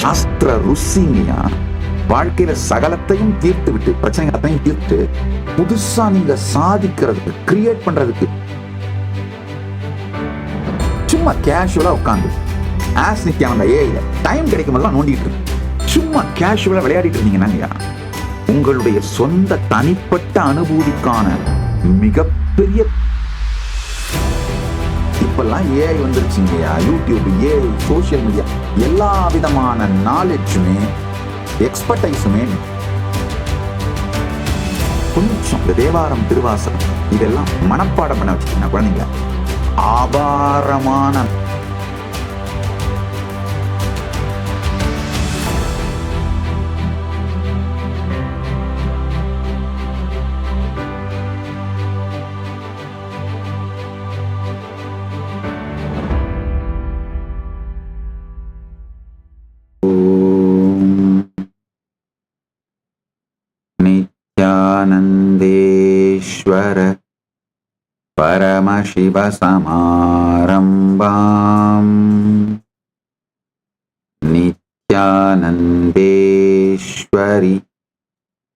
சாஸ்திர ருசிங்கயா. வாழ்க்கையில சகலத்தையும் தீர்த்து விட்டு, பிரச்சனைகளையும் தீர்த்து புதுசா நீங்க சாதிக்கிறதுக்கு, கிரியேட் பண்றதுக்கு சும்மா கேஷுவலா உட்காந்து ஆஸ் நித்யானந்த ஏஐல டைம் கிடைக்கும் போதெல்லாம் நோண்டிட்டு இருக்கு. சும்மா கேஷுவலா விளையாடிட்டு இருந்தீங்கன்னா உங்களுடைய சொந்த தனிப்பட்ட அனுபூதிக்கான மிகப்பெரிய, இப்பெல்லாம் ஏஐ வந்துருச்சுங்கய்யா. யூடியூப், ஏஐ, சோசியல் மீடியா, எல்லா விதமான நாலேஜுமே எக்ஸ்பர்டைஸுமே கொஞ்சம் இந்த தேவாரம், திருவாசகம் இதெல்லாம் மனப்பாடம் பண்ண வச்சுக்கீங்கன்னா குழந்தைங்க ஆபாரமான நித்யானந்தேஸ்வர பரமசிவ சமாரம்பாம் நித்யானந்தேஸ்வரி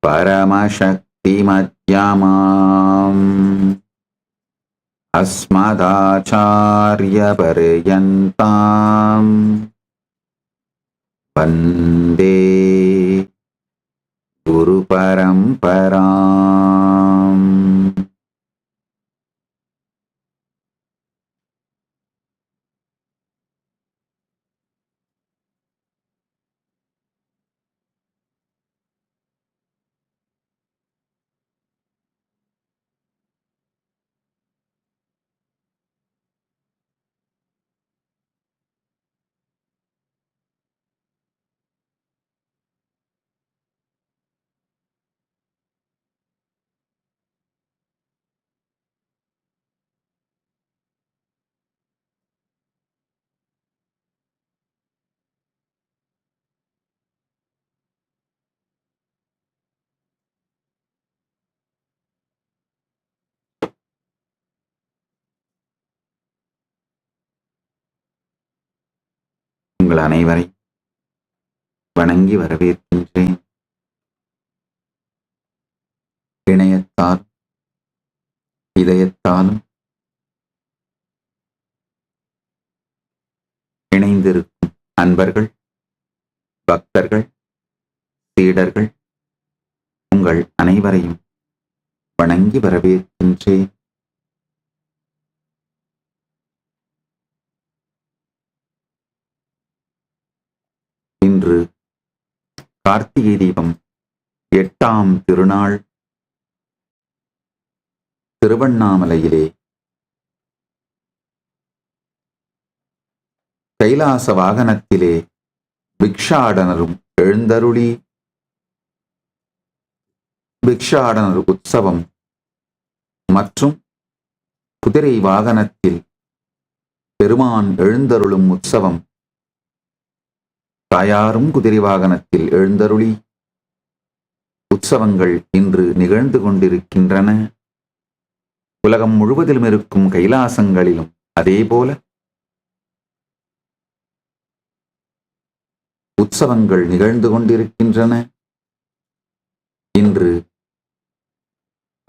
பரமசக்தி மத்யமாம் அஸ்மதாச்சார்ய பர்யந்தாம் வந்தே குரு பரம்பராம். உங்கள் அனைவரை வணங்கி வரவேற்கின்றேன். இணையத்தால் இதயத்தாலும் இணைந்திருக்கும் அன்பர்கள், பக்தர்கள், சீடர்கள் உங்கள் அனைவரையும் வணங்கி வரவேற்கின்றேன். இன்று கார்த்திகை தீபம் 8ஆம் திருநாள். திருவண்ணாமலையிலே கைலாச வாகனத்திலே பிக்ஷாடனரும் எழுந்தருளி பிக்ஷாடனர் உற்சவம் மற்றும் குதிரை வாகனத்தில் பெருமான் எழுந்தருளும் உற்சவம், தாயாரும் குதிரை வாகனத்தில் எழுந்தருளி உற்சவங்கள் இன்று நிகழ்ந்து கொண்டிருக்கின்றன. உலகம் முழுவதிலும் இருக்கும் கைலாசங்களிலும் அதேபோல உற்சவங்கள் நிகழ்ந்து கொண்டிருக்கின்றன. இன்று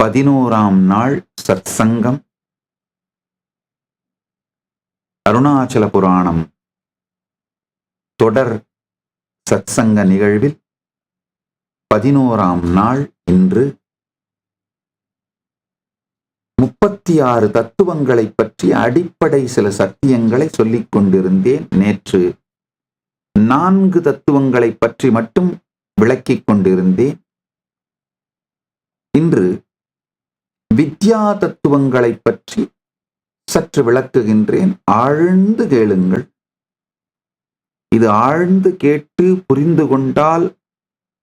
11ஆம் நாள் சத்சங்கம். அருணாச்சல புராணம் தொடர் சத்சங்க நிகழ்வில் 11ஆம் நாள் இன்று. 36 தத்துவங்களை பற்றி அடிப்படை சில சத்தியங்களை சொல்லிக் கொண்டிருந்தேன். நேற்று 4 தத்துவங்களை பற்றி மட்டும் விளக்கிக் கொண்டிருந்தேன். இன்று வித்யா தத்துவங்களை பற்றி சற்று விளக்குகின்றேன். ஆழ்ந்து கேளுங்கள். இது ஆழ்ந்து கேட்டு புரிந்து கொண்டால்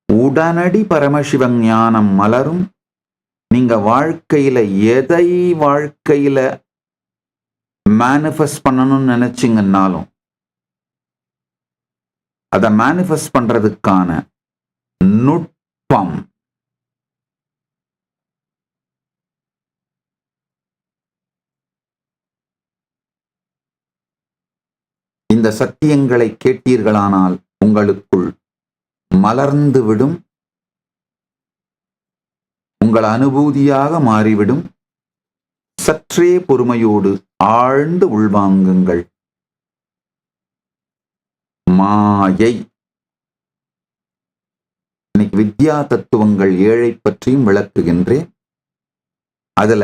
உடனடி பரமசிவ ஞானம் மலரும். நீங்க வாழ்க்கையில எதை வாழ்க்கையில மேனிஃபெஸ்ட் பண்ணணும்னு நினைச்சிங்கன்னாலும் அதை மேனிஃபெஸ்ட் பண்றதுக்கான நுட்பம் இந்த சத்தியங்களை கேட்டீர்களானால் உங்களுக்குள் மலர்ந்துவிடும், உங்கள் அனுபூதியாக மாறிவிடும். சற்றே பொறுமையோடு ஆழ்ந்து உள்வாங்குங்கள். மாயை. இன்னைக்கு வித்யா தத்துவங்கள் 7 பற்றியும் விளக்குகின்றேன். அதுல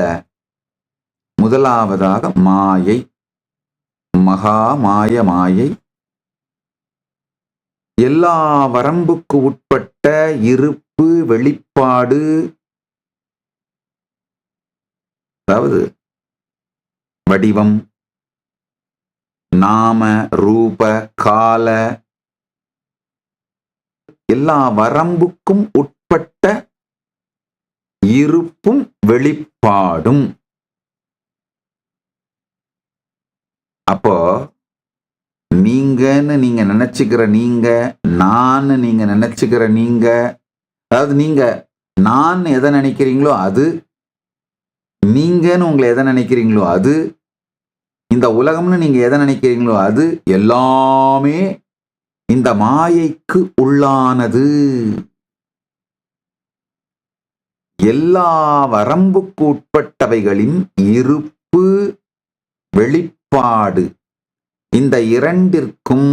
முதலாவதாக மாயை, மகா மாயை. எல்லா வரம்புக்கு உட்பட்ட இருப்பு, வெளிப்பாடு, அதாவது வடிவம், நாம, ரூப, கால, எல்லா வரம்புக்கும் உட்பட்ட இருப்பும் வெளிப்பாடும். அப்போ நீங்கன்னு நீங்க நினைச்சுக்கிற நீங்க, நான் நீங்க நினைச்சுக்கிற நீங்க, அதாவது நீங்க நான் எதை நினைக்கிறீங்களோ அது, நீங்கன்னு உங்களை எதை நினைக்கிறீங்களோ அது, இந்த உலகம்னு நீங்க எதை நினைக்கிறீங்களோ அது எல்லாமே இந்த மாயைக்கு உள்ளானது. எல்லா வரம்புக்கு உட்பட்டவைகளின் இருப்பு, வெளிப்பாடு, இந்த இரண்டிற்கும்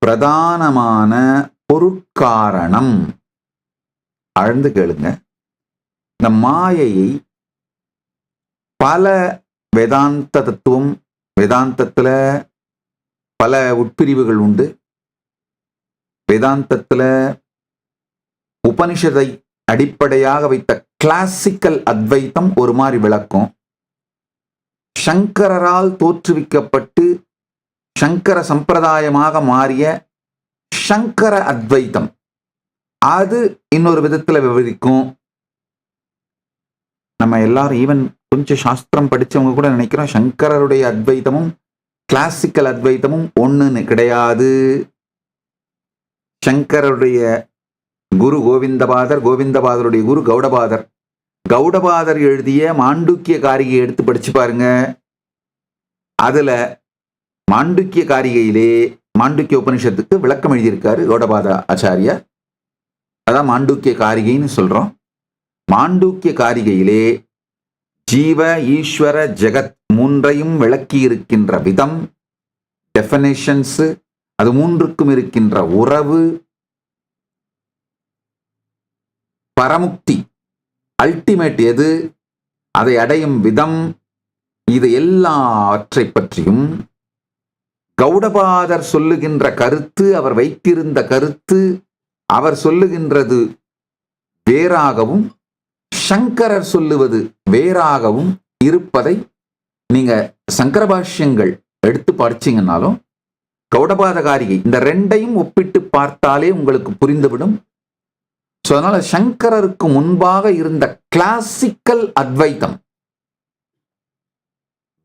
பிரதானமான பொருட்காரணம். ஆழ்ந்து கேளுங்க. இந்த மாயையை பல வேதாந்த தத்துவம், வேதாந்தத்துல பல உட்பிரிவுகள் உண்டு. வேதாந்தத்துல உபனிஷதை அடிப்படையாக வைத்த கிளாசிக்கல் அத்வைத்தம் ஒரு மாதிரி விளக்கம். சங்கரால் தோற்றுவிக்கப்பட்டு சங்கர சம்பிரதாயமாக மாறிய சங்கர அத்வைத்தம் அது இன்னொரு விதத்துல விவரிக்கும். நம்ம எல்லாரும் ஈவன் கொஞ்சம் சாஸ்திரம் படிச்சவங்க கூட நினைக்கிறோம் சங்கரருடைய அத்வைத்தமும் கிளாசிக்கல் அத்வைத்தமும் ஒண்ணுன்னு கிடையாது. சங்கரருடைய குரு கோவிந்தபாதர், கோவிந்தபாதருடைய குரு கௌடபாதர். கௌடபாதர் எழுதிய மாண்டூக்கிய காரிகை எடுத்து படிச்சு பாருங்க. அதுல மாண்டூக்கிய காரிகையிலே மாண்டூக்கிய உபனிஷத்துக்கு விளக்கம் எழுதியிருக்காரு கௌடபாத ஆச்சாரியா. அதான் மாண்டூக்கிய காரிகைன்னு சொல்றோம். மாண்டூக்கிய காரிகையிலே ஜீவ, ஈஸ்வர, ஜெகத் மூன்றையும் விளக்கி இருக்கின்ற விதம், டெஃபினேஷன்ஸ், அது மூன்றுக்கும் இருக்கின்ற உறவு, பரமுக்தி அல்டிமேட் எது, அதை அடையும் விதம், இது எல்லாவற்றை பற்றியும் கௌடபாதர் சொல்லுகின்ற கருத்து, அவர் வைத்திருந்த கருத்து, அவர் சொல்லுகின்றது வேறாகவும் சங்கரர் சொல்லுவது வேறாகவும் இருப்பதை நீங்க சங்கர பாஷ்யங்கள் எடுத்து படிச்சீங்கன்னாலும் கௌடபாத காரிகை இந்த ரெண்டையும் ஒப்பிட்டு பார்த்தாலே உங்களுக்கு புரிந்துவிடும். ஸோ அதனால சங்கரருக்கு முன்பாக இருந்த கிளாசிக்கல் அத்வைத்தம்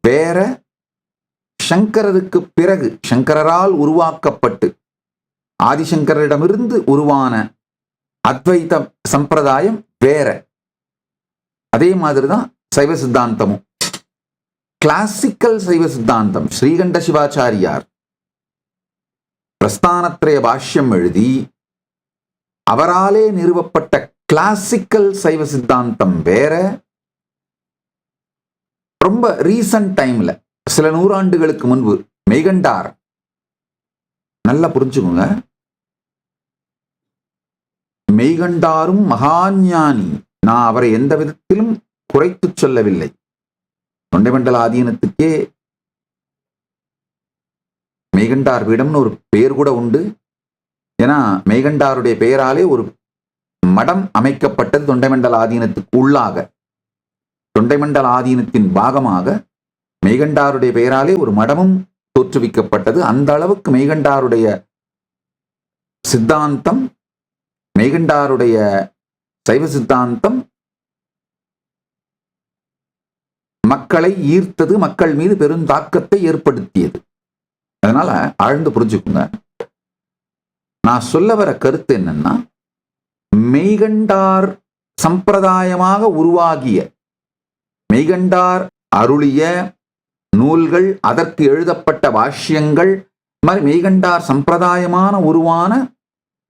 வேற, சங்கரருக்கு பிறகு சங்கரால் உருவாக்கப்பட்டு ஆதிசங்கரிடமிருந்து உருவான அத்வைத சம்பிரதாயம் வேற. அதே மாதிரிதான் சைவ சித்தாந்தமும். கிளாசிக்கல் சைவ சித்தாந்தம் ஸ்ரீகண்ட சிவாச்சாரியார் பிரஸ்தானத்ரய பாஷ்யம் எழுதி அவராலே நிறுவப்பட்ட கிளாசிக்கல் சைவ சித்தாந்தம் வேற. ரொம்ப ரீசன்ட் டைம்ல சில நூறாண்டுகளுக்கு முன்பு மெய்கண்டார், நல்லா புரிஞ்சுக்கோங்க, மெய்கண்டாரும் மகாஞானி. நான் அவரை எந்த விதத்திலும் குறைத்து சொல்லவில்லை. தொண்டைமண்டல ஆதீனத்துக்கே மெய்கண்டார் பீடம்னு ஒரு பெயர் கூட உண்டு. ஏன்னா மெய்கண்டாருடைய பெயராலே ஒரு மடம் அமைக்கப்பட்டது தொண்டைமண்டல ஆதீனத்துக்கு உள்ளாக. தொண்டைமண்டல ஆதீனத்தின் பாகமாக மெய்கண்டாருடைய பெயராலே ஒரு மடமும் தோற்றுவிக்கப்பட்டது. அந்த அளவுக்கு மெய்கண்டாருடைய சித்தாந்தம், மெய்கண்டாருடைய சைவ சித்தாந்தம் மக்களை ஈர்த்தது, மக்கள் மீது பெரும் தாக்கத்தை ஏற்படுத்தியது. அதனால ஆழ்ந்து புரிஞ்சுக்குங்க. நான் சொல்ல வர கருத்து என்னன்னா, மெய்கண்டார் சம்பிரதாயமாக உருவாகிய, மெய்கண்டார் அருளிய நூல்கள், அதற்கு எழுதப்பட்ட பாஷ்யங்கள், மாதிரி மெய்கண்டார் சம்பிரதாயமான உருவான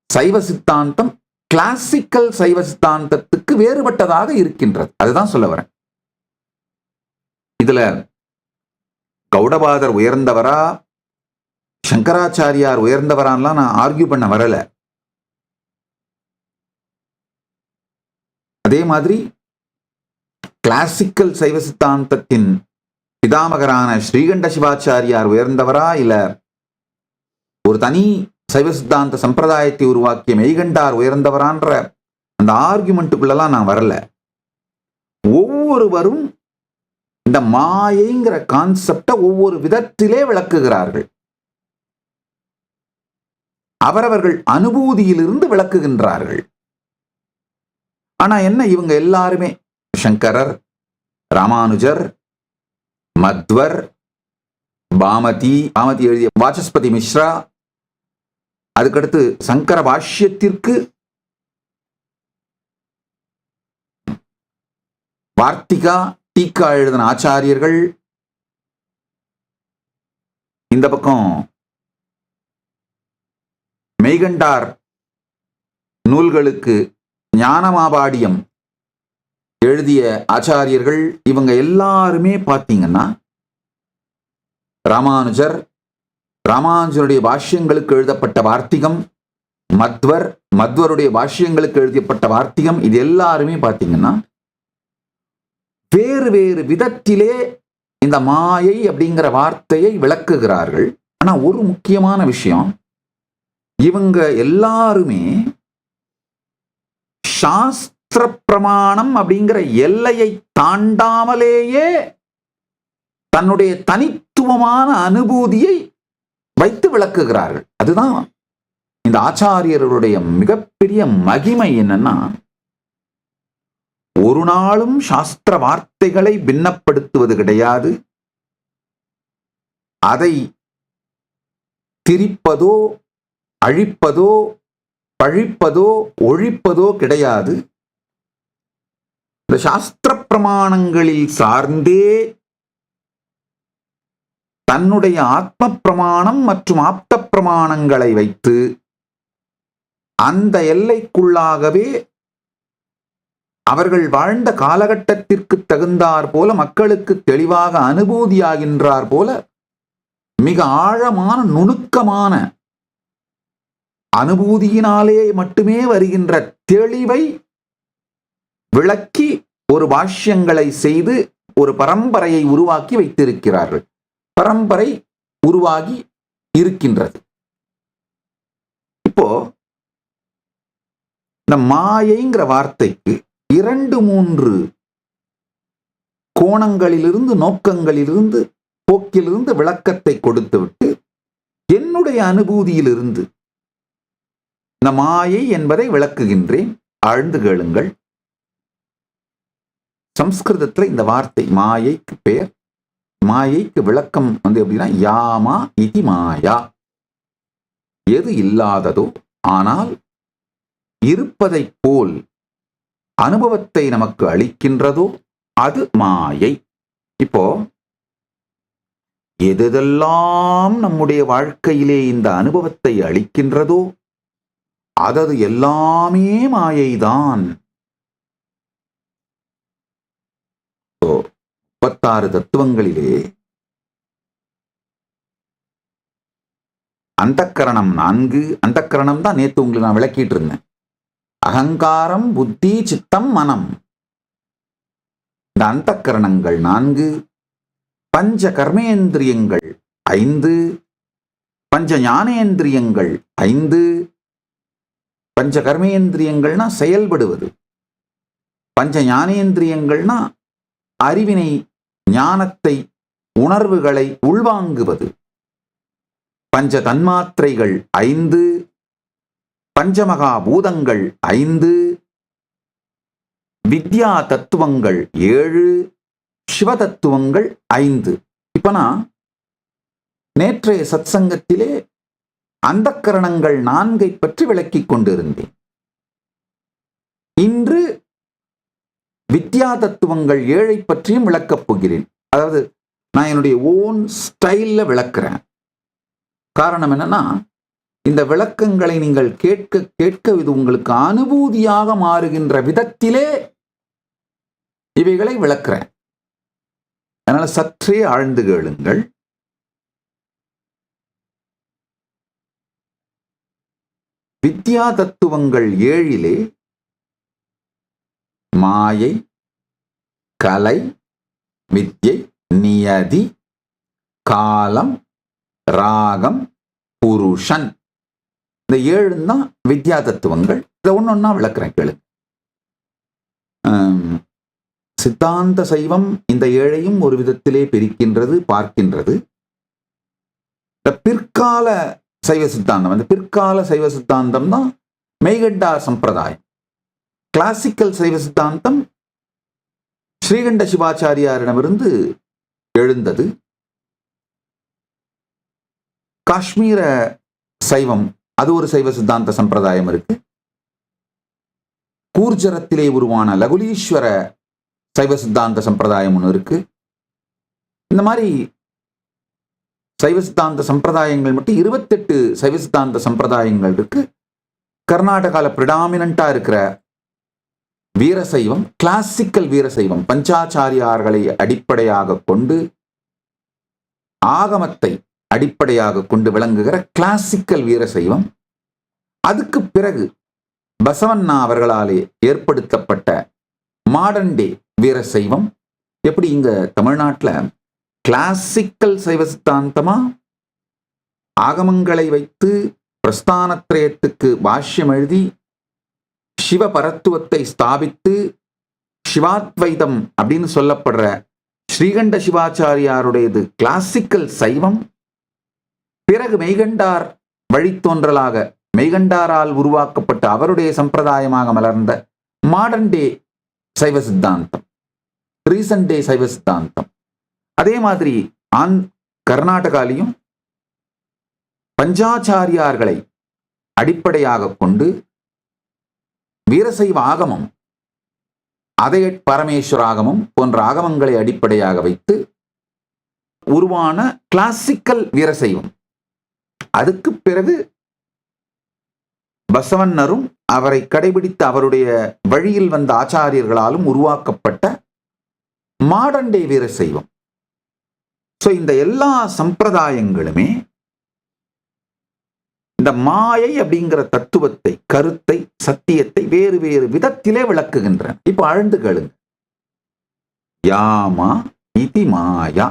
சைவ சித்தாந்தம் கிளாசிக்கல் சைவ சித்தாந்தத்துக்கு வேறுபட்டதாக இருக்கின்றது. அதுதான் சொல்ல வரேன். இதுல கௌடபாதர் உயர்ந்தவரா சங்கராச்சாரியார் உயர்ந்தவரான்லாம் நான் ஆர்கியூ பண்ண வரல. அதே மாதிரி கிளாசிக்கல் சைவ சித்தாந்தத்தின் பிதாமகரான ஸ்ரீகண்ட சிவாச்சாரியார் உயர்ந்தவரா இல்ல ஒரு தனி சைவ சித்தாந்த சம்பிரதாயத்தை உருவாக்கிய மெய்கண்டார் உயர்ந்தவரான்ற அந்த ஆர்குமெண்ட்டுக்குள்ளலாம் நான் வரல. ஒவ்வொருவரும் இந்த மாயைங்கிற கான்செப்டை ஒவ்வொரு விதத்திலே விளக்குகிறார்கள். அவரவர்கள் அனுபூதியிலிருந்து விளக்குகின்றார்கள். ஆனா என்ன, இவங்க எல்லாருமே சங்கரர், ராமானுஜர், மத்வர், பாமதி எழுதிய வாசஸ்பதி மிஸ்ரா, அதுக்கடுத்து சங்கர பாஷ்யத்திற்கு வார்த்திகா டீக்கா எழுதின ஆச்சாரியர்கள், இந்த பக்கம் மெய்கண்டார் நூல்களுக்கு ஞானமாபாடியம் எழுதிய ஆச்சாரியர்கள், இவங்க எல்லாருமே பார்த்தீங்கன்னா ராமானுஜருடைய பாஷ்யங்களுக்கு எழுதப்பட்ட வார்த்திகம், மத்வருடைய பாஷ்யங்களுக்கு எழுதப்பட்ட வார்த்திகம், இது எல்லாருமே பார்த்தீங்கன்னா வேறு வேறு விதத்திலே இந்த மாயை அப்படிங்கிற வார்த்தையை விளக்குகிறார்கள். ஆனா ஒரு முக்கியமான விஷயம், இவங்க எல்லாருமே சாஸ்திர பிரமாணம் அப்படிங்கிற எல்லையை தாண்டாமலேயே தன்னுடைய தனித்துவமான அனுபூதியை வைத்து விளக்குகிறார்கள். அதுதான் இந்த ஆச்சாரியர்களுடைய மிகப்பெரிய மகிமை. என்னன்னா, ஒரு நாளும் சாஸ்திர வார்த்தைகளை பின்னப்படுத்துவது கிடையாது, அதை திரிப்பதோ அழிப்பதோ பழிப்பதோ ஒழிப்பதோ கிடையாது. இந்த சாஸ்திர பிரமாணங்களில் சார்ந்தே தன்னுடைய ஆத்ம பிரமாணம் மற்றும் ஆப்த பிரமாணங்களை வைத்து அந்த எல்லைக்குள்ளாகவே அவர்கள் வாழ்ந்த காலகட்டத்திற்கு தகுந்தார் போல மக்களுக்கு தெளிவாக அனுபூதியாகின்றார் போல மிக ஆழமான நுணுக்கமான அனுபூதியினாலே மட்டுமே வருகின்ற தெளிவை விளக்கி ஒரு பாஷ்யங்களை செய்து ஒரு பரம்பரையை உருவாக்கி வைத்திருக்கிறார்கள். பரம்பரை உருவாகி இருக்கின்றது. இப்போ இந்த மாயைங்கிற வார்த்தைக்கு 2-3 கோணங்களிலிருந்து, நோக்கங்களிலிருந்து, போக்கிலிருந்து விளக்கத்தை கொடுத்துவிட்டு என்னுடைய அனுபூதியிலிருந்து இந்த மாயை என்பதை விளக்குகின்றேன். ஆழ்ந்து கேளுங்கள். சம்ஸ்கிருதத்தில் இந்த வார்த்தை மாயைக்கு பெயர், மாயைக்கு விளக்கம் எப்படின்னா யாமா இதி மாயா. எது இல்லாததோ ஆனால் இருப்பதை போல் அனுபவத்தை நமக்கு அளிக்கின்றதோ அது மாயை. இப்போ எதெல்லாம் நம்முடைய வாழ்க்கையிலே இந்த அனுபவத்தை அளிக்கின்றதோ அதது எல்லாமே மாயைதான். 36 தத்துவங்களிலே அந்தக்கரணம் 4. அந்தக்கரணம் தான் நேத்து உங்களுக்கு நான் விளக்கிட்டு இருந்தேன். அகங்காரம், புத்தி, சித்தம், மனம். இந்த அந்தக்கரணங்கள் 4, பஞ்ச கர்மேந்திரியங்கள் 5, பஞ்ச ஞானேந்திரியங்கள் 5. பஞ்ச கர்மேந்திரியங்கள்னா செயல்படுவது, பஞ்ச ஞானேந்திரியங்கள்னா அறிவினை, ஞானத்தை, உணர்வுகளை உள்வாங்குவது. பஞ்ச தன்மாத்திரைகள் 5, பஞ்சமகா பூதங்கள் 5, வித்யா தத்துவங்கள் 7, சிவ தத்துவங்கள் 5. இப்ப நான் நேற்றைய சத்சங்கத்திலே அந்தக்கரணங்கள் 4 பற்றி விளக்கிக் கொண்டிருந்தேன். இன்று வித்யா தத்துவங்கள் 7 பற்றியும் விளக்கப் போகிறேன். அதாவது நான் என்னுடைய ஓன் ஸ்டைல்ல விளக்குறேன். காரணம் என்னன்னா, இந்த விளக்கங்களை நீங்கள் கேட்க கேட்க இது உங்களுக்கு அனுபூதியாக மாறுகின்ற விதத்திலே இவைகளை விளக்குறேன். அதனால சற்றே ஆழ்ந்து கேளுங்கள். வித்யா தத்துவங்கள் 7 மாயை, கலை, வித்யை, நியதி, காலம், ராகம், புருஷன், இந்த 7 தான் வித்யா தத்துவங்கள். இதை ஒன்னொன்னா விளக்குறேன் கேளு. சித்தாந்த சைவம் இந்த 7ஐயும் ஒரு விதத்திலே பிரிக்கின்றது, பார்க்கின்றது. இந்த பிற்கால சைவ சித்தாந்தம், அந்த பிற்கால சைவ சித்தாந்தம் தான் மெய்கண்டார் சம்பிரதாயம். கிளாசிக்கல் சைவ சித்தாந்தம் ஸ்ரீகண்ட சிவாச்சாரியாரிடமிருந்து எழுந்தது. காஷ்மீர சைவம், அது ஒரு சைவ சித்தாந்த சம்பிரதாயம் இருக்கு. கூர்ஜரத்திலே உருவான லகுலீஸ்வர சைவ சித்தாந்த சம்பிரதாயம் ஒன்று இருக்கு. இந்த மாதிரி சைவ சித்தாந்த சம்பிரதாயங்கள் மட்டும் 28 சைவ சித்தாந்த சம்பிரதாயங்கள் இருக்கு. கர்நாடகாவில் பிரிடாமினண்டா இருக்கிற வீரசைவம், கிளாசிக்கல் வீரசைவம், பஞ்சாச்சாரியார்களை அடிப்படையாக கொண்டு, ஆகமத்தை அடிப்படையாக கொண்டு விளங்குகிற கிளாசிக்கல் வீரசைவம். அதுக்கு பிறகு பசவண்ணா அவர்களாலே ஏற்படுத்தப்பட்ட மாடர்ன் டே வீரசைவம். எப்படி இங்க தமிழ்நாட்டில் கிளாசிக்கல் சைவ சித்தாந்தமா ஆகமங்களை வைத்து பிரஸ்தானத்ரயத்துக்கு பாஷ்யம் எழுதி சிவபரத்துவத்தை ஸ்தாபித்து சிவாத்வைதம் அப்படின்னு சொல்லப்படுற ஸ்ரீகண்ட சிவாச்சாரியாருடையது கிளாசிக்கல் சைவம். பிறகு மெய்கண்டார் வழித்தோன்றலாக மெய்கண்டாரால் உருவாக்கப்பட்ட அவருடைய சம்பிரதாயமாக மலர்ந்த மாடர்ன் டே சைவ சித்தாந்தம், ரீசன்ட் டே சைவ சித்தாந்தம். அதே மாதிரி கர்நாடகாலையும் பஞ்சாச்சாரியார்களை அடிப்படையாக கொண்டு வீரசைவ ஆகமம், அதே பரமேஸ்வர ஆகமம் போன்ற ஆகமங்களை அடிப்படையாக வைத்து உருவான கிளாசிக்கல் வீரசைவம். அதுக்கு பிறகு பசவண்ணரும் அவரை கடைபிடித்த அவருடைய வழியில் வந்த ஆச்சாரியர்களாலும் உருவாக்கப்பட்ட மாடர்ன் டே வீரசைவம். ஸோ இந்த எல்லா சம்பிரதாயங்களுமே இந்த மாயை அப்படிங்கிற தத்துவத்தை, கருத்தை, சத்தியத்தை வேறு வேறு விதத்திலே விளக்குகின்றன. இப்ப ஆழ்ந்து கேளுங்க. யாமா இதி மாயா,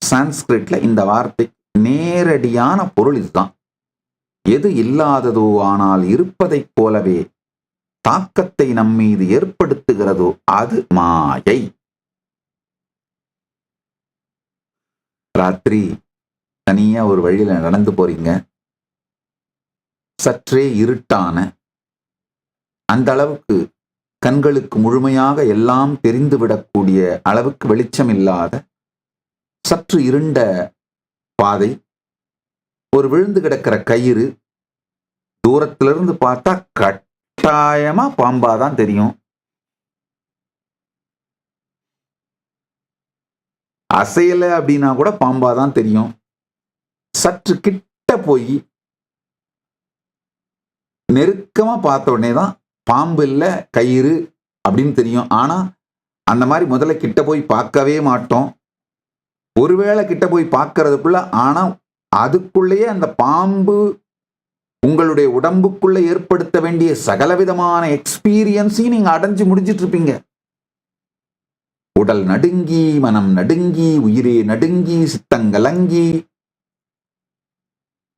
சான்ஸ்கிரிட்ல இந்த வார்த்தை நேரடியான பொருள் இதுதான். எது இல்லாததோ ஆனால் இருப்பதைப் போலவே தாக்கத்தை நம்மீது ஏற்படுத்துகிறதோ அது மாயை. ராத்திரி தனியா ஒரு வழியில நடந்து போறீங்க, சற்றே இருட்டான, அந்த அளவுக்கு கண்களுக்கு முழுமையாக எல்லாம் தெரிந்துவிடக்கூடிய அளவுக்கு வெளிச்சம் இல்லாத சற்று இருண்ட பாதை, ஒரு விழுந்து கிடக்கிற கயிறு, தூரத்திலிருந்து பார்த்தா கட்டாயமா பாம்பாதான் தெரியும். அசையல அப்படின்னா கூட பாம்பாதான் தெரியும். சற்று கிட்ட போய் நெருக்கமா பார்த்த உடனே தான் பாம்பு இல்ல கயிறு அப்படின்னு தெரியும். ஆனா அந்த மாதிரி முதல்ல கிட்ட போய் பார்க்கவே மாட்டோம். ஒருவேளை கிட்ட போய் பார்க்கறதுக்குள்ள, ஆனா அதுக்குள்ளேயே அந்த பாம்பு உங்களுடைய உடம்புக்குள்ள ஏற்படுத்த வேண்டிய சகலவிதமான எக்ஸ்பீரியன்ஸையும் நீங்க அடைஞ்சு முடிஞ்சிட்டு இருப்பீங்க. உடல் நடுங்கி, மனம் நடுங்கி, உயிரே நடுங்கி, சித்தங்கலங்கி,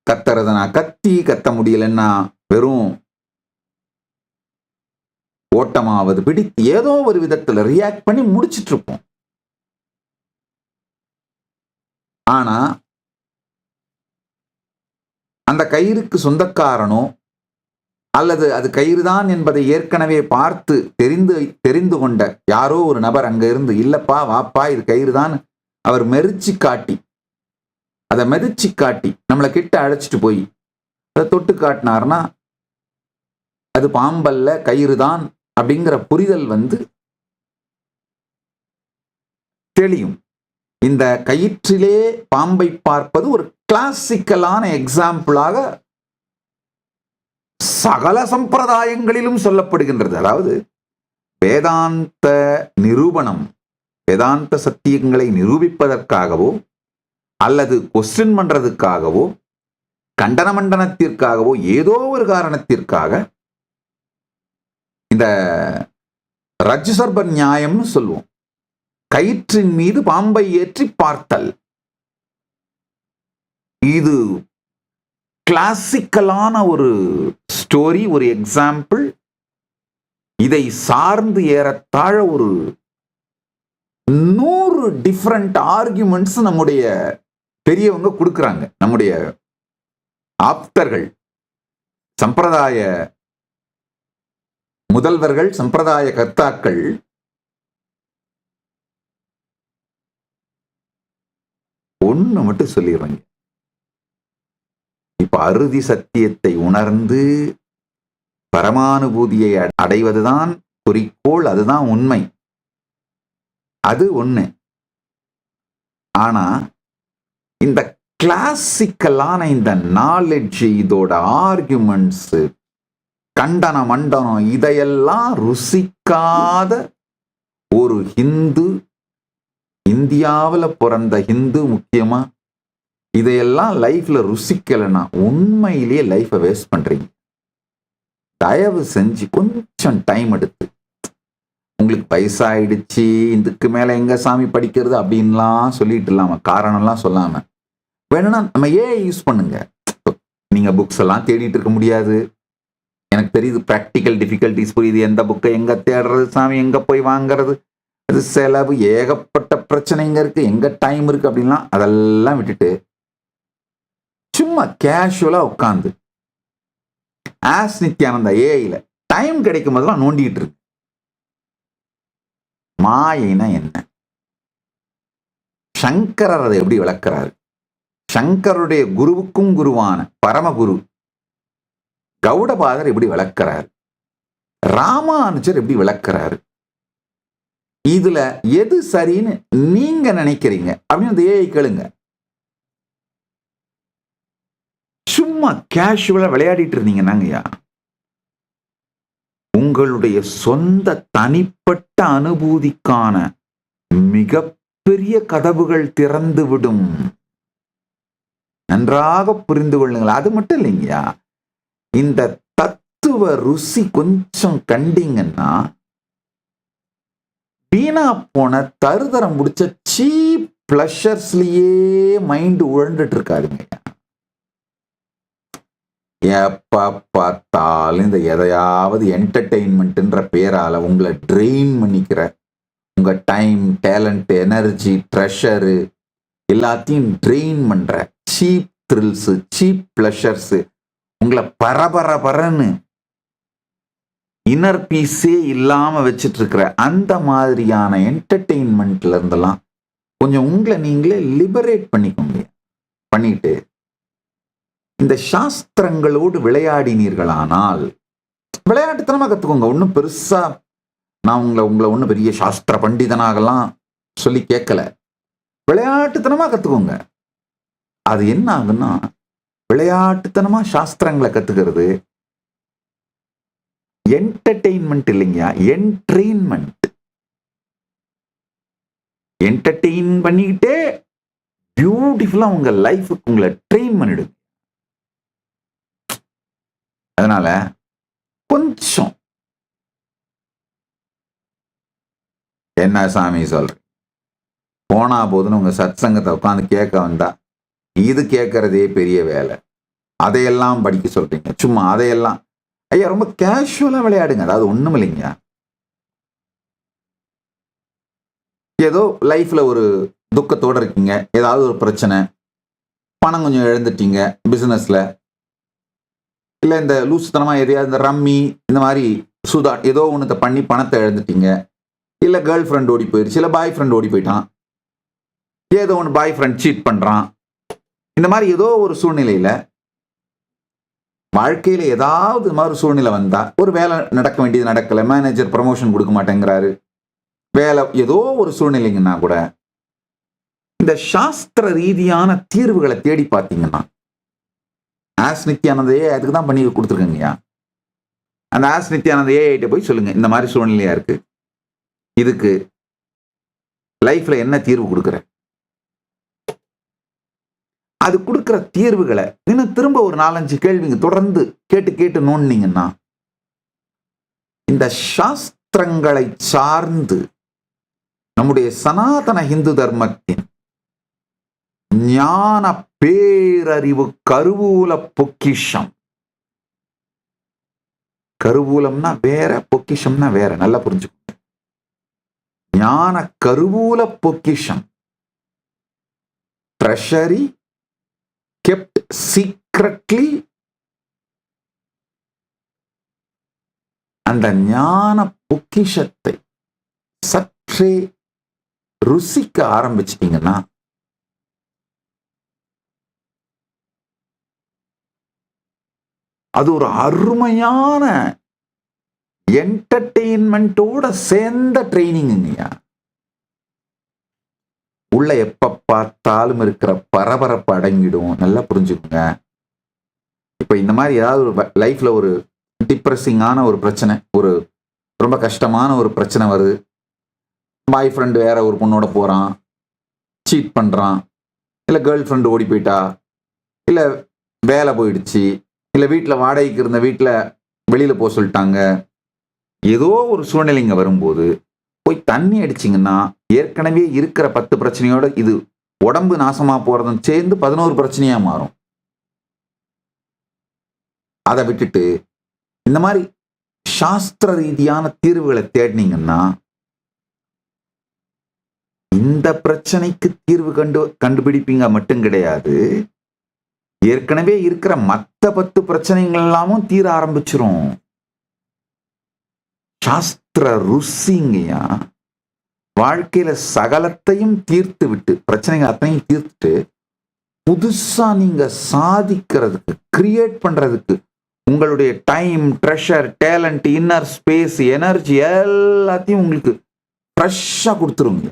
கத்துறதுனா கத்தி, கத்த முடியலன்னா வெறும் ஓட்டமாவது பிடித்து ஏதோ ஒரு விதத்துல ரியாக்ட் பண்ணி முடிச்சிட்டு இருப்போம். ஆனா அந்த கயிறுக்கு சொந்தக்காரனோ அல்லது அது கயிறுதான் என்பதை ஏற்கனவே பார்த்து தெரிந்து கொண்ட யாரோ ஒரு நபர் அங்க இருந்து, இல்லப்பா வாப்பா இது கயிறுதான் அவர் மெரிச்சு காட்டி, அதை மெதிச்சு காட்டி நம்மளை கிட்ட அழைச்சிட்டு போய் அதை தொட்டு காட்டினார்னா அது பாம்பல்ல கயிறு தான் அப்படிங்கிற புரிதல் தெளியும். இந்த கயிற்றிலே பாம்பை பார்ப்பது ஒரு கிளாசிக்கலான எக்ஸாம்பிளாக சகல சம்பிரதாயங்களிலும் சொல்லப்படுகின்றது. அதாவது வேதாந்த நிரூபணம், வேதாந்த சத்தியங்களை நிரூபிப்பதற்காகவோ அல்லது கொஸ்டின் பண்றதுக்காகவோ கண்டன மண்டனத்திற்காகவோ ஏதோ ஒரு காரணத்திற்காக இந்த ரஜ்சர்ப நியாயம்னு சொல்லுவோம், கயிற்றின் மீது பாம்பை ஏற்றி பார்த்தல், இது கிளாசிக்கலான ஒரு ஸ்டோரி, ஒரு எக்ஸாம்பிள். இதை சார்ந்து ஏறத்தாழ ஒரு 100 டிஃபரண்ட் ஆர்குமெண்ட்ஸ் நம்முடைய பெரியவங்க கொடுக்குறாங்க. நம்முடைய ஆப்தர்கள், சம்பிரதாய முதல்வர்கள், சம்பிரதாய கர்த்தாக்கள் ஒண்ணு மட்டும் சொல்லிடுறாங்க. இப்ப அறுதி சத்தியத்தை உணர்ந்து பரமானுபூதியை அடைவதுதான் குறிக்கோள், அதுதான் உண்மை, அது ஒண்ணு. ஆனா இந்த கிளாசிக்கலான இந்த நாலேஜ், இதோட ஆர்குமெண்ட்ஸ், கண்டன மண்டனம், இதையெல்லாம் ருசிக்காத ஒரு ஹிந்து, இந்தியாவில் பிறந்த ஹிந்து முக்கியமா, இதையெல்லாம் லைஃப்ல ருசிக்கலைன்னா உண்மையிலேயே லைஃபை வேஸ்ட் பண்றீங்க. தயவு செஞ்சு கொஞ்சம் டைம் எடுத்து, உங்களுக்கு பைசா ஆயிடுச்சு, இதுக்கு மேல எங்க சாமி படிக்கிறது அப்படின்லாம் சொல்லிட்டு இல்லாம, காரணம்லாம் சொல்லாம, வேணும்னா நம்ம யூஸ் பண்ணுங்க. நீங்க புக்ஸ் எல்லாம் தேடிட்டு இருக்க முடியாது, எனக்கு தெரியுது. ப்ராக்டிக்கல் டிஃபிகல்டிஸ் புரியுது. எந்த புக்கை எங்க தேடுறது சாமி, எங்க போய் வாங்குறது, அது செலவு, ஏகப்பட்ட பிரச்சனைங்க இருக்கு, எங்க டைம் இருக்கு அப்படின்லாம் அதெல்லாம் விட்டுட்டு சும்மா கேஷுவலா உட்காந்து ஆஸ் நித்யானந்தா ஏஐல டைம் கிடைக்கும் போதெல்லாம் நோண்டிட்டு இருக்கு. மாயைனா என்ன, சங்கரர் அதை எப்படி விளக்குறாரு, சங்கருடைய குருவுக்கும் குருவான பரமகுரு கௌடபாதர் எப்படி விளக்குறாரு, ராமானுஜர் எப்படி விளக்குறாரு, இதுல எது சரின்னு நீங்க நினைக்கிறீங்க அப்படின்னு அந்த ஏஐ கேளுங்க. சும்மா கேஷுவலா விளையாடிட்டு இருந்தீங்கன்னாங்கய்யா, உங்களுடைய சொந்த தனிப்பட்ட அனுபூதிக்கான மிகப்பெரிய கதவுகள் திறந்து விடும். நன்றாக புரிந்து கொள்ளுங்கள். அது மட்டும் இல்லைங்கய்யா, இந்த தத்துவ ருசி கொஞ்சம் கண்டீங்கன்னா வீணா போன தருதரம் முடிச்ச சீப் பிளஷர்ஸ்லயே மைண்ட் உழண்டுட்டு இருக்காருங்க. எப்ப பார்த்தாலும் இந்த எதையாவது என்டர்டெயின்மெண்ட்ன்ற பேரால உங்களை ட்ரெயின் பண்ணிக்கிற, உங்க டைம், டேலண்ட், எனர்ஜி, ட்ரெஷரு எல்லாத்தையும் ட்ரெயின் பண்ற சீப் த்ரில்ஸ், சீப் பிளஷர்ஸ், உங்களை பரபரன்னு இன்னர் பீஸே இல்லாம வச்சிட்டு இருக்கிற அந்த மாதிரியான என்டர்டெயின்மெண்ட்ல இருந்தெல்லாம் கொஞ்சம் உங்களை நீங்களே லிபரேட் பண்ணிக்கோங்க. பண்ணிட்டு இந்த சாஸ்திரங்களோடு விளையாடினீர்களானால், விளையாட்டுத்தனமா கத்துக்கோங்க. ஒன்றும் பெருசா நான் உங்களை ஒன்றும் பெரிய சாஸ்திர பண்டிதனாகலாம் சொல்லி கேட்கல, விளையாட்டுத்தனமா கத்துக்கோங்க. அது என்ன ஆகுன்னா, விளையாட்டுத்தனமா சாஸ்திரங்களை கத்துக்கிறது என்டர்டெயின்மெண்ட் இல்லைங்க, என்ட்ரெயின்மெண்ட். என்டர்டெயின் பண்ணிக்கிட்டே பியூட்டிஃபுல்லா உங்க லைஃபுக்கு உங்களை ட்ரெயின் பண்ணிடுது. அதனால கொஞ்சம் என்ன சாமி சொல்ற, போனா போதுன்னு உங்க சத்சங்கத்தை உட்காந்து கேட்க வந்தா இது கேட்கறதே பெரிய வேலை, அதையெல்லாம் படிக்க சொல்றீங்க. சும்மா அதையெல்லாம் ஐயா ரொம்ப கேஷுவலா விளையாடுங்க. அதாவது ஒண்ணும் இல்லைங்க, ஏதோ லைஃப்ல ஒரு துக்கத்தோட இருக்கீங்க, ஏதாவது ஒரு பிரச்சனை, பணம் கொஞ்சம் இழந்துட்டீங்க பிசினஸ்ல, இல்ல இந்த லூசுத்தனமா எதையாவது இந்த ரம்மி இந்த மாதிரி சுதா ஏதோ ஒண்ணு பண்ணி பணத்தை இழந்துட்டீங்க, இல்ல கேர்ள் ஃப்ரெண்ட் ஓடி போயிடுச்சு, இல்ல பாய் ஃப்ரெண்ட் ஓடி போயிட்டான், ஏதோ ஒன்று பாய் ஃப்ரெண்ட் சீட் பண்றான், இந்த மாதிரி ஏதோ ஒரு சூழ்நிலையில வாழ்க்கையில ஏதாவது மாதிரி சூழ்நிலை வந்தா, ஒரு வேலை நடக்க வேண்டியது நடக்கல, மேனேஜர் ப்ரமோஷன் கொடுக்க மாட்டேங்கிறாரு, வேலை ஏதோ ஒரு சூழ்நிலைங்கன்னா கூட இந்த சாஸ்திர ரீதியான தீர்வுகளை தேடி பார்த்தீங்கன்னா ஆஸ் நித்யானந்தையே அதுக்கு தான் பண்ணி கொடுத்துருக்கங்கய்யா. அந்த ஆஸ் நித்யானந்தையே போய் சொல்லுங்க, இந்த மாதிரி சூழ்நிலையா இருக்கு, இதுக்கு லைஃப்ல என்ன தீர்வு கொடுக்குற, அது கொடுக்கிற தீர்வுகளை இன்னும் திரும்ப ஒரு 4-5 கேள்விங்க தொடர்ந்து கேட்டு கேட்டு நோண்டினீங்கன்னா இந்த சாஸ்திரங்களை சார்ந்து நம்முடைய சனாதன இந்து தர்மத்தின் ஞான பேரறிவு கருவூல பொக்கிஷம், கருவூலம்னா வேற, பொக்கிஷம்னா வேற, நல்லா புரிஞ்சுக்கோங்க. ஞான கருவூல பொக்கிஷம், ட்ரெஷரி kept secretly, அந்த ஞான பொக்கிஷத்தை சற்றே ருசிக்க ஆரம்பிச்சிட்டீங்கன்னா அது ஒரு அருமையான என்டர்டெயின்மெண்டோட சேர்ந்த ட்ரைனிங்யா. உள்ள எப்ப பார்த்தாலும் இருக்கிற பரபரப்பு அடங்கிடும். நல்லா புரிஞ்சுக்கோங்க. இப்ப இந்த மாதிரி ஏதாவது ஒரு லைஃப்ல ஒரு டிப்ரெசிங்கான ஒரு பிரச்சனை, ஒரு ரொம்ப கஷ்டமான ஒரு பிரச்சனை வருது, பாய் ஃப்ரெண்டு வேற ஒரு பொண்ணோட போறான், சீட் பண்றான், இல்ல கேர்ள் ஃப்ரெண்டு ஓடி போயிட்டா, இல்ல வேலை போயிடுச்சு, இல்ல வீட்டில் வாடகைக்கு இருந்த வீட்டில் வெளியில போக சொல்லிட்டாங்க, ஏதோ ஒரு சூழ்நிலைங்க வரும்போது போய் தண்ணி அடிச்சிங்கன்னா ஏற்கனவே இருக்கிற 10 பிரச்சனையோட இது உடம்பு நாசமா போறதும் சேர்ந்து 11 பிரச்சனையா மாறும். அதை விட்டுட்டு இந்த மாதிரி சாஸ்திர ரீதியான தீர்வுகளை தேடினீங்கன்னா இந்த பிரச்சனைக்கு தீர்வு கண்டுபிடிப்பீங்க மட்டும் கிடையாது, ஏற்கனவே இருக்கிற மற்ற 10 பிரச்சனைகள் எல்லாமும் தீர ஆரம்பிச்சிரும். சாஸ்திர ருசிங்கயா. வாழ்க்கையில சகலத்தையும் தீர்த்து விட்டு, பிரச்சனைகள் அத்தனையும் தீர்த்துட்டு புதுசா நீங்க சாதிக்கிறதுக்கு, கிரியேட் பண்றதுக்கு உங்களுடைய time, treasure, talent, inner space, energy எல்லாத்தையும் உங்களுக்கு ஃப்ரெஷ்ஷா கொடுத்துருங்க.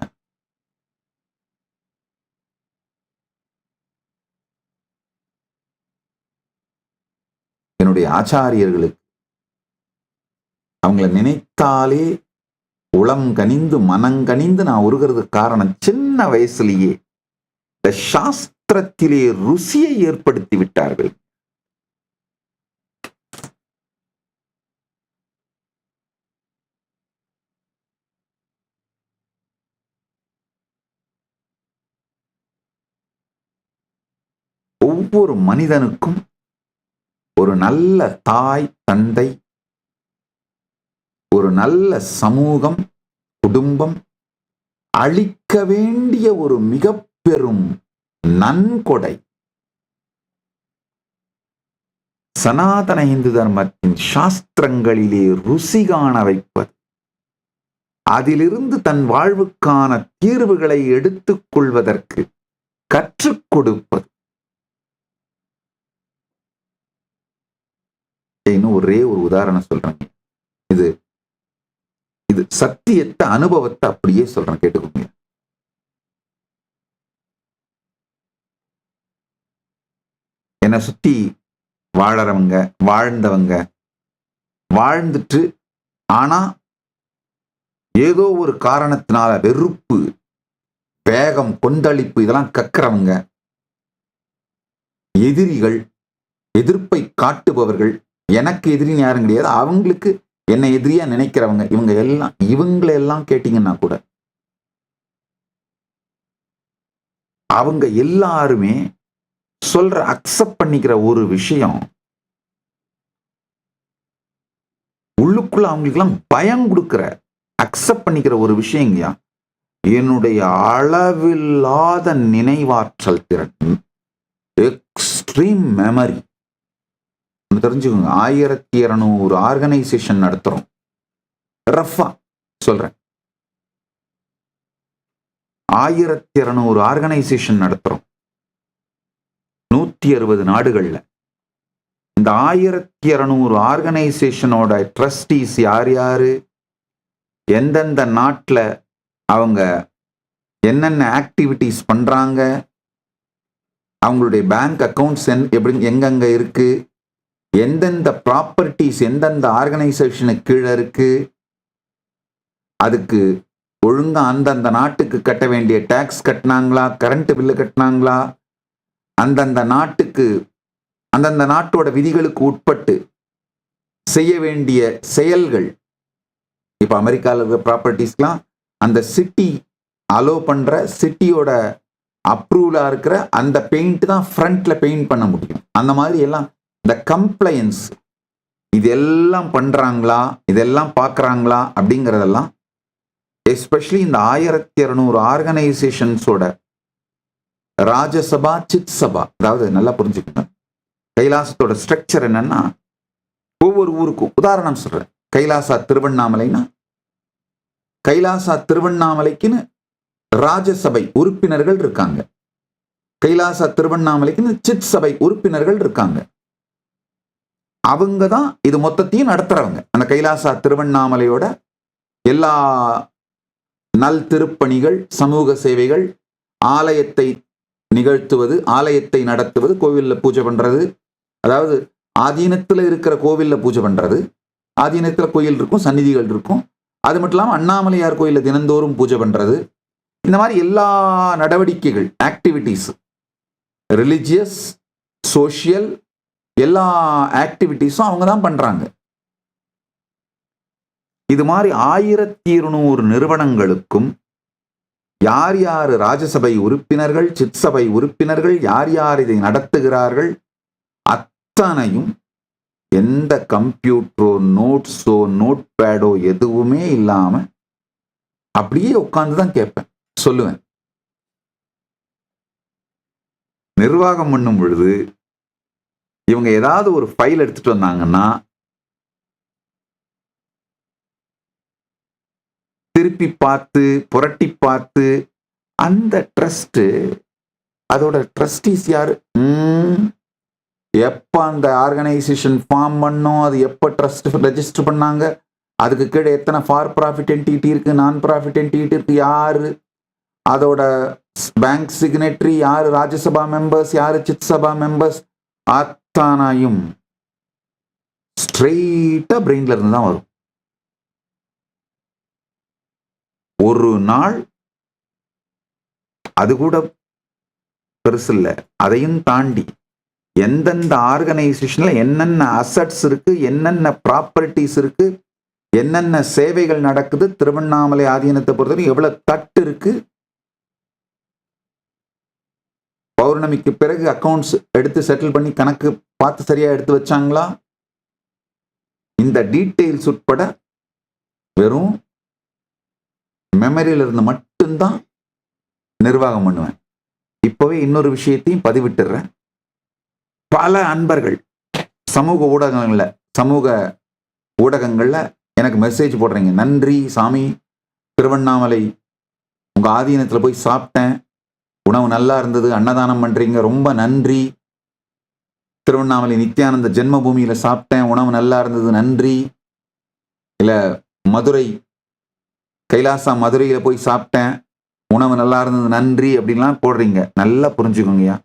என்னுடைய ஆச்சாரியர்களுக்கு அவங்கள நினைத்தாலே உளம் கனிந்து மனங்கனிந்து நான் உருகிறதுக்கு காரணம் சின்ன வயசுலேயே இந்த சாஸ்திரத்திலே ருசியை ஏற்படுத்தி விட்டார்கள். ஒவ்வொரு மனிதனுக்கும் ஒரு நல்ல தாய், தந்தை, ஒரு நல்ல சமூகம், குடும்பம் அளிக்க வேண்டிய ஒரு மிக பெரும் நன்கொடை சனாதன இந்து தர்மத்தின் சாஸ்திரங்களிலே ருசி காண வைப்பது, அதிலிருந்து தன் வாழ்வுக்கான தீர்வுகளை எடுத்துக் கொள்வதற்கு கற்றுக் கொடுப்பது. இன்னும் ஒரே ஒரு உதாரணம் சொல்றேன். இது சத்தியத்தை, அனுபவத்தை அப்படியே சொல்றேன், கேட்டுக்கோங்க. என்னை சுத்தி வாழறவங்க, வாழ்ந்தவங்க, வாழ்ந்துட்டு ஆனா ஏதோ ஒரு காரணத்தினால வெறுப்பு, வேகம், கொந்தளிப்பு இதெல்லாம் கக்கிறவங்க, எதிரிகள், எதிர்ப்பை காட்டுபவர்கள், எனக்கு எதிரின்னு யாரும் கிடையாது, அவங்களுக்கு என்னை எதிரியா நினைக்கிறவங்க, இவங்களெல்லாம் கேட்டீங்கன்னா கூட அவங்க எல்லாருமே சொல்ற, அக்செப்ட் பண்ணிக்கிற ஒரு விஷயம், உள்ளுக்குள்ள அவங்களுக்கெல்லாம் பயம் கொடுக்கிற, அக்செப்ட் பண்ணிக்கிற ஒரு விஷயங்கயா, என்னுடைய அளவில்லாத நினைவாற்றல் திறன், எக்ஸ்ட்ரீம் மெமரி. தெரிஞ்சுக்கோங்க, 1200 ஆர்கனைசேஷன் நடத்துறோம். ரஃபா சொல்றேன், 1200 ஆர்கனைசேஷன் நடத்துறோம் 160 நாடுகள்ல. இந்த 1200 ஆர்கனைசேஷனோட ட்ரஸ்டீஸ் யார் யாரு, எந்தெந்த நாட்டுல அவங்க என்னென்ன ஆக்டிவிட்டிஸ் பண்றாங்க, அவங்களுடைய பேங்க் அக்கவுண்ட்ஸ் எப்படி எங்கெங்க இருக்கு, எந்தெந்த ப்ராப்பர்ட்டிஸ் எந்தெந்த ஆர்கனைசேஷனுக்கு கீழே இருக்கு, அதுக்கு ஒழுங்கா அந்தந்த நாட்டுக்கு கட்ட வேண்டிய டாக்ஸ் கட்டினாங்களா, கரண்ட் பில்லு கட்டினாங்களா, அந்தந்த நாட்டுக்கு அந்தந்த நாட்டோட விதிகளுக்கு உட்பட்டு செய்ய வேண்டிய செயல்கள். இப்ப அமெரிக்காவில் இருக்கிற ப்ராப்பர்ட்டிஸ்லாம் அந்த சிட்டி அலோ பண்ற சிட்டியோட அப்ரூவலா இருக்கிற அந்த பெயிண்ட் தான் ஃப்ரண்ட்ல பெயிண்ட் பண்ண முடியும். அந்த மாதிரி எல்லாம் இந்த கம்ப்ளைன்ஸ் இதெல்லாம் பண்றாங்களா, இதெல்லாம் பார்க்கறாங்களா அப்படிங்கிறதெல்லாம் எஸ்பெஷலி இந்த 1200 ஆர்கனைசேஷன்ஸோட ராஜசபா சித் சபா, அதாவது நல்லா புரிஞ்சுக்கணும், கைலாசத்தோட ஸ்ட்ரக்சர் என்னன்னா, ஒவ்வொரு ஊருக்கும் உதாரணம் சொல்றேன். கைலாசா திருவண்ணாமலைனா கைலாசா திருவண்ணாமலைக்குன்னு ராஜசபை உறுப்பினர்கள் இருக்காங்க, கைலாசா திருவண்ணாமலைக்குன்னு சித் சபை உறுப்பினர்கள் இருக்காங்க. அவங்க தான் இது மொத்தத்தையும் நடத்துறவங்க. அந்த கைலாசா திருவண்ணாமலையோட எல்லா நல் திருப்பணிகள், சமூக சேவைகள், ஆலயத்தை நிகழ்த்துவது, ஆலயத்தை நடத்துவது, கோவில்ல பூஜை பண்றது, அதாவது ஆதீனத்துல இருக்கிற கோவில்ல பூஜை பண்றது, ஆதீனத்துல கோயில் இருக்கும், சந்நிதிகள் இருக்கும், அது மட்டும் இல்லாமல் அண்ணாமலையார் கோயில தினந்தோறும் பூஜை பண்றது, இந்த மாதிரி எல்லா நடவடிக்கைகள், ஆக்டிவிட்டிஸ், ரிலிஜியஸ், சோஷியல், எல்லா ஆக்டிவிட்டிஸும் அவங்க தான் பண்றாங்க. இது மாதிரி 1200 நிறுவனங்களுக்கும் யார் யார் ராஜசபை உறுப்பினர்கள், சித் சபை உறுப்பினர்கள், யார் யார் இதை நடத்துகிறார்கள், அத்தனையும் எந்த கம்ப்யூட்டரோ நோட்ஸோ நோட் பேடோ எதுவுமே இல்லாம அப்படியே உட்கார்ந்துதான் கேட்பேன், சொல்லுவேன். நிர்வாகம் பண்ணும் பொழுது இவங்க ஏதாவது ஒரு ஃபைல் எடுத்துட்டு வந்தாங்கன்னா திருப்பி பார்த்து புரட்டி பார்த்து அந்த ட்ரஸ்ட், அதோட ட்ரஸ்டிஸ் யாரு, எப்ப அந்த ஆர்கனைசேஷன் ஃபார்ம் பண்ணோம், அது எப்ப ட்ரஸ்ட் ரெஜிஸ்டர் பண்ணாங்க, அதுக்கு கீழே எத்தனை ஃபார் ப்ராஃபிட் என்டிட்டி இருக்கு, நான் ப்ராஃபிட் என்டிட்டி இருக்கு, யாரு அதோட பேங்க் சிக்னேட்டரி, யாரு ராஜ்யசபா மெம்பர்ஸ், யாரு சித் சபா மெம்பர்ஸ், அத்தனையும் ஸ்ட்ரெயிட்டா பிரெயின்ல இருந்து தான் வரும். ஒரு நாள் அது கூட பெருசு இல்ல, அதையும் தாண்டி எந்தெந்த ஆர்கனைசேஷன்ல என்னென்ன அசட்ஸ் இருக்கு, என்னென்ன ப்ராப்பர்ட்டிஸ் இருக்கு, என்னென்ன சேவைகள் நடக்குது, திருவண்ணாமலை ஆதீனத்தை பொறுத்தவரை எவ்வளவு தட்டு இருக்கு, பௌர்ணமிக்கு பிறகு அக்கவுண்ட்ஸ் எடுத்து செட்டில் பண்ணி கணக்கு பார்த்து சரியா எடுத்து வச்சாங்களா, இந்த டீட்டெயில்ஸ் உட்பட வெறும் மெமரியில இருந்து மட்டும்தான் நிர்வாகம் பண்ணுவேன். இப்பவே இன்னொரு விஷயத்தையும் பதிவிட்டுறேன். பல அன்பர்கள் சமூக ஊடகங்கள்ல எனக்கு மெசேஜ் போடுறீங்க, நன்றி சாமி, திருவண்ணாமலை உங்க ஆதீனத்துல போய் சாப்பிட்டேன், உணவு நல்லா இருந்தது, அன்னதானம் பண்றீங்க, ரொம்ப நன்றி. திருவண்ணாமலை நித்யானந்த ஜென்மபூமியில சாப்பிட்டேன், உணவு நல்லா இருந்தது, நன்றி. இல்ல மதுரை கைலாசா மதுரையில போய் சாப்பிட்டேன், உணவு நல்லா இருந்தது, நன்றி அப்படின்லாம் போடுறீங்க. நல்லா புரிஞ்சுக்கோங்கயா,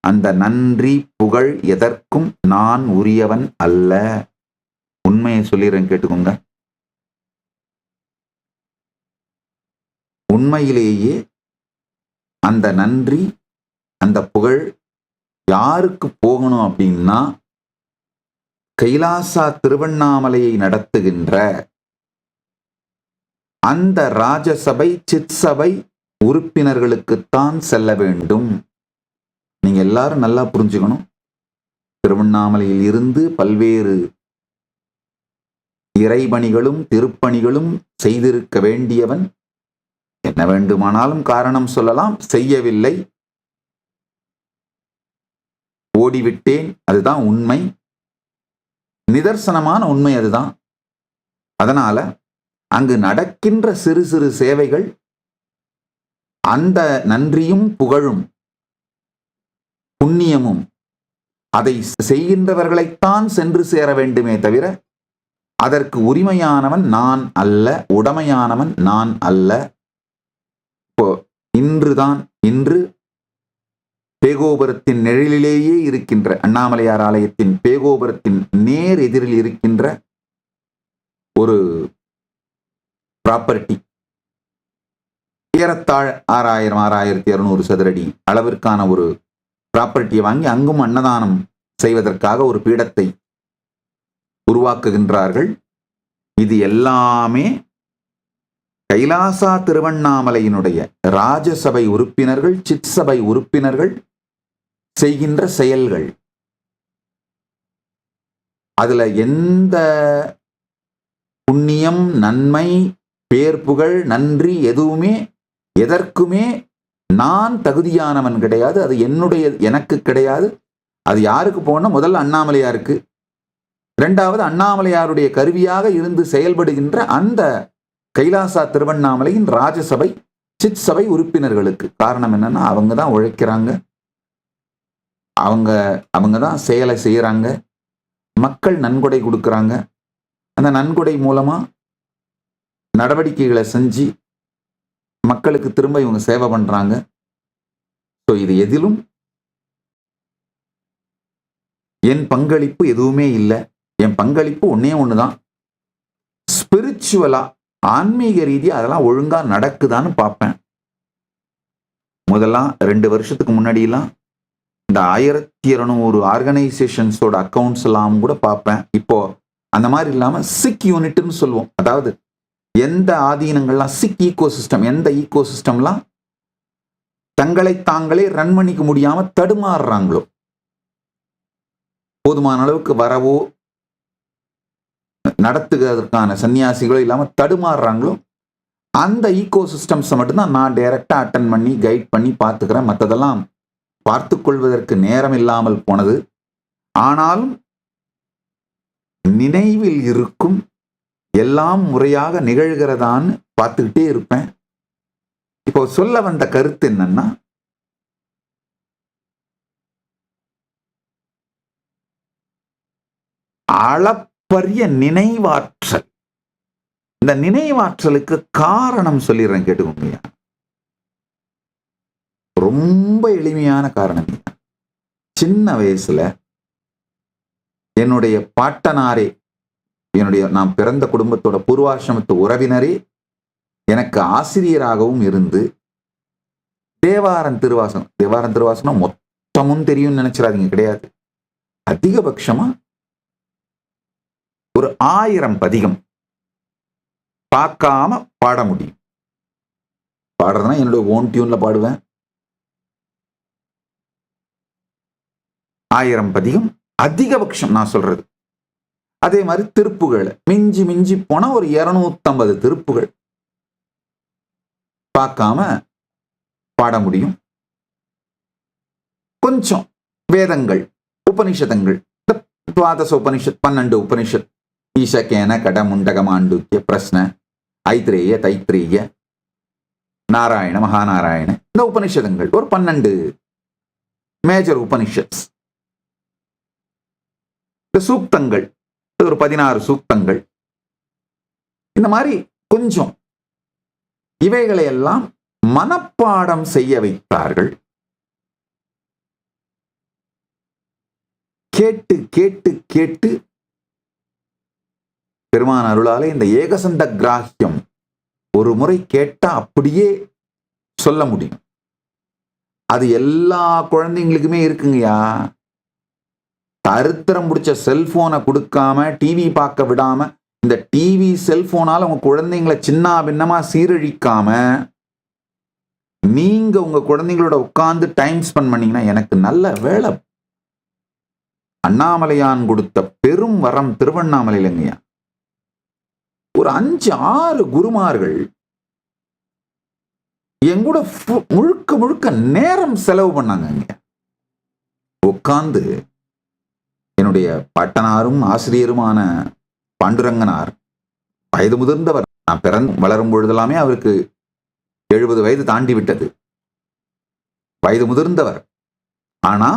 அந்த நன்றி புகழ் எதற்கும் நான் உரியவன் அல்ல. உண்மையை சொல்லிடுறேன், கேட்டுக்கோங்க. உண்மையிலேயே அந்த நன்றி அந்த புகழ் யாருக்கு போகணும் அப்படின்னா, கைலாசா திருவண்ணாமலையை நடத்துகின்ற அந்த ராஜசபை சித் சபை உறுப்பினர்களுக்குத்தான் செல்ல வேண்டும். நீங்க எல்லாரும் நல்லா புரிஞ்சுக்கணும். திருவண்ணாமலையில் இருந்து பல்வேறு இறைபணிகளும் திருப்பணிகளும் செய்திருக்க வேண்டியவன் என்ன வேண்டுமானாலும் காரணம் சொல்லலாம், செய்யவில்லை, ஓடிவிட்டேன், அதுதான் உண்மை, நிதர்சனமான உண்மை அதுதான். அதனால அங்கு நடக்கின்ற சிறு சிறு சேவைகள் அந்த நன்றியும் புகழும் புண்ணியமும் அதை செய்கின்றவர்களைத்தான் சென்று சேர வேண்டுமே தவிர அதற்கு உரிமையானவன் நான் அல்ல, உடமையானவன் நான் அல்ல. இப்போ இன்று பேகோபுரத்தின் நிழலிலேயே இருக்கின்ற அண்ணாமலையார் ஆலயத்தின் பேகோபுரத்தின் நேர் எதிரில் இருக்கின்ற ஒரு ப்ராப்பர்ட்டி, ஏறத்தாழ் 6200 சதுரடி அளவிற்கான ஒரு ப்ராப்பர்ட்டியை வாங்கி அங்கும் அன்னதானம் செய்வதற்காக ஒரு பீடத்தை உருவாக்குகின்றார்கள். இது எல்லாமே கைலாசா திருவண்ணாமலையினுடைய ராஜசபை உறுப்பினர்கள், சித் சபை உறுப்பினர்கள் செய்கின்ற செயல்கள். அதுல எந்த புண்ணியம், நன்மை, பேர், புகழ், நன்றி எதுவுமே எதற்குமே நான் தகுதியானவன் கிடையாது. அது எனக்கு கிடையாது. அது யாருக்கு போகணும்? முதல்ல அண்ணாமலையாருக்கு, இரண்டாவது அண்ணாமலையாருடைய கருவியாக இருந்து செயல்படுகின்ற அந்த கைலாசா திருவண்ணாமலையின் ராஜசபை சித் சபை உறுப்பினர்களுக்கு. காரணம் என்னன்னா, அவங்க தான் உழைக்கிறாங்க, அவங்க தான் செயலை செய்யறாங்க, மக்கள் நன்கொடை கொடுக்கறாங்க. அந்த நன்கொடை மூலமா நடவடிக்கைகளை செஞ்சு மக்களுக்கு திரும்ப இவங்க சேவை பண்றாங்க. இது எதிலும் என் பங்களிப்பு எதுவுமே இல்லை. என் பங்களிப்பு ஒன்னே ஒண்ணுதான், ஸ்பிரிச்சுவலா, ஆன்மீக ரீதியா அதெல்லாம் ஒழுங்கா நடக்குதான்னு பார்ப்பேன். முதல்லாம் 2 வருஷத்துக்கு முன்னாடியெல்லாம் இந்த 1200 ஆர்கனைசேஷன்ஸோட அக்கௌண்ட்ஸ் எல்லாம் கூட பார்ப்பேன். இப்போ அந்த மாதிரி இல்லாம சிக் யூனிட்னு சொல்லுவோம். அதாவது எந்த ஆதீனங்கள்லாம் சிக் ஈகோசிஸ்டம், எந்த ஈகோசிஸ்டம்லாம் தங்களை தாங்களே ரன் பண்ணிக்க முடியாம தடுமாறுறாங்களோ, போதுமான அளவுக்கு வரவோ நடத்துகிறதுக்கான சன்னியாசிகளோ இல்லாம தடுமாறுறாங்களோ, அந்த ஈகோ சிஸ்டம்ஸை மட்டும்தான் நான் டைரக்டா அட்டன் பண்ணி கைட் பண்ணி பார்த்துக்கிறேன். மற்றதெல்லாம் பார்த்து கொள்வதற்கு நேரம் இல்லாமல் போனது. ஆனாலும் நினைவில் இருக்கும், எல்லாம் முறையாக நிகழ்கிறதான்னு பார்த்துக்கிட்டே இருப்பேன். இப்போ சொல்ல வந்த கருத்து என்னன்னா, அளப்பரிய நினைவாற்றல். இந்த நினைவாற்றலுக்கு காரணம் சொல்லிடுறேன், கேட்டுக்கோங்க. ரொம்ப எளிமையான காரணம். சின்ன வயசுல என்னுடைய பாட்டனாரே, நான் பிறந்த குடும்பத்தோட பூர்வாசிரமத்து உறவினரே எனக்கு ஆசிரியராகவும் இருந்து தேவாரம் திருவாசனம் மொத்தமும் தெரியும்னு நினைச்சிடாதீங்க, கிடையாது. அதிகபட்சமா ஒரு 1000 பதிகம் பார்க்காம பாட முடியும். பாடுறதுனா என்னுடைய ஓன் டியூன்ல பாடுவேன். 1000 பதிகம் அதிகபட்சம் நான் சொல்றது. அதே மாதிரி திருப்புகள் மிஞ்சி மிஞ்சி போனா ஒரு 250 திருப்புகள் பார்க்காம பாட முடியும். கொஞ்சம் வேதங்கள், உபனிஷதங்கள், துவாதச உபனிஷத், 12 உபனிஷத், ஈசகேன கட முண்டக மாண்டூக்கிய பிரஸ்ன ஐத்ரேய தைத்ரேய நாராயண மகாநாராயண, இந்த உபனிஷதங்கள் ஒரு 12 மேஜர் உபனிஷத்ஸ். இந்த சூக்தங்கள் ஒரு 16 சூக்தங்கள். இந்த மாதிரி கொஞ்சம் இவைகளை எல்லாம் மனப்பாடம் செய்ய வைத்தார்கள். கேட்டு கேட்டு கேட்டு பெருமான் அருளாலே இந்த ஏகசந்த கிராஹ்யம் ஒரு முறை கேட்டா அப்படியே சொல்ல முடியும். அது எல்லா குழந்தைங்களுக்குமே இருக்குங்கய்யா. தருத்திரம் பிடிச்ச செல்போனை கொடுக்காம, டிவி பார்க்க விடாம, இந்த டிவி செல்போனால உங்க குழந்தைங்களை சின்ன பின்னமா சீரழிக்காம நீங்க உங்க குழந்தைங்களோட உட்கார்ந்து டைம் ஸ்பெண்ட் பண்ணீங்கன்னா எனக்கு நல்ல வேலை. அண்ணாமலையான் கொடுத்த பெரும் வரம் திருவண்ணாமலையிலங்கய்யா. ஒரு 5-6 குருமார்கள் என் கூட முழுக்க முழுக்க நேரம் செலவு பண்ணாங்க. உட்கார்ந்து என்னுடைய பாட்டனாரும் ஆசிரியருமான பாண்டுரங்கனார் வயது முதிர்ந்தவர். நான் பிறந்து வளரும் பொழுதெல்லாமே அவருக்கு 70 வயது தாண்டி விட்டது. வயது முதிர்ந்தவர். ஆனா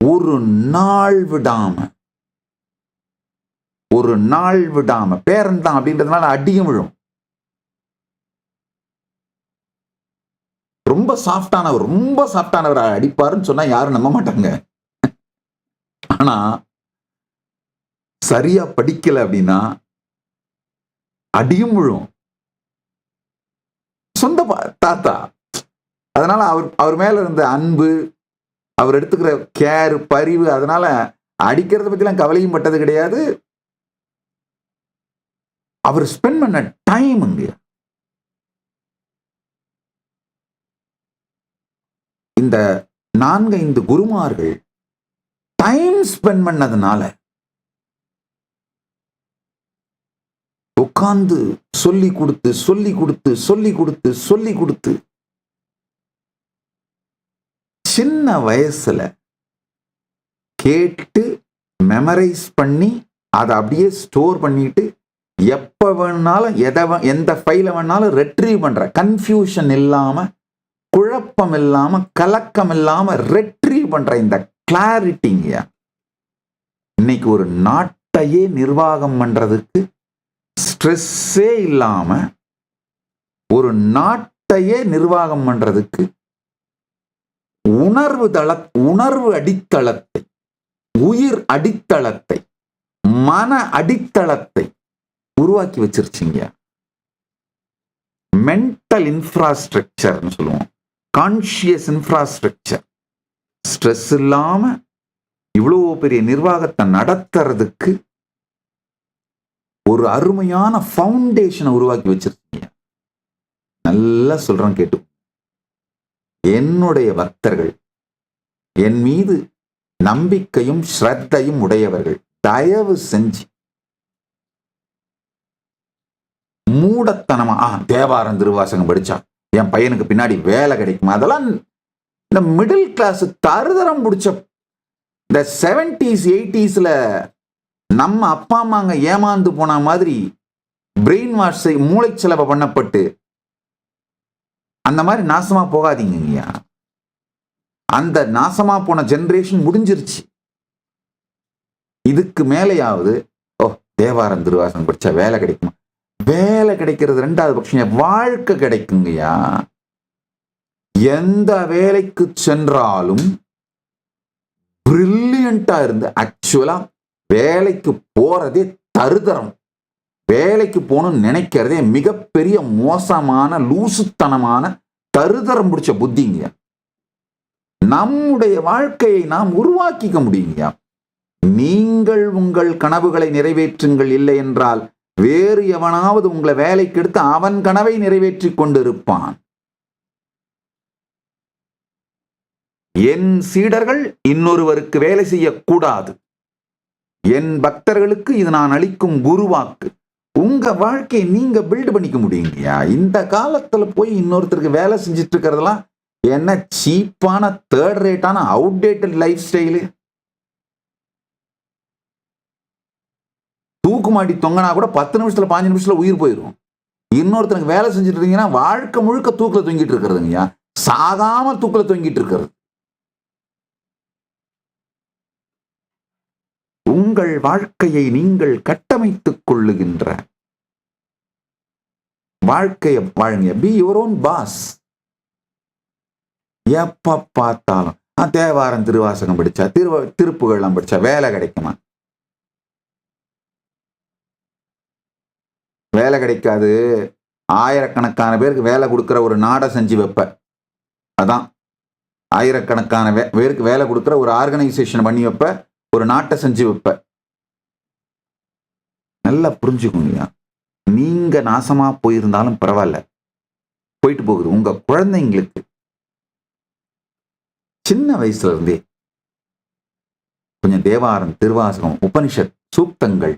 ஒரு நாள் விடாம பேரன் தான் அப்படின்றதுனால அடியும் விழும். ரொம்ப சாஃப்டானவர் அடிப்பாருன்னு சொன்னா யாரும் நம்ப மாட்டாங்க. ஆனா சரியா படிக்கல அப்படின்னா அடியும் விழும். சொந்த தாத்தா. அதனால அவர் மேல இருந்த அன்பு, அவர் எடுத்துக்கிற கேர், பரிவு, அதனால அடிக்கிறத பத்திலாம் கவலையும் பட்டது கிடையாது. அவர் ஸ்பெண்ட் பண்ண டைம் இந்த 4-5 குருமார்கள் டைம் ஸ்பெண்ட் பண்ணதுனால உட்கார்ந்து சொல்லி கொடுத்து சின்ன வயசுல கேட்டு மெமரைஸ் பண்ணி அதை அப்படியே ஸ்டோர் பண்ணிட்டு எப்ப வேணாலும் எந்த ஃபைல வேணாலும் ரெட்ரீவ் பண்ற, கன்ஃபியூஷன் இல்லாம, குழப்பம் இல்லாம, கலக்கம் இல்லாம ரெட்ரீவ் பண்ற இந்த கிளாரிட்டிங்க இன்னைக்கு ஒரு நாட்டையே நிர்வாகம் பண்றதுக்கு ஸ்ட்ரெஸ்ஸே இல்லாம ஒரு நாட்டையே நிர்வாகம் பண்றதுக்கு உணர்வு அடித்தளத்தை, உயிர் அடித்தளத்தை, மன அடித்தளத்தை உருவாக்கி வச்சிருச்சிங்க. மென்டல் இன்ஃப்ராஸ்ட்ரக்சர் சொல்லுவோம், கான்சியஸ் இன்ஃப்ராஸ்ட்ரக்சர். ஸ்ட்ரெஸ் இல்லாம இவ்வளவு பெரிய நிர்வாகத்தை நடத்துறதுக்கு ஒரு அருமையான ஃபவுண்டேஷனை உருவாக்கி வச்சிருக்கீங்க. நல்லா சொல்றேன் கேட்டு. என்னுடைய பக்தர்கள், என் மீது நம்பிக்கையும் ஸ்ரத்தையும் உடையவர்கள், தயவு செஞ்சு மூடத்தனமா தேவாரம் திருவாசகம் படிச்சா என் பையனுக்கு பின்னாடி வேலை கிடைக்கும், அதெல்லாம் இந்த மிடில் கிளாஸ் தருதரம் பிடிச்ச இந்த 70s 80s நம்ம அப்பா அம்மாங்க ஏமாந்து போன மாதிரி பிரெயின் வாஷ் மூளை செலவை பண்ணப்பட்டு அந்த மாதிரி நாசமா போகாதீங்க. அந்த நாசமா போன ஜெனரேஷன் முடிஞ்சிருச்சு. இதுக்கு மேலேயாவது தேவாரம் திருவாசகம் படிச்சா வேலை கிடைக்குமா? வேலை கிடைக்கிறது ரெண்டாவது பட்சம், வாழ்க்கை கிடைக்குங்கய்யா. எந்த வேலைக்கு சென்றாலும் பிரில்லியண்டா இருந்து, ஆக்சுவலா வேலைக்கு போறதே தருதரம். வேலைக்கு போகணும்னு நினைக்கிறதே மிகப்பெரிய மோசமான லூசுத்தனமான தருதரம் பிடிச்ச புத்திங்க. நம்முடைய வாழ்க்கையை நாம் உருவாக்கிக்க முடியுங்க. நீங்கள் உங்கள் கனவுகளை நிறைவேற்றுங்கள், இல்லை என்றால் வேறு எவனாவது உங்களை வேலைக்கு எடுத்து அவன் கனவை நிறைவேற்றி கொண்டிருப்பான். என் சீடர்கள் இன்னொருவருக்கு வேலை செய்யக்கூடாது. என் பக்தர்களுக்கு இது நான் அளிக்கும் குருவாக்கு. உங்க வாழ்க்கையை நீங்க பில்ட் பண்ணிக்க முடியுங்கய்யா. இந்த காலத்துல போய் இன்னொருத்தருக்கு வேலை செஞ்சுட்டு இருக்கிறதெல்லாம் என்ன சீப்பான தேர்ட் ரேட்டான அவுடேட்டட் லைஃப் ஸ்டைலு. தூக்கு மாட்டி தொங்கினா கூட 10 நிமிஷத்துல 5 நிமிஷத்துல உயிர் போயிடும். இன்னொருத்தருக்கு வேலை செஞ்சுட்டு இருந்தீங்கன்னா வாழ்க்கை முழுக்க தூக்கில தொங்கிட்டு இருக்கிறதுங்கய்யா. சாகாம தூக்கில தொங்கிட்டு இருக்கிறது. உங்கள் வாழ்க்கையை நீங்கள் கட்டமைத்துக் கொள்ளுகின்ற வாழ்க்கையை வாழுங்க. Be your own pass. எப்ப பார்த்தாலும் தேவாரம் திருவாசகம் படிச்சா, திருப்புகள்லாம் படிச்சா வேலை கிடைக்குமா? வேலை கிடைக்காது. ஆயிரக்கணக்கான பேருக்கு வேலை கொடுக்கிற ஒரு நாடை செஞ்சு வைப்ப. அதான் ஆயிரக்கணக்கான பேருக்கு வேலை கொடுக்கிற ஒரு ஆர்கனைசேஷன் பண்ணி வைப்ப, ஒரு நாட்டை செஞ்சு வைப்ப. நல்லா புரிஞ்சுக்கோங்க. நீங்க நாசமா போயிருந்தாலும் பரவாயில்ல, போயிட்டு போகுது. உங்க குழந்தைங்களுக்கு சின்ன வயசுல இருந்தே கொஞ்சம் தேவாரம், திருவாசகம், உபனிஷத், சூக்தங்கள்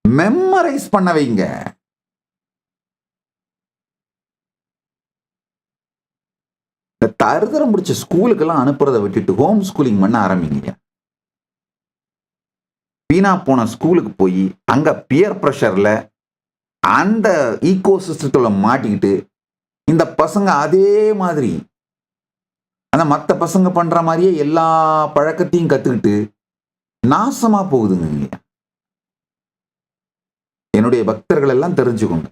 மெமரைஸ் பண்ண வைங்க. இந்த தருதரம் பிடிச்ச ஸ்கூலுக்கெல்லாம் அனுப்புறதை விட்டுட்டு ஹோம் ஸ்கூலிங் பண்ண ஆரம்பிங்க. வீணா போன ஸ்கூலுக்கு போய் அங்க பியர் பிரஷர்ல அந்த ஈகோ சிஸ்டத்துல மாட்டிக்கிட்டு இந்த பசங்க அதே மாதிரி அந்த மற்ற பசங்க பண்ற மாதிரியே எல்லா பழக்கத்தையும் கத்துக்கிட்டு நாசமா போகுதுங்க. என்னுடைய பக்தர்கள் எல்லாம் தெரிஞ்சுக்கோங்க.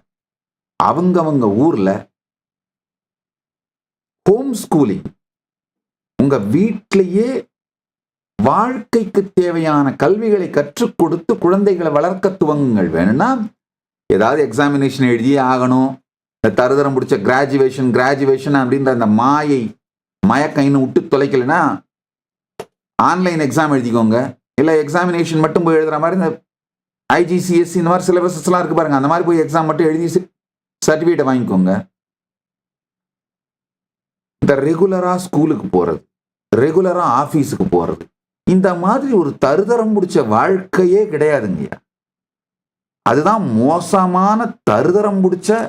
அவங்க ஊர்ல ஹோம் ஸ்கூலிங், உங்க வீட்டிலேயே வாழ்க்கைக்கு தேவையான கல்விகளை கற்றுக் கொடுத்து குழந்தைகளை வளர்க்க துவங்குங்கள். வேணும்னா ஏதாவது எக்ஸாமினேஷன் எழுதியே ஆகணும், இந்த தருதரம் பிடிச்ச கிராஜுவேஷன் அப்படின்ற அந்த மயக்கைன்னு விட்டு தொலைக்கலைன்னா ஆன்லைன் எக்ஸாம் எழுதிக்கோங்க. இல்லை எக்ஸாமினேஷன் மட்டும் போய் எழுதுற மாதிரி இந்த IGCSE இந்த மாதிரி சிலபஸஸ்லாம் இருக்கு பாருங்க, அந்த மாதிரி போய் எக்ஸாம் மட்டும் எழுதி சர்டிஃபிகேட்டை வாங்கிக்கோங்க. இந்த ரெகுலரா ஸ்கூலுக்கு போறது, ரெகுலரா ஆபீஸுக்கு போறது, இந்த மாதிரி ஒரு தருதரம் பிடிச்ச வாழ்க்கையே கிடையாதுங்கய்யா. அதுதான் மோசமான தருதரம் பிடிச்ச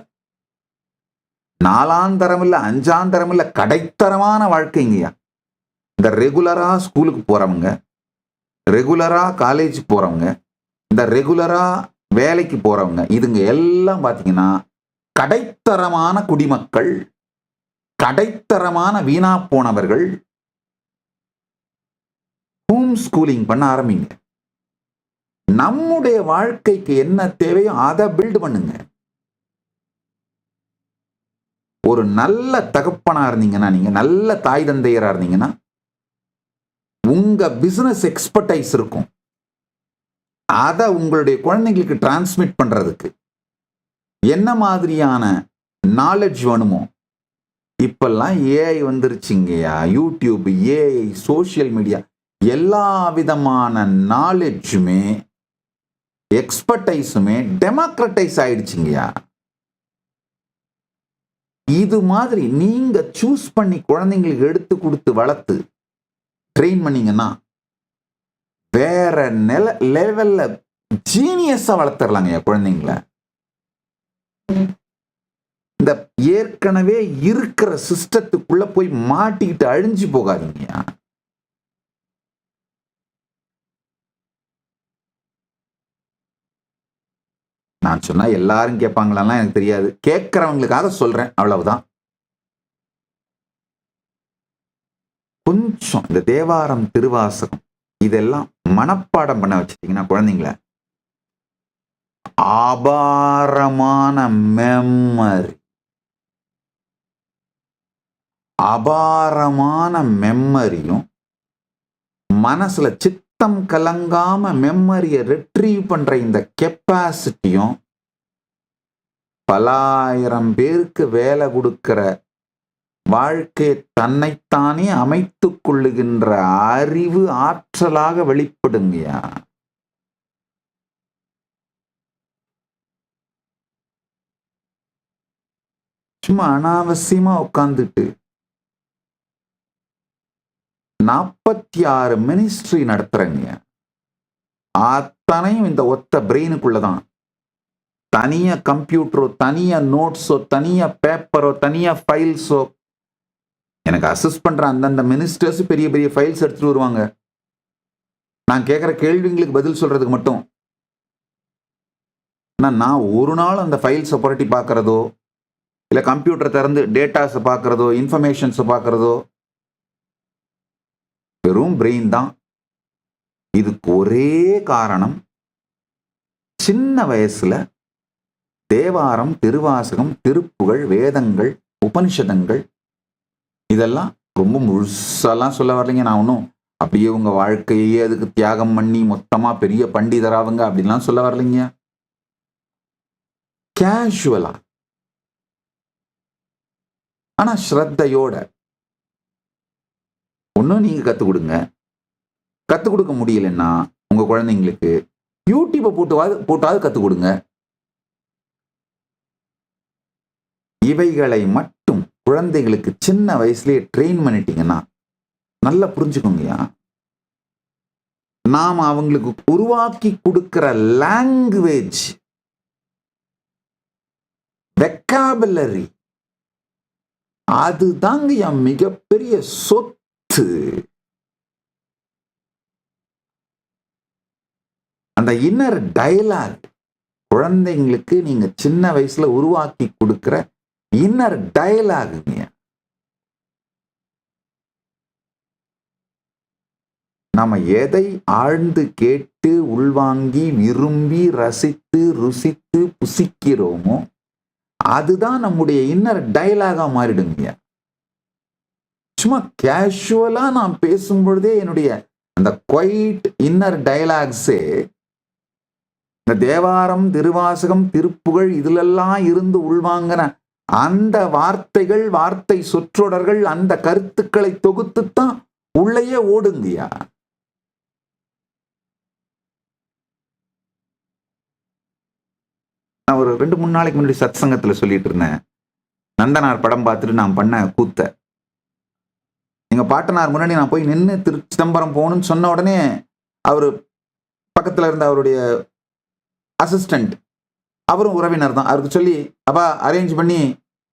4ஆம் தரம் இல்ல 5ஆம் தரம் இல்ல கடைத்தரமான வாழ்க்கைங்கய்யா. இந்த ரெகுலரா ஸ்கூலுக்கு போறவங்க, ரெகுலரா காலேஜ் போறவங்க, இந்த ரெகுலரா வேலைக்கு போறவங்க, இதுங்க எல்லாம் பாத்தீங்கன்னா கடைத்தரமான குடிமக்கள், கடைத்தரமான வீணா போனவர்கள். ஹோம் ஸ்கூலிங் பண்ண ஆரம்பிங்க. நம்முடைய வாழ்க்கைக்கு என்ன தேவையோ அதை பில்ட் பண்ணுங்க. ஒரு நல்ல தகப்பனா இருந்தீங்கன்னா, நீங்க நல்ல தாய் தந்தையரா இருந்தீங்கன்னா, உங்க பிசினஸ் எக்ஸ்பர்டைஸ் இருக்கும். அதை உங்களுடைய குழந்தைங்களுக்கு டிரான்ஸ்மிட் பண்றதுக்கு என்ன மாதிரியான நாலேஜ் வேணுமோ, இப்பெல்லாம் ஏஐ வந்துருச்சுங்கய்யா. யூடியூப், ஏஐ, சோசியல் மீடியா, எல்லா விதமான நாலேஜுமே எக்ஸ்பர்டைஸுமே டெமோக்ரட்டைஸ் ஆயிடுச்சுங்கய்யா. இது மாதிரி நீங்க சூஸ் பண்ணி குழந்தைங்களுக்கு எடுத்து கொடுத்து வளர்த்து ட்ரெயின் பண்ணீங்கன்னா வேற லெவல்ல ஜீனியஸா வளர்த்துடலாங்க குழந்தைங்கள. இந்த ஏற்கனவே இருக்கிற சிஸ்டத்துக்குள்ள போய் மாட்டிக்கிட்டு அழிஞ்சு போகாதீங்க. நான் சொன்னா எல்லாரும் கேட்பாங்களாம் எனக்கு தெரியாது, கேட்கிறவங்களுக்காக சொல்றேன், அவ்வளவுதான். கொஞ்சம் இந்த தேவாரம், திருவாசகம் இதெல்லாம் மனப்பாடம் பண்ண வச்சிட்டீங்கன்னா குழந்தைங்கள அபாரமான மெமரி, அபாரமான மெமரியும் மனசுல சித்தம் கலங்காம மெமரியை ரிட்ரீவ் பண்ற இந்த கெப்பாசிட்டியும் பலாயிரம் பேருக்கு வேலை கொடுக்கிற வாழ்க்கை தன்னைத்தானே அமைத்துக் கொள்ளுகின்ற அறிவு ஆற்றலாக வெளிப்படுங்கயா. சும்மா அனாவசியமா உட்கார்ந்துட்டு 46 மினிஸ்ட்ரி நடத்துறங்க. அத்தனையும் இந்த ஒத்த பிரெயினுக்குள்ளதான். தனியா கம்ப்யூட்டரோ, தனியா நோட்ஸோ, தனியா பேப்பரோ, தனியா ஃபைல்ஸோ. எனக்கு அசிஸ்ட் பண்ற அந்தந்த மினிஸ்டர்ஸ் பெரிய பெரிய ஃபைல்ஸ் எடுத்துட்டு வருவாங்க. நான் கேட்கிற கேள்விங்களுக்கு பதில் சொல்றதுக்கு மட்டும். நான் ஒரு நாள் அந்த ஃபைல்ஸை புரட்டி பார்க்கறதோ, இல்லை கம்ப்யூட்டரை திறந்து டேட்டாஸை பார்க்கறதோ, இன்ஃபர்மேஷன்ஸை பார்க்கறதோ, வெறும் பிரெயின் தான். இதுக்கு ஒரே காரணம், சின்ன வயசுல தேவாரம், திருவாசகம், திருப்புகழ், வேதங்கள், உபனிஷதங்கள் இதெல்லாம் ரொம்ப முழுசாலாம் சொல்ல வரலைங்க. நான் ஒன்றும் அப்படியே உங்க வாழ்க்கையே அதுக்கு தியாகம் பண்ணி மொத்தமா பெரிய பண்டிதராவுங்க அப்படின்லாம் சொல்ல வரலைங்க. கேஷுவலா, ஆனா ஸ்ரத்தையோட ஒன்றும் நீங்க கற்றுக் கொடுங்க. கற்றுக் கொடுக்க முடியலன்னா உங்க குழந்தைங்களுக்கு யூடியூப்பை போட்டாவது கற்றுக் கொடுங்க. இவைகளை மட்டும் குழந்தைகளுக்கு சின்ன வயசுலயே ட்ரெயின் பண்ணிட்டீங்கன்னா நல்லா புரிஞ்சுக்கோங்கயா. நாம அவங்களுக்கு உருவாக்கி கொடுக்கிற லாங்குவேஜ், வெக்காபுலரி, அதுதாங்க என் மிகப்பெரிய சொத்து. அந்த இன்னர் டயலாக் குழந்தைங்களுக்கு நீங்க சின்ன வயசுல உருவாக்கி கொடுக்கிற இன்னர் டயலாகுங்க. நாம எதை ஆழ்ந்து கேட்டு உள்வாங்கி விரும்பி ரசித்து ருசித்து புசிக்கிறோமோ அதுதான் நம்முடைய இன்னர் டயலாகா மாறிடுங்க. சும்மா கேஷுவலா நான் பேசும் பொழுதே என்னுடைய அந்த குவைட் இன்னர் டயலாக்ஸே, இந்த தேவாரம், திருவாசகம், திருப்புகழ் இதுலெல்லாம் இருந்து உள்வாங்கின அந்த வார்த்தைகள், வார்த்தை சொற்றொடர்கள், அந்த கருத்துக்களை தொகுத்துத்தான் உள்ளேயே ஓடுங்கய்யா. நான் ஒரு 2-3 நாளைக்கு முன்னாடி சத் சங்கத்துல சொல்லிட்டு இருந்தேன். நந்தனார் படம் பார்த்துட்டு நான் பண்ண கூத்த. எங்க பாட்டனார் முன்னாடி நான் போய் நின்று சிதம்பரம் போகணும்னு சொன்ன உடனே அவரு பக்கத்துல இருந்த அவருடைய அசிஸ்டன்ட், அவரும் உறவினர் தான், அவருக்கு சொல்லி அப்பா அரேஞ்ச் பண்ணி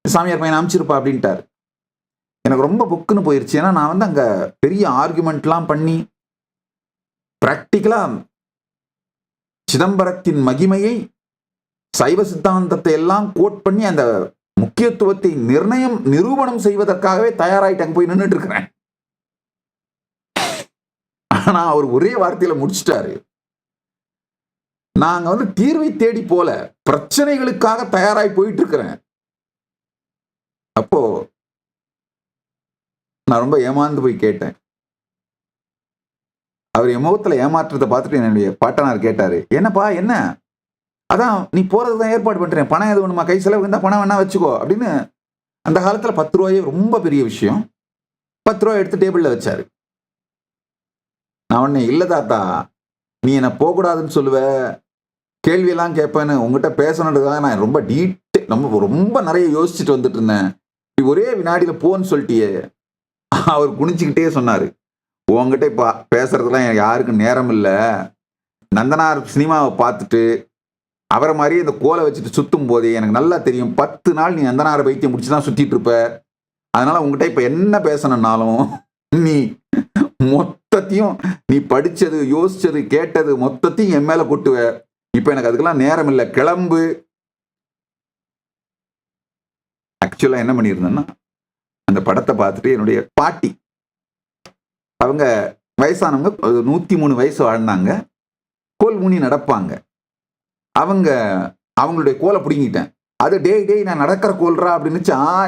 சாமியார் பையனை அனுப்பிச்சிருப்பா அப்படின்ட்டார். எனக்கு ரொம்ப புக்குன்னு போயிருச்சு. ஏன்னா நான் வந்து அங்க பெரிய ஆர்குமெண்ட்லாம் பண்ணி பிராக்டிக்கலா சிதம்பரத்தின் மகிமையை, சைவ சித்தாந்தத்தை எல்லாம் கோட் பண்ணி அந்த முக்கியத்துவத்தை நிரூபணம் செய்வதற்காகவே தயாராயிட்டு போய் நின்றுட்டு இருக்கிறேன். ஆனா அவர் ஒரே வார்த்தையில முடிச்சிட்டாரு. நாங்க வந்து தீர்வை தேடி போல, பிரச்சனைகளுக்காக தயாராய் போயிட்டு இருக்கிறேன். அப்போ நான் ரொம்ப ஏமாந்து போய் கேட்டேன். அவர் என் முகத்துல ஏமாற்றத்தை பார்த்துட்டு என்னுடைய பாட்டனார் கேட்டாரு, என்னப்பா என்ன? அதான் நீ போறதுதான் ஏற்பாடு பண்றேன், பணம் எது வேணுமா, கை செலவு இருந்தா பணம் வேணா வச்சுக்கோ அப்படின்னு. அந்த காலத்துல 10 ரூபாயே ரொம்ப பெரிய விஷயம். 10 ரூபாய் எடுத்து டேபிள்ல வச்சாரு. நான் உடனே, இல்ல தாத்தா, நீ என்ன போகக்கூடாதுன்னு சொல்லுவ, கேள்வியெல்லாம் கேட்பேன்னு உங்ககிட்ட பேசணுன்றதுக்காக நான் ரொம்ப நிறைய யோசிச்சுட்டு வந்துட்டு இருந்தேன். ஒரே வினாடியில போன்னு சொல்லிட்டியே. அவர் குனிச்சுக்கிட்டே சொன்னாரு, உங்ககிட்ட இப்ப பேசுறதுலாம் எனக்கு யாருக்கும் நேரம் இல்லை. நந்தனார் சினிமாவை பார்த்துட்டு அவரை மாதிரியே இந்த கோலை வச்சுட்டு சுத்தும் போதே எனக்கு நல்லா தெரியும் 10 நாள் நீ நந்தனாரை வைத்தியம் முடிச்சுதான் சுத்திட்டு இருப்ப. அதனால உங்ககிட்ட இப்ப என்ன பேசணும்னாலும் நீ மொத்தத்தையும், நீ படிச்சது, யோசிச்சது, கேட்டது மொத்தத்தையும் என் மேல கொட்டுவ. இப்ப எனக்கு அதுக்கெல்லாம் நேரம் இல்லை, கிளம்பு. ஆக்சுவலா என்ன பண்ணியிருந்தேன்னா, அந்த படத்தை பார்த்துட்டு என்னுடைய பாட்டி, அவங்க வயசானவங்க, 103 வயசு வாழ்ந்தாங்க, கோல் ஊனி நடப்பாங்க. அவங்களுடைய கோலை பிடிங்கிட்டேன். அது டேய் நான் நடக்கிற கோல்றா அப்படின்னு,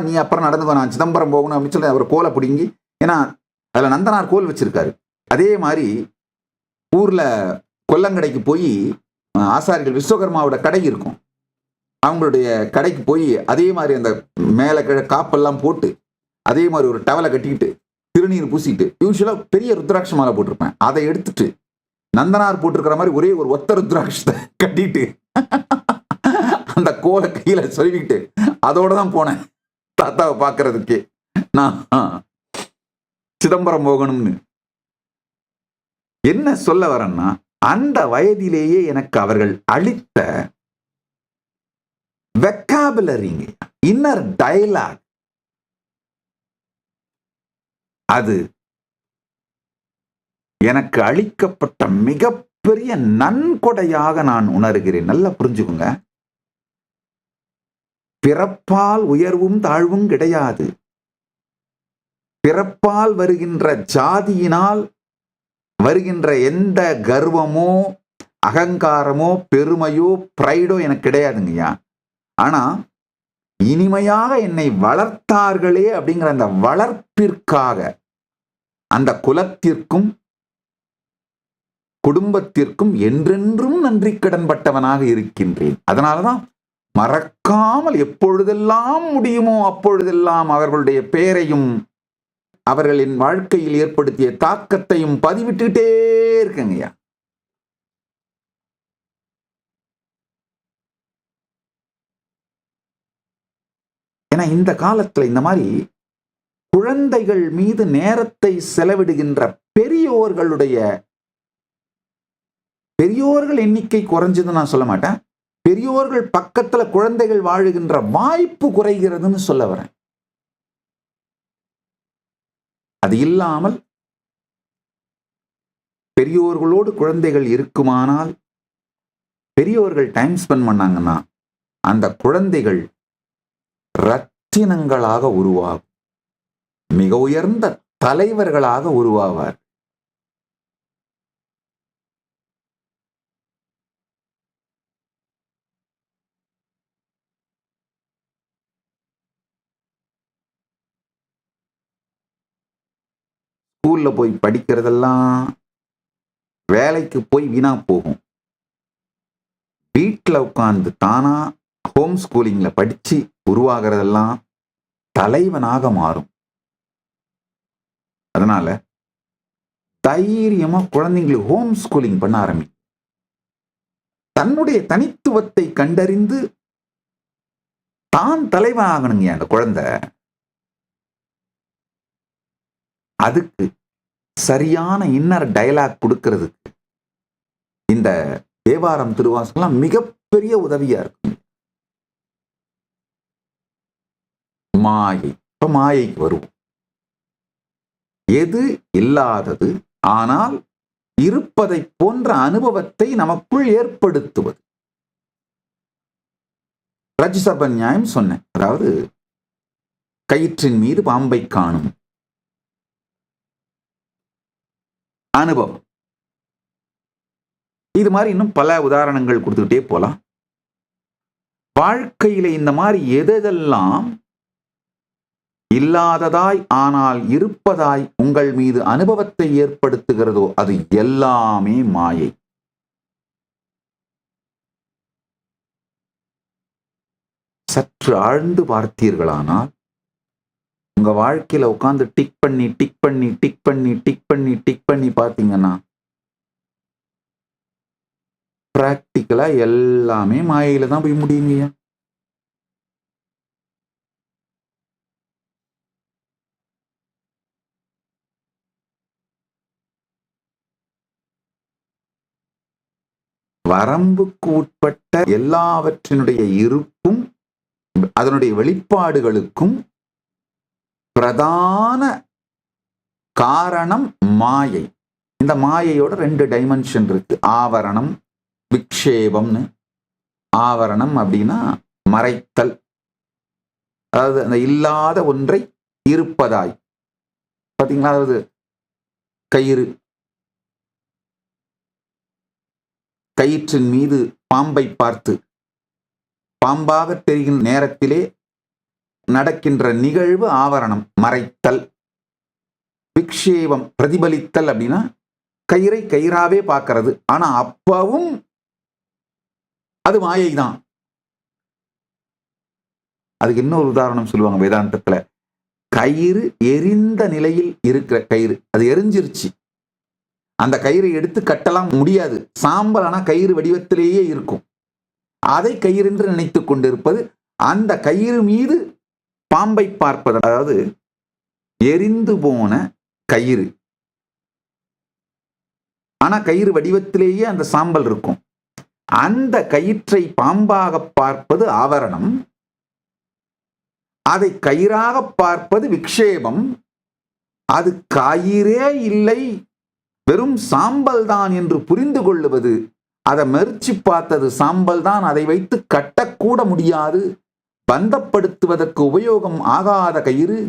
நீ அப்புறம் நடந்து நான் சிதம்பரம் போகணும் அப்படின்னு சொல்லி அவர் கோலை பிடிங்கி, ஏன்னா அதுல நந்தனார் கோல் வச்சிருக்காரு. அதே மாதிரி ஊர்ல கொல்லங்கடைக்கு போய் ஆசாரிகள் விஸ்வகர்மாவோட கடை இருக்கும், அவங்களுடைய கடைக்கு போய் அதே மாதிரி அந்த மேல கீழே காப்பெல்லாம் போட்டு அதே மாதிரி ஒரு டவலை கட்டிக்கிட்டு திருநீர் பூசிட்டு, யூஸ்வலா பெரிய ருத்ராட்ச மாலை போட்டிருப்பேன், அதை எடுத்துட்டு நந்தனார் போட்டிருக்கிற மாதிரி ஒரே ஒரு ஒத்த ருத்ராட்சத்தை கட்டிட்டு அந்த கோலை கையில சொல்லிக்கிட்டு அதோட தான் போனேன் தாத்தாவை பார்க்கறதுக்கு. நான் சிதம்பரம் போகணும்னு. என்ன சொல்ல வரேன்னா, அந்த வயதிலேயே எனக்கு அவர்கள் அளித்த வெக்காபுலரிங்க, இன்னர் டயலாக், அது எனக்கு அளிக்கப்பட்ட மிகப்பெரிய நன்கொடையாக நான் உணர்கிறேன். நல்லா புரிஞ்சுக்குங்க. பிறப்பால் உயர்வும் தாழ்வும் கிடையாது. பிறப்பால் வருகின்ற ஜாதியினால் வருகின்ற எந்த கர்வமோ, அகங்காரமோ, பெருமையோ, பிரைடோ எனக்கு கிடையாதுங்கய்யா. ஆனா இனிமையாக என்னை வளர்த்தார்களே அப்படிங்கிற அந்த வளர்ப்பிற்காக அந்த குலத்திற்கும் குடும்பத்திற்கும் என்றென்றும் நன்றி கடன்பட்டவனாக இருக்கின்றேன். அதனாலதான் மறக்காமல் எப்பொழுதெல்லாம் முடியுமோ அப்பொழுதெல்லாம் அவர்களுடைய பெயரையும் அவர்களின் வாழ்க்கையில் ஏற்படுத்திய தாக்கத்தையும் பதிவிட்டுட்டே இருக்கங்கய்யா. ஏன்னா இந்த காலத்துல இந்த மாதிரி குழந்தைகள் மீது நேரத்தை செலவிடுகின்ற பெரியோர்கள் எண்ணிக்கை குறைஞ்சதுன்னு நான் சொல்ல மாட்டேன், பெரியோர்கள் பக்கத்துல குழந்தைகள் வாழுகின்ற வாய்ப்பு குறைகிறதுன்னு சொல்ல வரேன். அது இல்லாமல் பெரியோர்களோடு குழந்தைகள் இருக்குமானால், பெரியோர்கள் டைம் ஸ்பெண்ட் பண்ணாங்கன்னா அந்த குழந்தைகள் ரத்தினங்களாக உருவாகும், மிக உயர்ந்த தலைவர்களாக உருவாவார். ஸ்கூல்ல போய் படிக்கிறதெல்லாம் வேலைக்கு போய் வீணா போகும். வீட்டில் உட்கார்ந்து தானா ஹோம் ஸ்கூலிங்ல படிச்சு உருவாகிறதெல்லாம் தலைவனாக மாறும். அதனால தைரியமா குழந்தைங்களுக்கு ஹோம் ஸ்கூலிங் பண்ண ஆரம்பி. தன்னுடைய தனித்துவத்தை கண்டறிந்து தான் தலைவன் ஆகணுங்க அந்த குழந்தை. அதுக்கு சரியான இன்னர் டயலாக் கொடுக்கிறதுக்கு இந்த தேவாரம் திருவாசகம் மிகப்பெரிய உதவியா இருக்கும். மாயை. இப்ப மாயைக்கு வருவோம். எது இல்லாதது ஆனால் இருப்பதை போன்ற அனுபவத்தை நமக்குள் ஏற்படுத்துவது. ரஜ்சப நியாயம் சொன்னேன். அதாவது கயிற்றின் மீது பாம்பை காணும் அனுபவம். இது மாதிரி இன்னும் பல உதாரணங்கள் கொடுத்துக்கிட்டே போலாம். வாழ்க்கையில இந்த மாதிரி எதெல்லாம் இல்லாததாய் ஆனால் இருப்பதாய் உங்கள் மீது அனுபவத்தை ஏற்படுத்துகிறதோ அது எல்லாமே மாயை. சற்று ஆழ்ந்து பார்த்தீர்களானால் உங்க வாழ்க்கையில உட்கார்ந்து டிக் பண்ணி டிக் பண்ணி டிக் பண்ணி டிக் பண்ணி டிக் பண்ணி பார்த்தீங்கன்னா பிராக்டிக்கலா எல்லாமே மாயையில தான் போய் முடியுங்க. வரம்புக்கு உட்பட்ட எல்லாவற்றினுடைய இருப்பும் அதனுடைய வெளிப்பாடுகளுக்கும் பிரதான காரணம் மாயை. இந்த மாயையோட 2 டைமென்ஷன் இருக்கு. ஆவரணம், விக்ஷேபம்னு. ஆவரணம் அப்படின்னா மறைத்தல், அதாவது அந்த இல்லாத ஒன்றை இருப்பதாய். பார்த்தீங்களா? அதாவது கயிறு, கயிற்றின் மீது பாம்பை பார்த்து பாம்பாக தெரிகின்ற நேரத்திலே நடக்கின்ற நிகழ்வு ஆவரணம், மறைத்தல். விக்ஷேபம், பிரதிபலித்தல் அப்படின்னா கயிறை கயிறாவே பார்க்கிறது. ஆனா அப்பவும் அது மாயை தான். அதுக்கு இன்னொரு உதாரணம் சொல்லுவாங்க வேதாந்தத்துல. கயிறு எரிந்த நிலையில் இருக்கிற கயிறு, அது எரிஞ்சிருச்சு. அந்த கயிறை எடுத்து கட்டலாம் முடியாது. சாம்பல் ஆனா கயிறு வடிவத்திலேயே இருக்கும். அதை கயிறு என்று நினைத்துக் கொண்டிருப்பது. அந்த கயிறு மீது பாம்பை பார்ப்பது. அதாவது எரிந்து போன கயிறு, ஆனா கயிறு வடிவத்திலேயே அந்த சாம்பல் இருக்கும். அந்த கயிற்றை பாம்பாக பார்ப்பது ஆவரணம். அதை கயிறாக பார்ப்பது விக்ஷேபம். அது கயிறே இல்லை, வெறும் சாம்பல் தான் என்று புரிந்து கொள்ளுவது. அதை மெர்ச்சி பார்த்தது சாம்பல் தான், அதை வைத்து கட்டக்கூட முடியாது, பந்தப்படுத்துவதற்கு உபயோகம் ஆகாத கயிறு,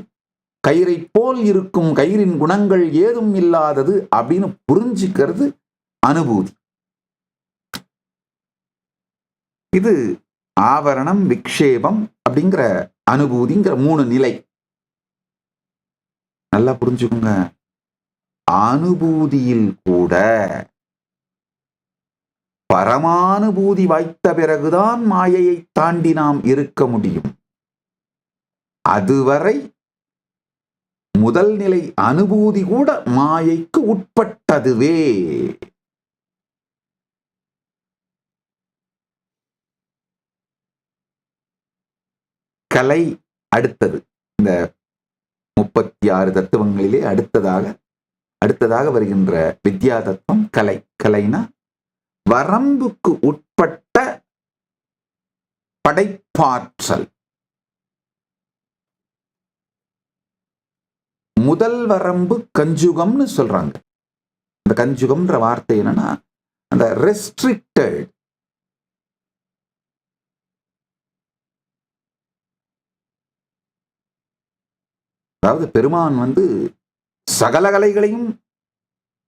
கயிறை போல் இருக்கும் கயிறின் குணங்கள் ஏதும் இல்லாதது அப்படின்னு புரிஞ்சுக்கிறது அனுபூதி. இது ஆவரணம், விக்ஷேபம் அப்படிங்கிற அனுபூதிங்கிற 3 நிலை. நல்லா புரிஞ்சுக்கோங்க. அனுபூதியில் கூட பரமானுபூதி வாய்த்த பிறகுதான் மாயையை தாண்டி நாம் இருக்க முடியும். அதுவரை முதல் நிலை அனுபூதி கூட மாயைக்கு உட்பட்டதுவே. கலை அடுத்தது. இந்த 36 தத்துவங்களிலே அடுத்ததாக வருகின்ற வித்யா தத்துவம் கலை. கலைனா வரம்புக்கு உட்பட்ட படைப்பாற்றல். முதல் வரம்பு கஞ்சுகம்னு சொல்றாங்க. அந்த கஞ்சுகம்ன்ற வார்த்தை என்னன்னா அந்த ரெஸ்ட்ரிக்டட். அதாவது பெருமான் சகல கலைகளையும்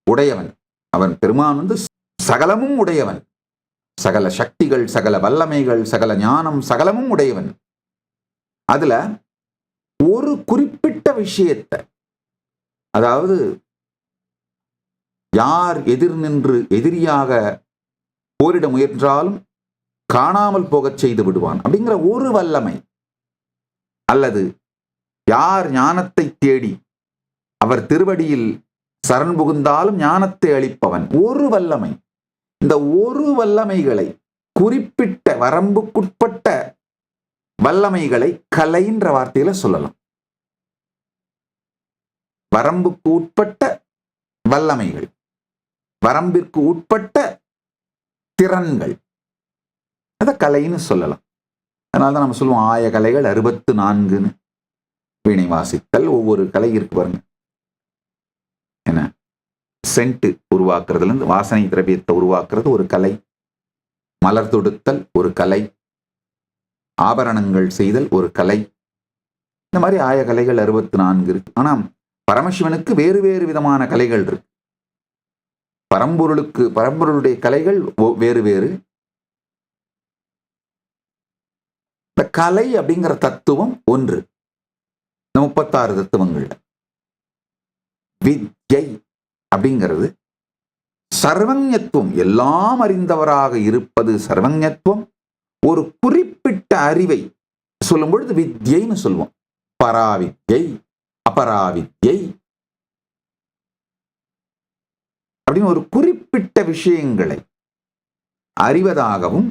உடையவன். அவன் பெருமான் சகலமும் உடையவன். சகல சக்திகள், சகல வல்லமைகள், சகல ஞானம், சகலமும் உடையவன். அதுல ஒரு குறிப்பிட்ட விஷயத்தை, அதாவது யார் எதிர் நின்று எதிரியாக போரிட முயன்றாலும் காணாமல் போகச் செய்து விடுவான் அப்படிங்கிற ஒரு வல்லமை, அல்லது யார் ஞானத்தை தேடி அவர் திருவடியில் சரண் புகுந்தாலும் ஞானத்தை அளிப்பவன், ஒரு வல்லமை. இந்த ஒரு வல்லமைகளை, குறிப்பிட்ட வரம்புக்குட்பட்ட வல்லமைகளை கலைன்ற வார்த்தையில சொல்லலாம். வரம்புக்கு உட்பட்ட வல்லமைகள், வரம்பிற்கு உட்பட்ட திறன்கள், அத கலைன்னு சொல்லலாம். அதனால்தான் நம்ம சொல்லுவோம் ஆய கலைகள் 64. வீணை வாசித்தல் ஒவ்வொரு கலை இருக்கு பாருங்க. என்ன சென்ட் உருவாக்குறதுல இருந்து வாசனை திரவியத்தை உருவாக்குறது ஒரு கலை, மலர் தொடுத்தல் ஒரு கலை, ஆபரணங்கள் செய்தல் ஒரு கலை. இந்த மாதிரி ஆய கலைகள் 64 இருக்கு. ஆனா பரமசிவனுக்கு வேறு வேறு விதமான கலைகள் இருக்கு. பரம்பொருளுடைய கலைகள் வேறு வேறு. இந்த கலை அப்படிங்கிற தத்துவம் ஒன்று. இந்த 36 தத்துவங்கள்ல வித்யை அப்படிங்கிறது சர்வஞத்துவம், எல்லாம் அறிந்தவராக இருப்பது சர்வஞத்துவம். ஒரு குறிப்பிட்ட அறிவை சொல்லும் பொழுது வித்யைன்னு சொல்லுவோம். பராவித்யை, அபராவித்யை அப்படின்னு ஒரு குறிப்பிட்ட விஷயங்களை அறிவதாகவும்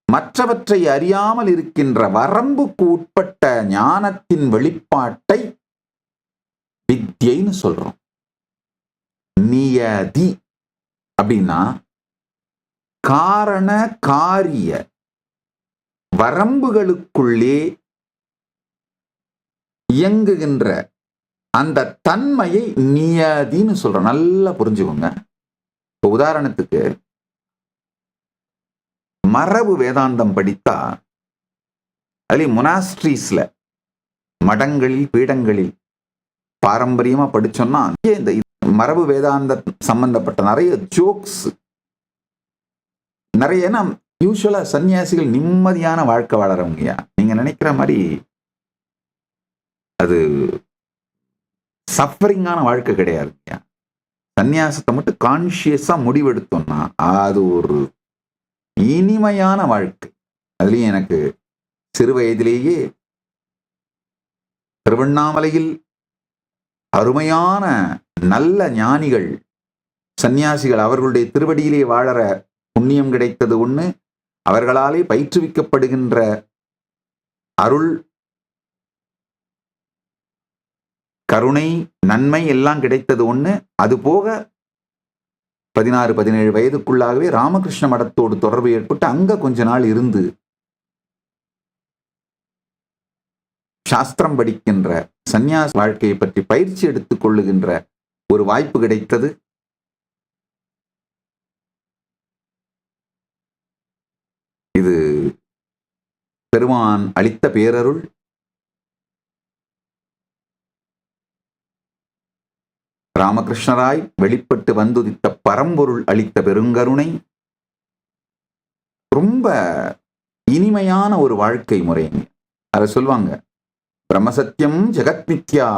மற்றவற்றை அறியாமல் இருக்கின்ற வரம்புக்கு உட்பட்ட ஞானத்தின் வெளிப்பாட்டை வித்யைன்னு சொல்றோம். நியதி அப்படின்னா காரண காரிய வரம்புகளுக்குள்ளே இயங்குகின்ற அந்த தன்மையை நியதின்னு சொல்றோம். நல்லா புரிஞ்சுக்கோங்க. இப்போ உதாரணத்துக்கு மரபு வேதாந்தம் படித்தா அதுல மொனாஸ்ட்ரீஸ்ல, மடங்களில் பீடங்களில் பாரம்பரியமா படிச்சோம்னா இந்த மரபு வேதாந்த சம்பந்தப்பட்ட நிறைய ஜோக்ஸ் நிறைய. யூசுவலா சன்னியாசிகள் நிம்மதியான வாழ்க்கை வாழறவங்கயா. நீங்க நினைக்கிற மாதிரி அது சஃபரிங்கான வாழ்க்கை கிடையாதுங்கய்யா. சன்னியாசத்தை மட்டும் கான்சியஸா முடிவெடுத்தோம்னா அது ஒரு இனிமையான வாழ்க்கை. அதுலயும் எனக்கு சிறு வயதிலேயே திருவண்ணாமலையில் அருமையான நல்ல ஞானிகள் சன்னியாசிகள் அவர்களுடைய திருவடியிலே வாழற புண்ணியம் கிடைத்தது ஒண்ணு, அவர்களாலே பயிற்றுவிக்கப்படுகின்ற அருள் கருணை நன்மை எல்லாம் கிடைத்தது ஒண்ணு. அது போக 16-17 வயதுக்குள்ளாகவே ராமகிருஷ்ண மடத்தோடு தொடர்பு ஏற்பட்டு அங்க கொஞ்ச நாள் இருந்து சாஸ்திரம் படிக்கின்ற சந்நியாச வாழ்க்கையை பற்றி பயிற்சி எடுத்துக் கொள்ளுகின்ற ஒரு வாய்ப்பு கிடைத்தது. இது பெருமான் அளித்த பேரருள். ராமகிருஷ்ணராய் வெளிப்பட்டு வந்துதித்த பரம்பொருள் அளித்த பெருங்கருணை. ரொம்ப இனிமையான ஒரு வாழ்க்கை முறைங்க. அதை சொல்லுவாங்க, பிரம்மசத்தியம் ஜெகத் மித்யா,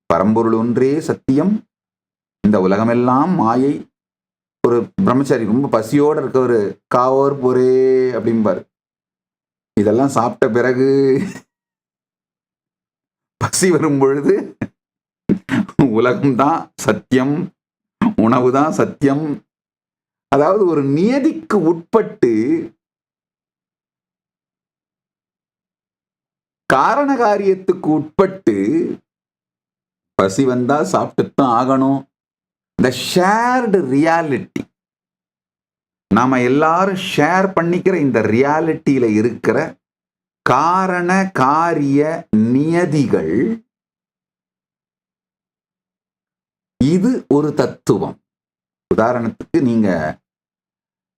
பரம்பொருள் ஒன்றே சத்தியம், இந்த உலகமெல்லாம் மாயை. ஒரு பிரம்மச்சாரி ரொம்ப பசியோடு இருக்கவர் காவோர் போரே அப்படிம்பாரு. இதெல்லாம் சாப்பிட்ட பிறகு பசி வரும் பொழுது உலகம்தான் சத்தியம், உணவுதான் சத்தியம். அதாவது ஒரு நியதிக்கு உட்பட்டு காரண காரியத்துக்கு உட்பட்டு பசி வந்தா சாப்பிட்டுத்தான் ஆகணும். இந்த ஷேர்டு ரியாலிட்டி, நாம எல்லாரும் ஷேர் பண்ணிக்கிற இந்த ரியாலிட்டியில இருக்கிற காரண காரிய நியதிகள், இது ஒரு தத்துவம். உதாரணத்துக்கு நீங்க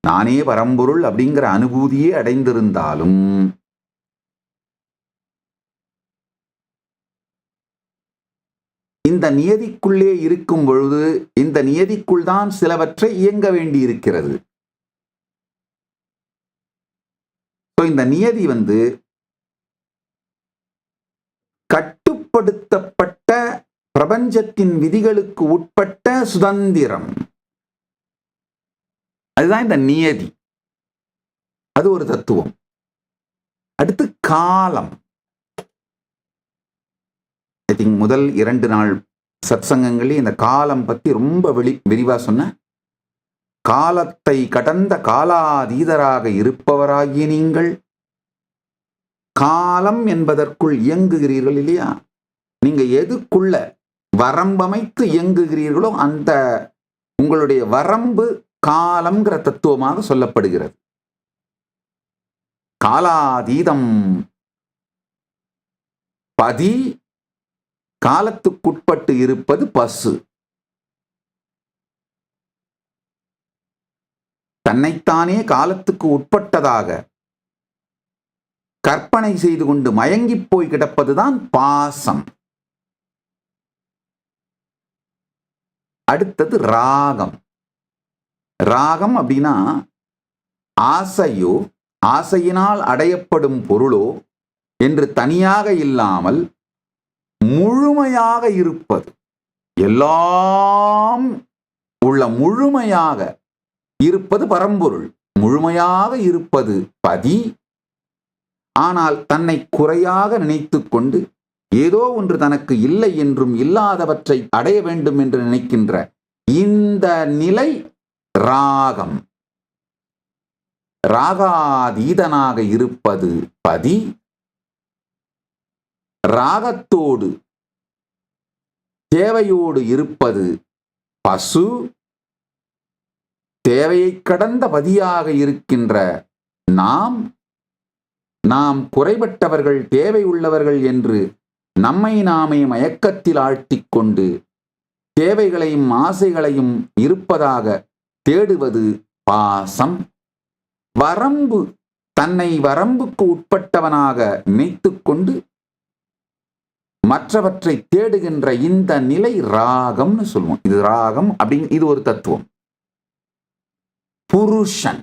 நானே பரம்பொருள் அப்படிங்கிற அனுபூதியே அடைந்திருந்தாலும் இந்த நியதிக்குள்ளே இருக்கும் பொழுது இந்த நியதிக்குள் தான் சிலவற்றை இயங்க வேண்டி இருக்கிறது. இந்த நியதி கட்டுப்படுத்தப்பட்ட பிரபஞ்சத்தின் விதிகளுக்கு உட்பட்ட சுதந்திரம், அதுதான் இந்த நியதி. அது ஒரு தத்துவம். அடுத்து காலம். ஐ திங்க் முதல் 2 நாள் சத்சங்கங்களே இந்த காலம் பத்தி ரொம்ப விரிவா சொன்ன. காலத்தை கடந்த காலாதீதராக இருப்பவராகிய நீங்கள் காலம் என்பதற்குள் இயங்குகிறீர்கள் இல்லையா? நீங்க எதுக்குள்ள வரம்பமைத்து இயங்குகிறீர்களோ அந்த உங்களுடைய வரம்பு காலம்ங்கிற தத்துவமாக சொல்லப்படுகிறது. காலாதீதம் பதி, காலத்துக்குட்பட்டு இருப்பது பசு. தன்னைத்தானே காலத்துக்கு உட்பட்டதாக கற்பனை செய்து கொண்டு மயங்கி போய் கிடப்பதுதான் பாசம். அடுத்தது ராகம். ராகம் அப்படின்னா ஆசையோ ஆசையினால் அடையப்படும் பொருளோ என்று தனியாக இல்லாமல் முழுமையாக இருப்பது, எல்லாம் உள்ள முழுமையாக இருப்பது பரம்பொருள். முழுமையாக இருப்பது பதி. ஆனால் தன்னை குறையாக நினைத்து கொண்டு ஏதோ ஒன்று தனக்கு இல்லை என்றும் இல்லாதவற்றை அடைய வேண்டும் என்று நினைக்கின்ற இந்த நிலை ராகம். ராகாதீதனாக இருப்பது பதி. ராகத்தோடு தேவையோடு இருப்பது பசு. தேவையை கடந்த பதியாக இருக்கின்ற நாம் குறைபட்டவர்கள், தேவை உள்ளவர்கள் என்று நம்மை நாமே மயக்கத்தில் ஆழ்த்திக் கொண்டு தேவைகளையும் ஆசைகளையும் இருப்பதாக தேடுவது பாசம். வரம்பு, தன்னை வரம்புக்கு உட்பட்டவனாக நினைத்துக் கொண்டு மற்றவற்றை தேடுகின்ற இந்த நிலை ராகம்னு சொல்லுவோம். இது ராகம் அப்படின்னு இது ஒரு தத்துவம். புருஷன்.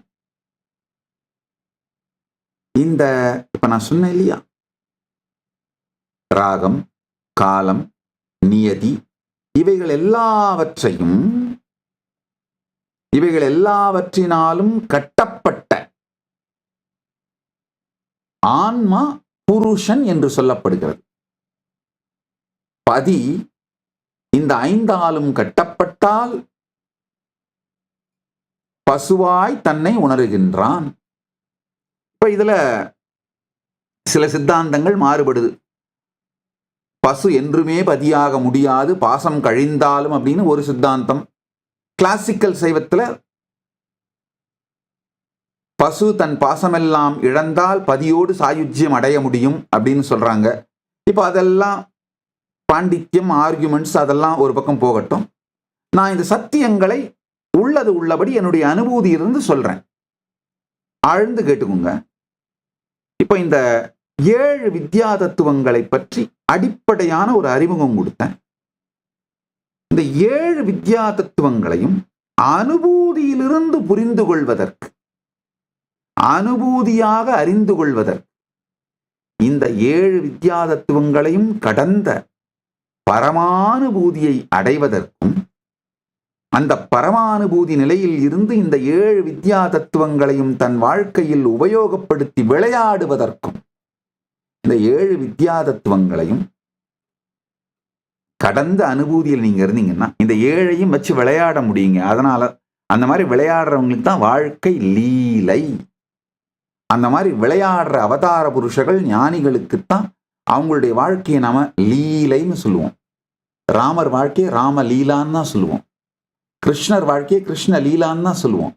இந்த இப்ப நான் சொன்னேன் இல்லையா, ராகம், காலம், நியதி, இவைகள் எல்லாவற்றினாலும் கட்டப்பட்ட ஆன்மா புருஷன் என்று சொல்லப்படுகிறது. பதி இந்த 5ஆலும் கட்டப்பட்டால் பசுவாய் தன்னை உணர்கின்றான். இப்ப இதுல சில சித்தாந்தங்கள் மாறுபடுது. பசு என்றுமே பதியாக முடியாது, பாசம் கழிந்தாலும் அப்படின்னு ஒரு சித்தாந்தம். கிளாசிக்கல் சைவத்துல பசு தன் பாசமெல்லாம் இழந்தால் பதியோடு சாயுஜ்யம் அடைய முடியும் அப்படின்னு சொல்றாங்க. இப்ப அதெல்லாம் பாண்டித்யம், ஆர்குமெண்ட்ஸ், அதெல்லாம் ஒரு பக்கம் போகட்டும். நான் இந்த சத்தியங்களை உள்ளது உள்ளபடி என்னுடைய அனுபூதியிலிருந்து சொல்றேன். ஆழ்ந்து கேட்டுக்கோங்க. இப்ப இந்த 7 வித்யா தத்துவங்களை பற்றி அடிப்படையான ஒரு அறிமுகம் கொடுத்தேன். இந்த 7 வித்யா தத்துவங்களையும் அனுபூதியிலிருந்து புரிந்து கொள்வதற்கு, அனுபூதியாக அறிந்து கொள்வதற்கு, இந்த 7 வித்யா தத்துவங்களையும் கடந்த பரமானுபூதியை அடைவதற்கும், அந்த பரமானுபூதி நிலையில் இருந்து இந்த 7 வித்யா தத்துவங்களையும் தன் வாழ்க்கையில் உபயோகப்படுத்தி விளையாடுவதற்கும், இந்த 7 வித்யா தத்துவங்களையும் கடந்த அனுபூதியில் நீங்க இருந்தீங்கன்னா இந்த 7ஐயும் வச்சு விளையாட முடியுங்க. அதனால அந்த மாதிரி விளையாடுறவங்களுக்கு தான் வாழ்க்கை லீலை. அந்த மாதிரி விளையாடுற அவதார புருஷர்கள், ஞானிகளுக்குத்தான் அவங்களுடைய வாழ்க்கையை நாம லீலைன்னு சொல்லுவோம். ராமர் வாழ்க்கையை ராம லீலான்னு தான் சொல்லுவோம். கிருஷ்ணர் வாழ்க்கையை கிருஷ்ண லீலான்னு தான் சொல்லுவோம்.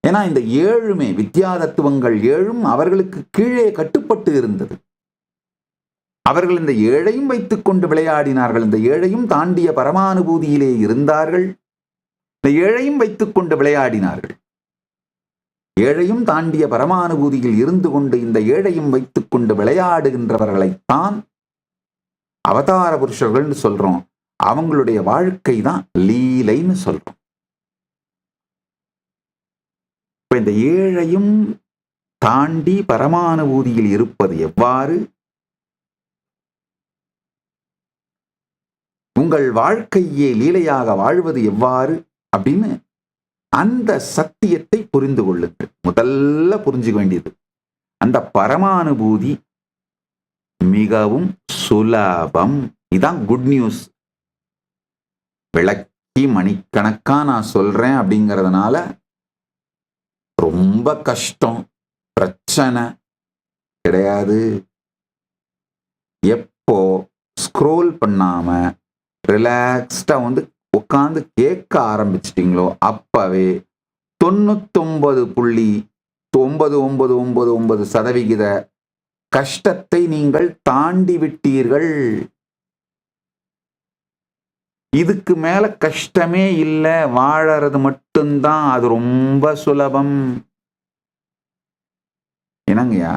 ஏன்னா இந்த 7மே வித்யா தத்துவங்கள் 7ம் அவர்களுக்கு கீழே கட்டுப்பட்டு இருந்தது. அவர்கள் இந்த 7ஐயும் வைத்துக் கொண்டு விளையாடினார்கள். இந்த 7ஐயும் தாண்டிய பரமானுபூதியிலே இருந்தார்கள். இந்த 7ஐயும் வைத்துக் கொண்டு விளையாடினார்கள். 7ஐயும் தாண்டிய பரமானுபூதியில் இருந்து கொண்டு இந்த 7ஐயும் வைத்துக் கொண்டு விளையாடுகின்றவர்களைத்தான் அவதார புருஷர்கள்னு சொல்றோம். அவங்களுடைய வாழ்க்கை தான் லீலைன்னு சொல்றோம். இப்ப இந்த 7ஐயும் தாண்டி பரமானுபூதியில் இருப்பது எவ்வாறு? உங்கள் வாழ்க்கையே லீலையாக வாழ்வது எவ்வாறு அப்படின்னு அந்த சத்தியத்தை புரிந்து கொள்ளுங்கள். முதல்ல புரிஞ்சுக்க வேண்டியது, அந்த பரமானுபூதி மிகவும் சுலபம். இதான் குட் நியூஸ். விளக்கி மணிக்கணக்கா நான் சொல்றேன் அப்படிங்கிறதுனால ரொம்ப கஷ்டம், பிரச்சனை கிடையாது. எப்போ ஸ்க்ரோல் பண்ணாம ரிலாக்ஸ்டா உட்காந்து கேட்க ஆரம்பிச்சிட்டீங்களோ அப்பவே 99.99999% கஷ்டத்தை நீங்கள் தாண்டி விட்டீர்கள். இதுக்கு மேல கஷ்டமே இல்லை, வாழறது மட்டும்தான். அது ரொம்ப சுலபம். என்னங்கய்யா,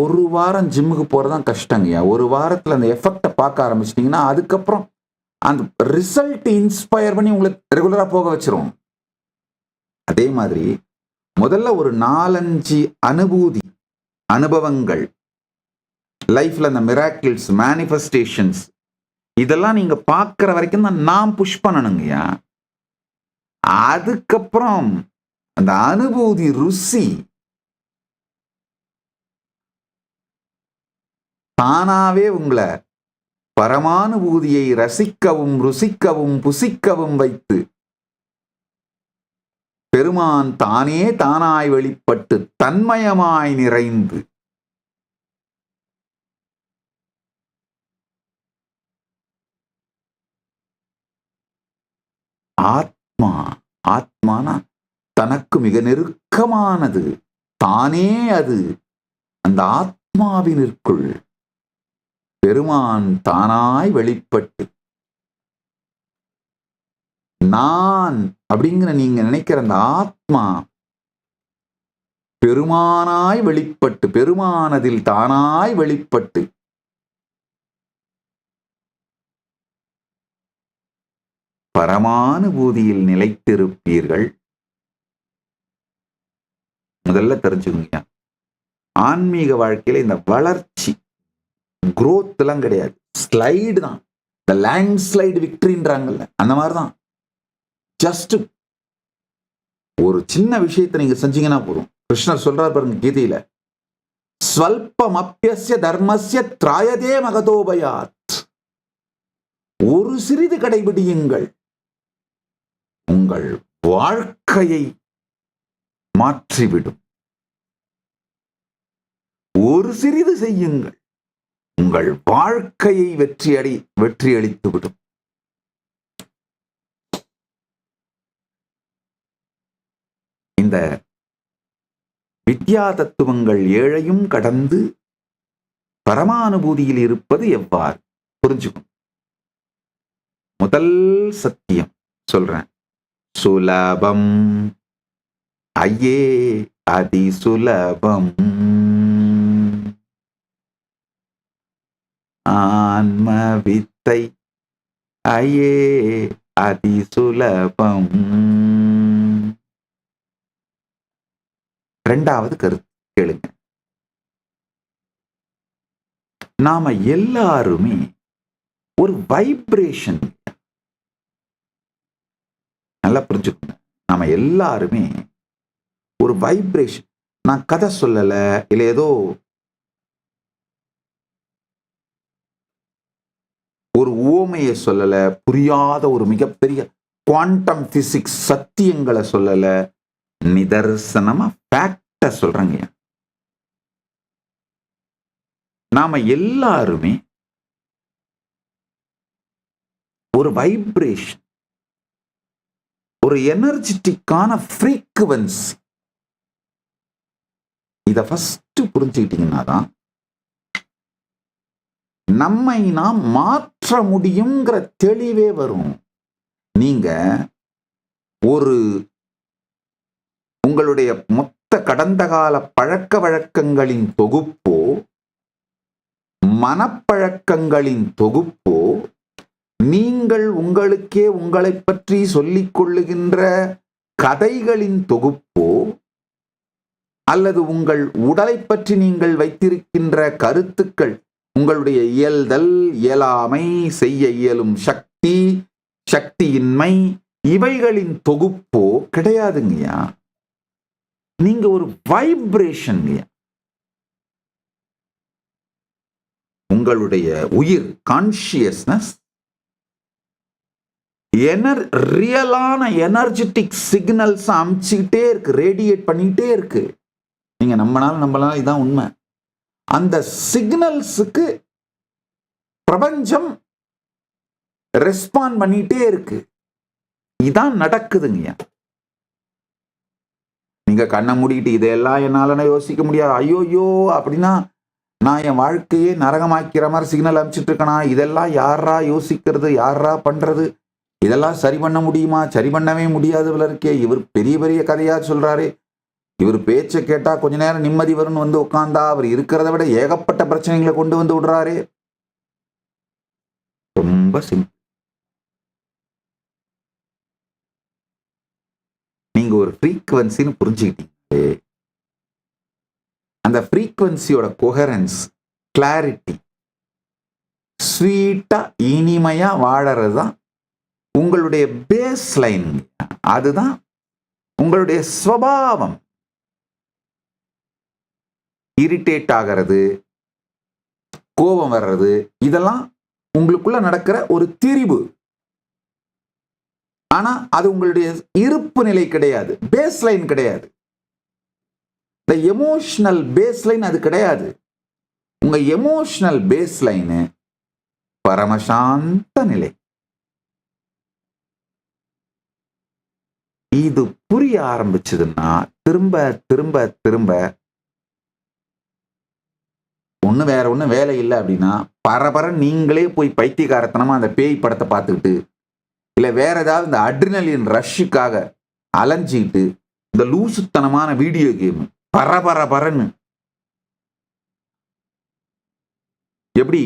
ஒரு வாரம் ஜிம்முக்கு போறதுதான் கஷ்டங்கய்யா. ஒரு வாரத்துல அந்த எஃபெக்டை பார்க்க ஆரம்பிச்சிட்டீங்கன்னா அதுக்கப்புறம் அந்த ரிசல்ட் இன்ஸ்பயர் பண்ணி உங்களை ரெகுலரா போக வச்சிரும். அதே மாதிரி முதல்ல ஒரு 4-5 அனுபவங்கள் லைஃப்ல, அந்த மிராக்கிள்ஸ், மேனிஃபெஸ்டேஷன்ஸ், இதெல்லாம் நீங்க பார்க்கிற வரைக்கும் தான் நாம் புஷ் பண்ணணுங்கய்யா. அதுக்கப்புறம் அந்த அனுபூதி ருசி தானாவே உங்களை பரமானுபூதியை ரசிக்கவும் ருசிக்கவும் புசிக்கவும் வைத்து பெருமான் தானே தானாய் வெளிப்பட்டு தன்மயமாய் நிறைந்து ஆத்மானா தனக்கு மிக நெருக்கமானது தானே. அது அந்த ஆத்மாவினிற்குள் பெருமான் தானாய் வெளிப்பட்டு நான் அப்படிங்கிற நீங்க நினைக்கிற அந்த ஆத்மா பெருமானாய் வெளிப்பட்டு, பெருமானதில் தானாய் வெளிப்பட்டு பரமானுபூதியில் நிலைத்திருப்பீர்கள். முதல்ல தெரிஞ்சுக்கோங்க, ஆன்மீக வாழ்க்கையில இந்த வளர்ச்சி குரோத் எல்லாம் கிடையாது, ஸ்லைடு தான். இந்த லேண்ட் ஸ்லைடு விக்டரின்றாங்கல்ல, அந்த மாதிரிதான். ஜஸ்ட் ஒரு சின்ன விஷயத்தை நீங்க செஞ்சீங்கன்னா போதும். கிருஷ்ணர் சொல்றார் பாருங்க கீதையில, ஸ்வல்பமப்யஸ்ய தர்மஸ்ய த்ராயதே மகதோபயாத். ஒரு சிறிது கடைபிடியுங்கள், உங்கள் வாழ்க்கையை மாற்றிவிடும். ஒரு சிறிது செய்யுங்கள், உங்கள் வாழ்க்கையை வெற்றியளித்துவிடும். இந்த வித்யா தத்துவங்கள் ஏழையும் கடந்து பரமானுபூதியில் இருப்பது எவ்வாறு புரிஞ்சுக்கும். முதல் சத்தியம் சொல்றேன், சுலபம். ஐயே அதி சுலபம். ஆன்ம வித்தை ஐயே அதி சுலபம். இரண்டாவது கருத்து கேளுங்க. நாம எல்லாருமே ஒரு வைப்ரேஷன், நல்லா புரிஞ்சுக்கோங்க, நாம எல்லாருமே ஒரு வைப்ரேஷன். நான் கதை சொல்லல, இல்ல ஏதோ ஒரு உவமையை சொல்லல, புரியாத ஒரு மிகப்பெரிய குவாண்டம் பிசிக்ஸ் சத்தியங்களை சொல்லல, நிதர்சனமா ஃபேக்ட சொல்றேங்க. நாம எல்லாருமே ஒரு வைப்ரேஷன், ஒரு எனர்ஜெட்டிக்கான ஃப்ரீக்குவன்சி. இத ஃபர்ஸ்ட் புரிஞ்சுக்கிட்டீங்கன்னா தான் நம்மை நாம் மாற்ற முடியுங்கிற தெளிவே வரும். நீங்க ஒரு உங்களுடைய மொத்த கடந்த கால பழக்க வழக்கங்களின் தொகுப்போ, மனப்பழக்கங்களின் தொகுப்போ, நீங்கள் உங்களுக்கே உங்களை பற்றி சொல்லிக் கொள்ளுகின்ற கதைகளின் தொகுப்போ, அல்லது உங்கள் உடலை பற்றி நீங்கள் வைத்திருக்கின்ற கருத்துக்கள், உங்களுடைய இயல்தல், இயலாமை, செய்ய இயலும் சக்தி, சக்தியின்மை, இவைகளின் தொகுப்போ கிடையாதுங்கய்யா. நீங்க ஒரு வைப்ரேஷன். உங்களுடைய உயிர் கான்சியஸ்னஸ் ரியலான எனர்ஜெட்டிக் சிக்னல்ஸ் அமிச்சுக்கிட்டே இருக்கு, ரேடியேட் பண்ணிக்கிட்டே இருக்கு. நீங்க நம்பலாம், இதுதான் உண்மை. அந்த சிக்னல்ஸுக்கு பிரபஞ்சம் ரெஸ்பாண்ட் பண்ணிட்டே இருக்கு. இதான் நடக்குதுங்க. நீங்க கண்ணை மூடிக்கிட்டு இதெல்லாம் என்னால யோசிக்க முடியாது, ஐயோயோ அப்படின்னா நான் என் வாழ்க்கையே நரகமாக்கிற மாதிரி சிக்னல் அனுப்பிச்சிட்டு இருக்கேனா, இதெல்லாம் யாரா யோசிக்கிறது, யாரா பண்றது, இதெல்லாம் சரி பண்ண முடியுமா? சரி பண்ணவே முடியாது இருக்கே. இவர் பெரிய பெரிய கதையா சொல்றாரு, இவர் பேச்சை கேட்டா கொஞ்ச நேரம் நிம்மதி வரும்னு வந்து உட்கார்ந்தா அவர் இருக்கிறத விட ஏகப்பட்ட பிரச்சனைகளை கொண்டு வந்து விடுறாரு. ரொம்ப சிம்பிள். நீங்க ஒரு ஃப்ரீக்வன்சின்னு புரிஞ்சுக்கிட்டீங்களே, அந்த ஃப்ரீக்வன்சியோட கொஹரன்ஸ், கிளாரிட்டி, ஸ்வீட்டா இனிமையா வாழறது தான் உங்களுடைய பேஸ் லைன். அதுதான் உங்களுடைய ஸ்வபாவம். இரிட்டேட் ஆகிறது, கோபம் வர்றது, இதெல்லாம் உங்களுக்குள்ள நடக்கிற ஒரு திரிபு. ஆனா அது உங்களுடைய இருப்பு நிலை கிடையாது, பேஸ் லைன் கிடையாது. இந்த எமோஷனல் பேஸ் லைன் அது கிடையாது. உங்க எமோஷனல் பேஸ் லைன் பரமசாந்த நிலை. இது புரிய ஆரம்பிச்சதுன்னா திரும்ப திரும்ப திரும்ப வேற ஒண்ணு வேலை இல்லை அப்படின்னா பரபர நீங்களே போய் பைத்தியகாரத்தனமா அந்த பேய் படத்தை பார்த்துக்கிட்டு, இல்ல வேற ஏதாவது இந்த அட்ரினலின் ரஷ்ஷுக்காக அலைஞ்சிக்கிட்டு, இந்த லூசுத்தனமான வீடியோ கேம் பரபரன்னு எப்படி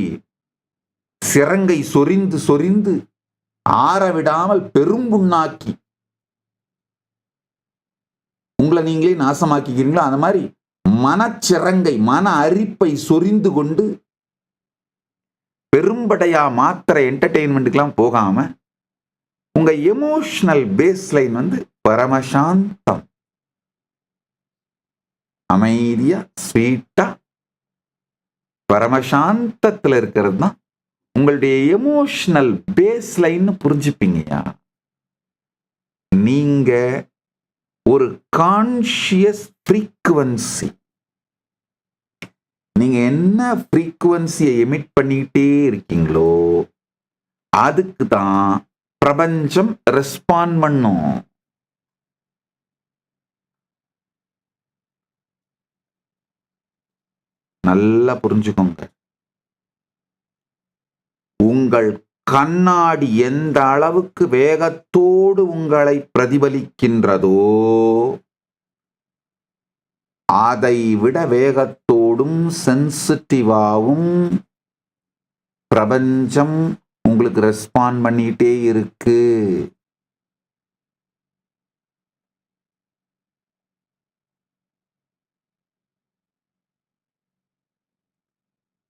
சிறங்கை சொரிந்து சொரிந்து ஆற விடாமல் பெரும்புண்ணாக்கி உங்களை நீங்களே நாசமாக்கிக்கிறீங்களோ, அந்த மாதிரி மனச்சிறங்கை, மன அரிப்பை சொரிந்து கொண்டு பெரும்படையா மாத்திர என்டர்டெயின்மெண்ட்டுக்கெல்லாம் போகாம உங்க எமோஷனல் பேஸ் லைன் பரமசாந்தம், அமைதியா ஸ்வீட்டா பரமசாந்தத்துல இருக்கிறது தான் உங்களுடைய எமோஷனல் பேஸ் லைன் புரிஞ்சுப்பீங்கயா. நீங்க ஒரு கான்ஷியஸ் ஃப்ரீக்குவன்சி. நீங்க என்ன ஃப்ரீக்குவன்சியை எமிட் பண்ணிக்கிட்டே இருக்கீங்களோ அதுக்கு தான் பிரபஞ்சம் ரெஸ்பாண்ட் பண்ணும். நல்லா புரிஞ்சுக்கோங்க. உங்கள் கண்ணாடி எந்த அளவுக்கு வேகத்தோடு உங்களை பிரதிபலிக்கின்றதோ அதை விட வேகத்தோடும் சென்சிட்டிவாவும் பிரபஞ்சம் உங்களுக்கு ரெஸ்பாண்ட் பண்ணிட்டே இருக்கு.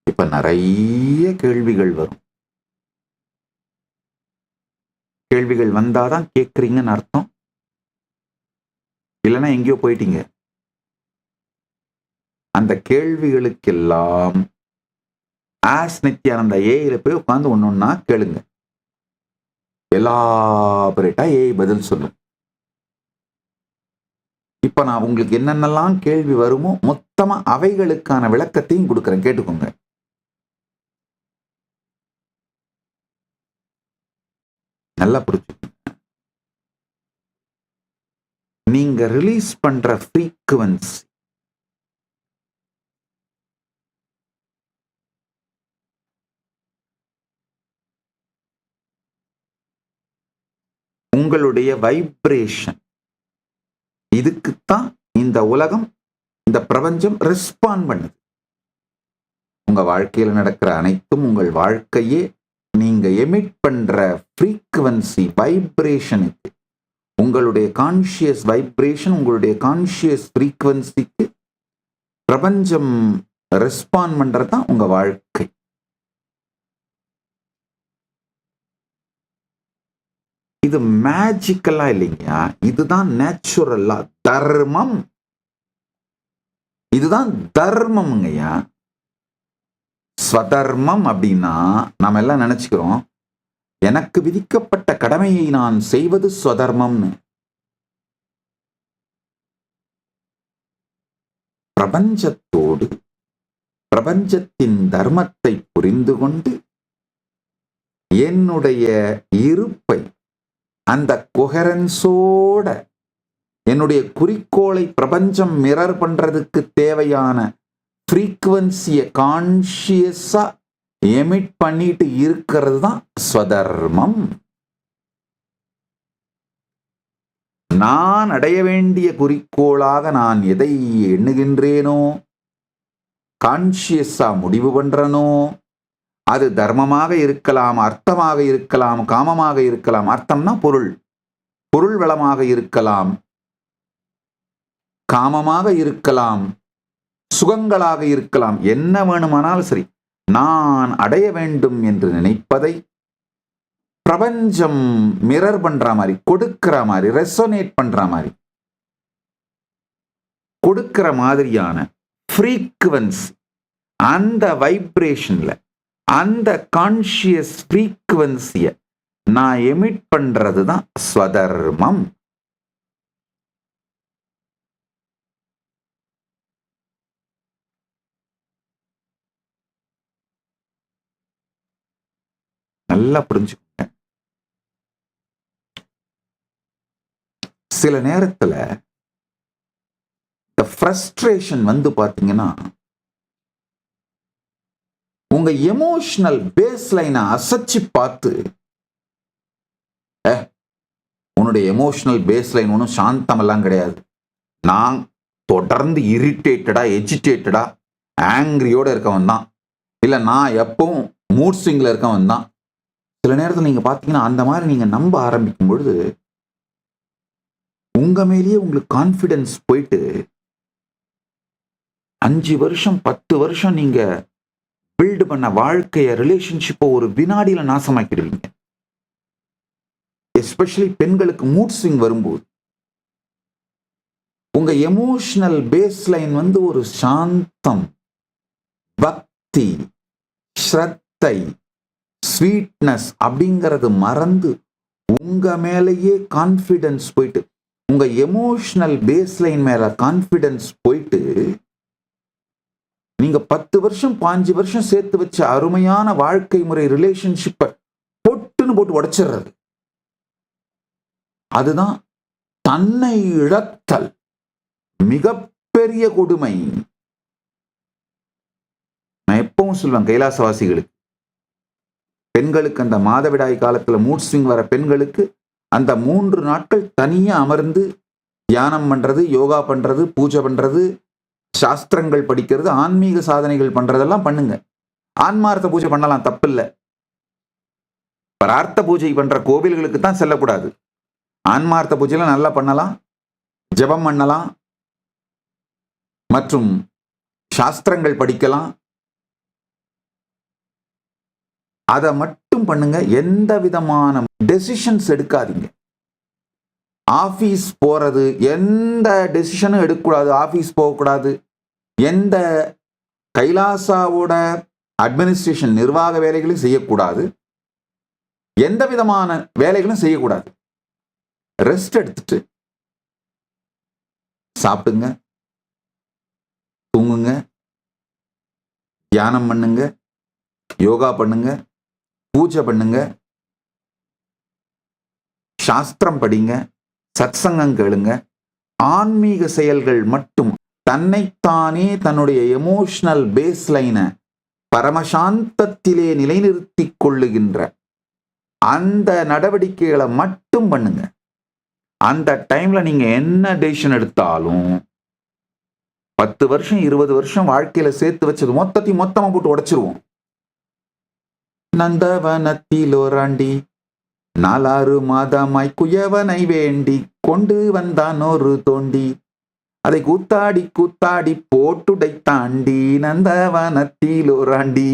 இப்ப நிறைய கேள்விகள் வரும். கேள்விகள் வந்தாதான் கேட்குறீங்கன்னு அர்த்தம், இல்லைன்னா எங்கேயோ போயிட்டீங்க. அந்த கேள்விகளுக்கெல்லாம் ஆஸ் நித்யானந்தா ஏஐல போய் உட்கார்ந்து ஒன்னொன்னா கேளுங்க. எலாபரேட்டா ஏஐ பதில் சொல்லும். இப்ப நான் உங்களுக்கு என்னென்னலாம் கேள்வி வருமோ மொத்தமா அவைகளுக்கான விளக்கத்தையும் கொடுக்குறேன், கேட்டுக்கோங்க. நல்லா புரிஞ்சுக்கோங்க. நீங்க ரிலீஸ் பண்ற ஃப்ரீக்குவன்சி உங்களுடைய வைப்ரேஷன், இதுக்குத்தான் இந்த உலகம், இந்த பிரபஞ்சம் ரெஸ்பாண்ட் பண்ணுது. உங்க வாழ்க்கையில் நடக்கிற அனைத்தும் உங்கள் வாழ்க்கையே நீங்க எமிட் பண்ற ஃப்ரீக்குவன்சி வைப்ரேஷனுக்கு, உங்களுடைய கான்ஷியஸ் வைப்ரேஷன், உங்களுடைய கான்ஷியஸ் ஃப்ரீக்குவன்சிக்கு பிரபஞ்சம் ரெஸ்பாண்ட் பண்றது தான் உங்க வாழ்க்கை. இது மேஜிக்கலா இல்லைங்கயா, இதுதான் நேச்சுரலா தர்மம். இதுதான் தர்மம்ங்கய்யா. ஸ்வதர்மம் அப்படின்னா நாம எல்லாம் நினைச்சுக்கிறோம், எனக்கு விதிக்கப்பட்ட கடமையை நான் செய்வது ஸ்வதர்மம்னு. பிரபஞ்சத்தோடு பிரபஞ்சத்தின் தர்மத்தை புரிந்து கொண்டு என்னுடைய இருப்பை அந்த கொஹரன்ஸோட என்னுடைய குறிக்கோளை பிரபஞ்சம் மிரர் பண்றதுக்கு தேவையான ஃப்ரீக்குவன்சியை கான்ஷியஸா எமிட் பண்ணிட்டு இருக்கிறது தான் ஸ்வதர்மம். நான் அடைய வேண்டிய குறிக்கோளாக நான் எதை எண்ணுகின்றேனோ, கான்ஷியஸா முடிவு பண்றனோ, அது தர்மமாக இருக்கலாம், அர்த்தமாக இருக்கலாம், காமமாக இருக்கலாம். அர்த்தம்னா பொருள், பொருள் வளமாக இருக்கலாம், காமமாக இருக்கலாம், சுகங்களாக இருக்கலாம், என்ன வேணுமானாலும் சரி. நான் அடைய வேண்டும் என்று நினைப்பதை பிரபஞ்சம் மிரர் பண்ற மாதிரி, கொடுக்கிற மாதிரி, ரெசோனேட் பண்ற மாதிரி, கொடுக்கிற மாதிரியான ஃப்ரீக்குவன்சி, அந்த வைப்ரேஷன்ல அந்த கான்ஷியஸ் ஃப்ரீக்குவன்சியை நான் எமிட் பண்றது தான் ஸ்வதர்மம். நல்லா புரிஞ்சுக்கோங்க. சில நேரத்துல இந்த ஃப்ரஸ்ட்ரேஷன் வந்து பாத்தீங்கன்னா, உங்க எமோஷனல் பேஸ் லைனை அசைச்சு பார்த்து, உன்னுடைய எமோஷனல் பேஸ் லைன் ஒன்றும் சாந்தம் எல்லாம் கிடையாது, நான் தொடர்ந்து இரிட்டேட்டடா, எஜிடேட்டடா, ஆங்கிரியோட இருக்கவன் தான், இல்ல நான் எப்பவும் மூட் ஸ்விங்ல இருக்கவன் தான். சில நேரத்தில் நீங்க பாத்தீங்கன்னா அந்த மாதிரி நீங்க நம்ப ஆரம்பிக்கும் பொழுது உங்க மேலேயே உங்களுக்கு கான்பிடன்ஸ் போயிட்டு 5 வருஷம் 10 வருஷம் நீங்க பில்டு பண்ண வாழ்க்கைய, ரிலேஷன்ஷிப்பை ஒரு வினாடியில நாசமாக்கிடுவீங்க. எஸ்பெஷலி பெண்களுக்கு மூட் ஸ்விங் வரும்போது உங்க எமோஷனல் பேஸ் லைன் வந்து ஒரு சாந்தம், பக்தி, ஸ்ரத்தை, ஸ்வீட்னஸ் அப்படிங்கிறது மறந்து உங்க மேலேயே கான்பிடன்ஸ் போயிட்டு, உங்க எமோஷனல் பேஸ் லைன் மேல கான்பிடன்ஸ் போயிட்டு, நீங்க 10 வருஷம் 5 வருஷம் சேர்த்து வச்ச அருமையான வாழ்க்கை முறை ரிலேஷன்ஷிப்பை பொட்டுன்னு போட்டு உடைச்சிடுறது. அதுதான் தன்னை இழத்தல், மிகப்பெரிய கொடுமை. நான் எப்பவும் சொல்லுவேன் கைலாசவாசிகளுக்கு, பெண்களுக்கு அந்த மாதவிடாய் காலத்துல மூட் ஸ்விங் வர பெண்களுக்கு அந்த 3 நாட்கள் தனியா அமர்ந்து தியானம் பண்றது, யோகா பண்றது, பூஜை பண்றது, சாஸ்திரங்கள் படிக்கிறது, ஆன்மீக சாதனைகள் பண்றதெல்லாம் பண்ணுங்க. ஆன்மார்த்த பூஜை பண்ணலாம், தப்பு இல்லை. பிரார்த்த பூஜை பண்ற கோவில்களுக்கு தான் செல்லக்கூடாது. ஆன்மார்த்த பூஜையில நல்லா பண்ணலாம், ஜெபம் பண்ணலாம், மற்றும் சாஸ்திரங்கள் படிக்கலாம். அதை மட்டும் பண்ணுங்க. எந்த விதமான டெசிஷன்ஸ் எடுக்காதீங்க. ஆபீஸ் போறது, எந்த டெசிஷனும் எடுக்கக்கூடாது. ஆபீஸ் போகக்கூடாது. எந்த கைலாசாவோட அட்மினிஸ்ட்ரேஷன் நிர்வாக வேலைகளும் செய்யக்கூடாது. எந்த விதமான வேலைகளும் செய்யக்கூடாது. ரெஸ்ட் எடுத்துட்டு சாப்பிடுங்க, தூங்குங்க, தியானம் பண்ணுங்க, யோகா பண்ணுங்க, பூஜை பண்ணுங்க, சாஸ்திரம் படிங்க, சத்சங்கம் கேளுங்க. ஆன்மீக செயல்கள் மட்டும் தன்னைத்தானே தன்னுடைய எமோஷனல் பேஸ் லைனை பரமசாந்தத்திலே நிலைநிறுத்திக் கொள்ளுகின்ற அந்த நடவடிக்கைகளை மட்டும் பண்ணுங்க. அந்த டைம்ல நீங்க என்ன டெசிஷன் எடுத்தாலும் 10 வருஷம் 20 வருஷம் வாழ்க்கையில சேர்த்து வச்சது மொத்தத்தையும் மொத்தமா போட்டு உடைச்சிருவோம். நந்தவனத்திலோராண்டி 4 மாதமாய் குயவனை வேண்டி கொண்டு வந்தான் ஒரு தோண்டி, அதை கூத்தாடி கூத்தாடி போட்டுடை தாண்டி நந்தவனத்திலோராண்டி.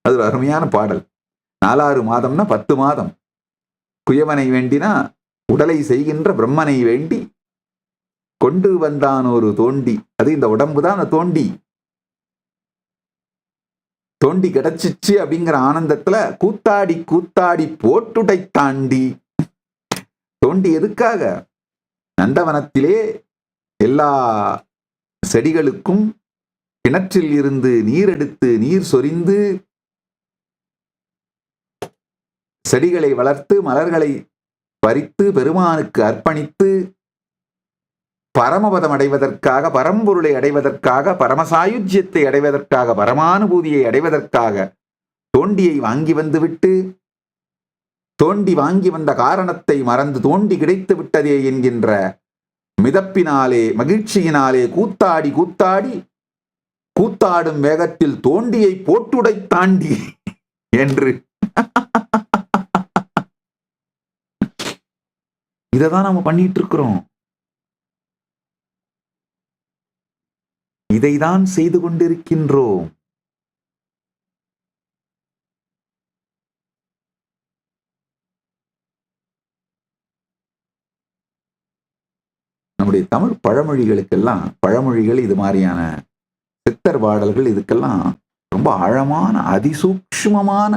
அது ஒரு அருமையான பாடல். 4 மாதம்னா 10 மாதம். குயவனை வேண்டினா உடலை செய்கின்ற பிரம்மனை வேண்டி கொண்டு வந்தான் ஒரு தோண்டி. அது இந்த உடம்பு தான் அந்த தோண்டி. தோண்டி கிடைச்சிச்சு அப்படிங்கிற ஆனந்தத்துல கூத்தாடி கூத்தாடி போட்டுடை தாண்டி. தோண்டி எதுக்காக? நந்தவனத்திலே எல்லா செடிகளுக்கும் கிணற்றில் இருந்து நீர் எடுத்து நீர் சொரிந்து செடிகளை வளர்த்து மலர்களை பறித்து பெருமானுக்கு அர்ப்பணித்து பரமபதம் அடைவதற்காக, பரம்பொருளை அடைவதற்காக, பரமசாயுஜ்யத்தை அடைவதற்காக, பரமானுபூதியை அடைவதற்காக தோண்டியை வாங்கி வந்துவிட்டு தோண்டி வாங்கி வந்த காரணத்தை மறந்து தோண்டி கிடைத்து விட்டதே என்கின்ற மிதப்பினாலே மகிழ்ச்சியினாலே கூத்தாடி கூத்தாடி கூத்தாடும் வேகத்தில் தோண்டியை போட்டுடை தாண்டி என்று இததான் நம்ம பண்ணிட்டு இருக்கிறோம். இதைதான் செய்து கொண்டிருக்கின்றோம். நம்முடைய தமிழ் பழமொழிகளுக்கெல்லாம், பழமொழிகள் இது மாதிரியான சித்தர் பாடல்கள், இதுக்கெல்லாம் ரொம்ப ஆழமான அதிசூக்ஷ்மமான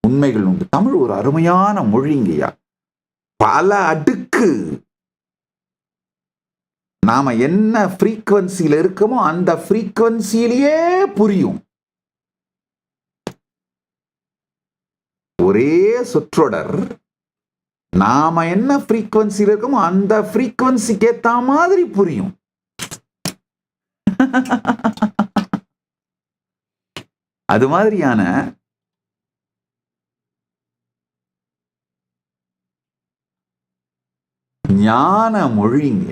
உண்மைகள் உண்டு. தமிழ் ஒரு அருமையான மொழிங்கய்யா. பல அடுக்கு. நாம என்ன ஃப்ரீக்வன்சியில இருக்கோமோ அந்த ஃப்ரீக்வன்சியிலேயே புரியும். ஒரே சொற்றொடர் நாம என்ன ஃப்ரீக்வன்சியில இருக்கோமோ அந்த ஃப்ரீக்வன்சிக்கு ஏத்த மாதிரி புரியும். அது மாதிரியான ஞான மொழிங்க.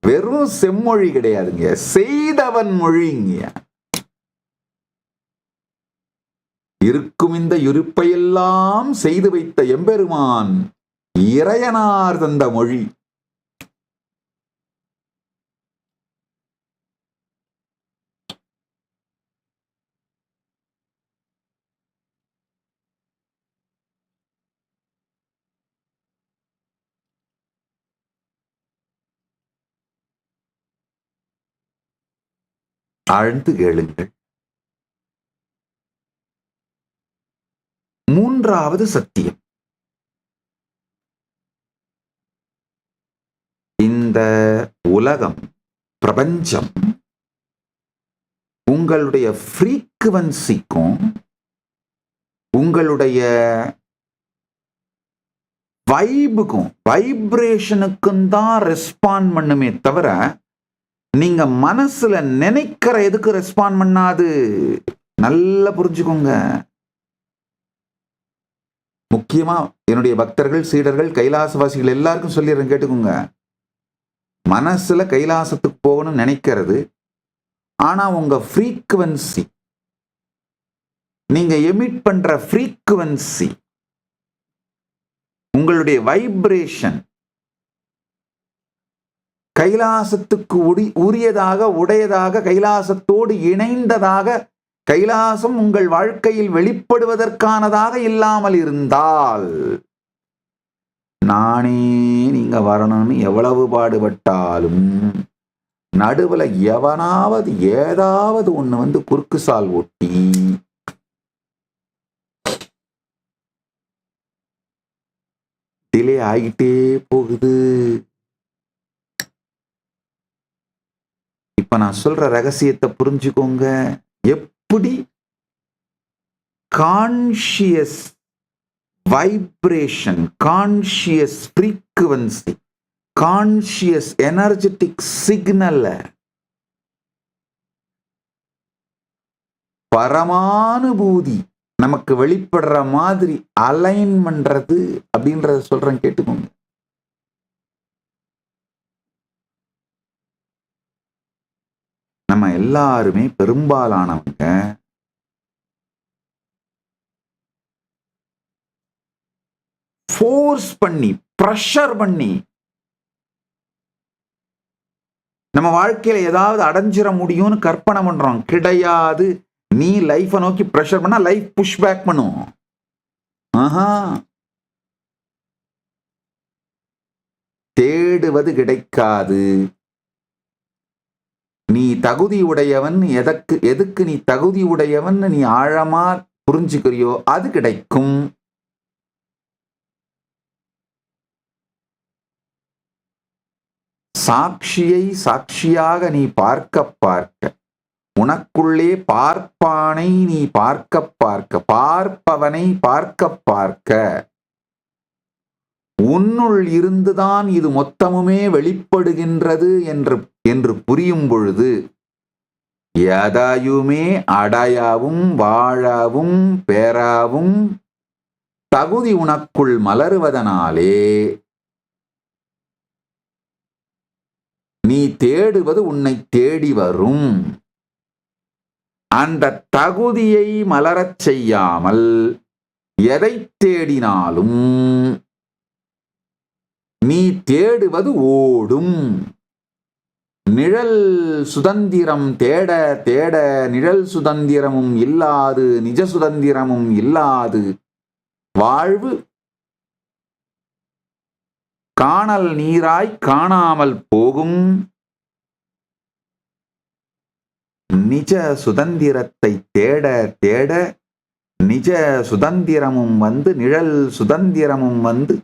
வெறும் செம்மொழி கிடையாதுங்க, செய்தவன் மொழிங்க. இருக்கும் இந்த இருப்பையெல்லாம் செய்து வைத்த எம்பெருமான் இறையனார் தந்த மொழி. ஆழ்ந்து கேளுங்கள். மூன்றாவது சத்தியம். இந்த உலகம், பிரபஞ்சம் உங்களுடைய ஃப்ரீக்வன்சிக்கும் உங்களுடைய வைபுக்கும் வைப்ரேஷனுக்கும் தான் ரெஸ்பாண்ட் பண்ணுமே தவிர நீங்க மனசுல நினைக்கிற எதுக்கு ரெஸ்பாண்ட் பண்ணாது. நல்லா புரிஞ்சுக்கோங்க. முக்கியமா என்னுடைய பக்தர்கள், சீடர்கள், கைலாசவாசிகள் எல்லாருக்கும் சொல்லிடுறேன், கேட்டுக்கோங்க. மனசுல கைலாசத்துக்கு போகணும்னு நினைக்கிறது, ஆனா உங்க ஃப்ரீக்வன்சி, நீங்க எமிட் பண்ற ஃப்ரீக்வன்சி, உங்களுடைய வைப்ரேஷன் கைலாசத்துக்கு உரியதாக, உடையதாக, கைலாசத்தோடு இணைந்ததாக, கைலாசம் உங்கள் வாழ்க்கையில் வெளிப்படுவதற்கானதாக இல்லாமல் இருந்தால், நானே நீங்க வரணும்னு எவ்வளவு பாடுபட்டாலும் நடுவுல எவனாவது ஏதாவது ஒண்ணு வந்து குறுக்கு சால் ஒட்டி டிலே ஆகிட்டே போகுது. இப்ப நான் சொல்ற ரகசியத்தை புரிஞ்சுக்கோங்க. எப்படி conscious vibration, conscious frequency, conscious energetic சிக்னல்ல பரமானுபூதி நமக்கு வெளிப்படுற மாதிரி அலைன் பண்றது அப்படின்றத சொல்றேன், கேட்டுக்கோங்க. நம்ம எல்லாருமே பெரும்பாலானவங்க ஃபோர்ஸ் பண்ணி, பிரஷர் பண்ணி நம்ம வாழ்க்கையில ஏதாவது அடைஞ்சிட முடியும்னு கற்பனை பண்றோம். கிடையாது. நீ லைஃபை நோக்கி பிரஷர் பண்ணா லைஃப் புஷ் பேக் பண்ணும். ஆஹா, தேடுவது கிடைக்காது. நீ தகுதி உடையவன், எதுக்கு நீ தகுதி உடையவன் நீ ஆழமா புரிஞ்சுக்கிறியோ அது கிடைக்கும். சாட்சியை சாட்சியாக நீ பார்க்க பார்க்க, உனக்குள்ளே பார்ப்பானை நீ பார்க்க பார்க்க, பார்ப்பவனை பார்க்க பார்க்க, உன்னுள் இருந்துதான் இது மொத்தமுமே வெளிப்படுகின்றது என்று புரியும் பொழுது எதையுமே அடையவும் வாழவும் பெறவும் தகுதி உனக்குள் மலருவதனாலே நீ தேடுவது உன்னை தேடி வரும். அந்த தகுதியை மலரச் செய்யாமல் எதை தேடினாலும் நீ தேடுவது ஓடும். நிழல் சுதந்திரம் தேட தேட நிழல் சுதந்திரமும் இல்லாது நிஜ சுதந்திரமும் இல்லாது வாழ்வு காணல் நீராய் காணாமல் போகும். நிஜ சுதந்திரத்தை தேட தேட நிஜ சுதந்திரமும் வந்து நிழல் சுதந்திரமும் வந்து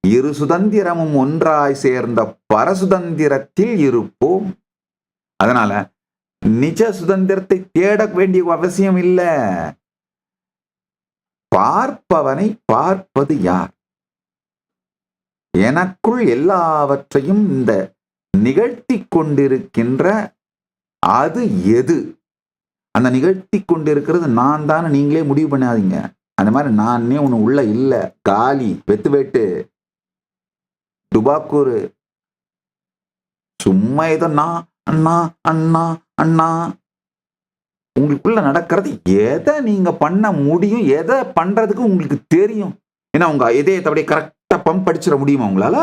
இரு சுதந்திரமும் ஒன்றாய் சேர்ந்த பரசுதந்திரத்தில் இருப்போம். அதனால நிஜ சுதந்திரத்தை தேட வேண்டிய அவசியம் இல்லை. பார்ப்பவனை பார்ப்பது யார்? எனக்குள் எல்லாவற்றையும் இந்த நிகழ்த்தி கொண்டிருக்கின்ற அது எது? அந்த நிகழ்த்தி கொண்டிருக்கிறது நான் தானே நீங்களே முடிவு பண்ணாதீங்க. அந்த மாதிரி நானே ஒன்று உள்ள இல்லை, காலி, வெத்து வெட்டு, டுபாக்கூரு, சும்மா ஏதோ நான் அண்ணா அண்ணா அண்ணா. உங்களுக்குள்ள நடக்கிறது எதை நீங்க பண்ண முடியும், எதை பண்றதுக்கு உங்களுக்கு தெரியும். ஏன்னா உங்க இதயத்தை அப்படியே கரெக்டா பம்ப் அடிச்சிட முடியுமா உங்களால?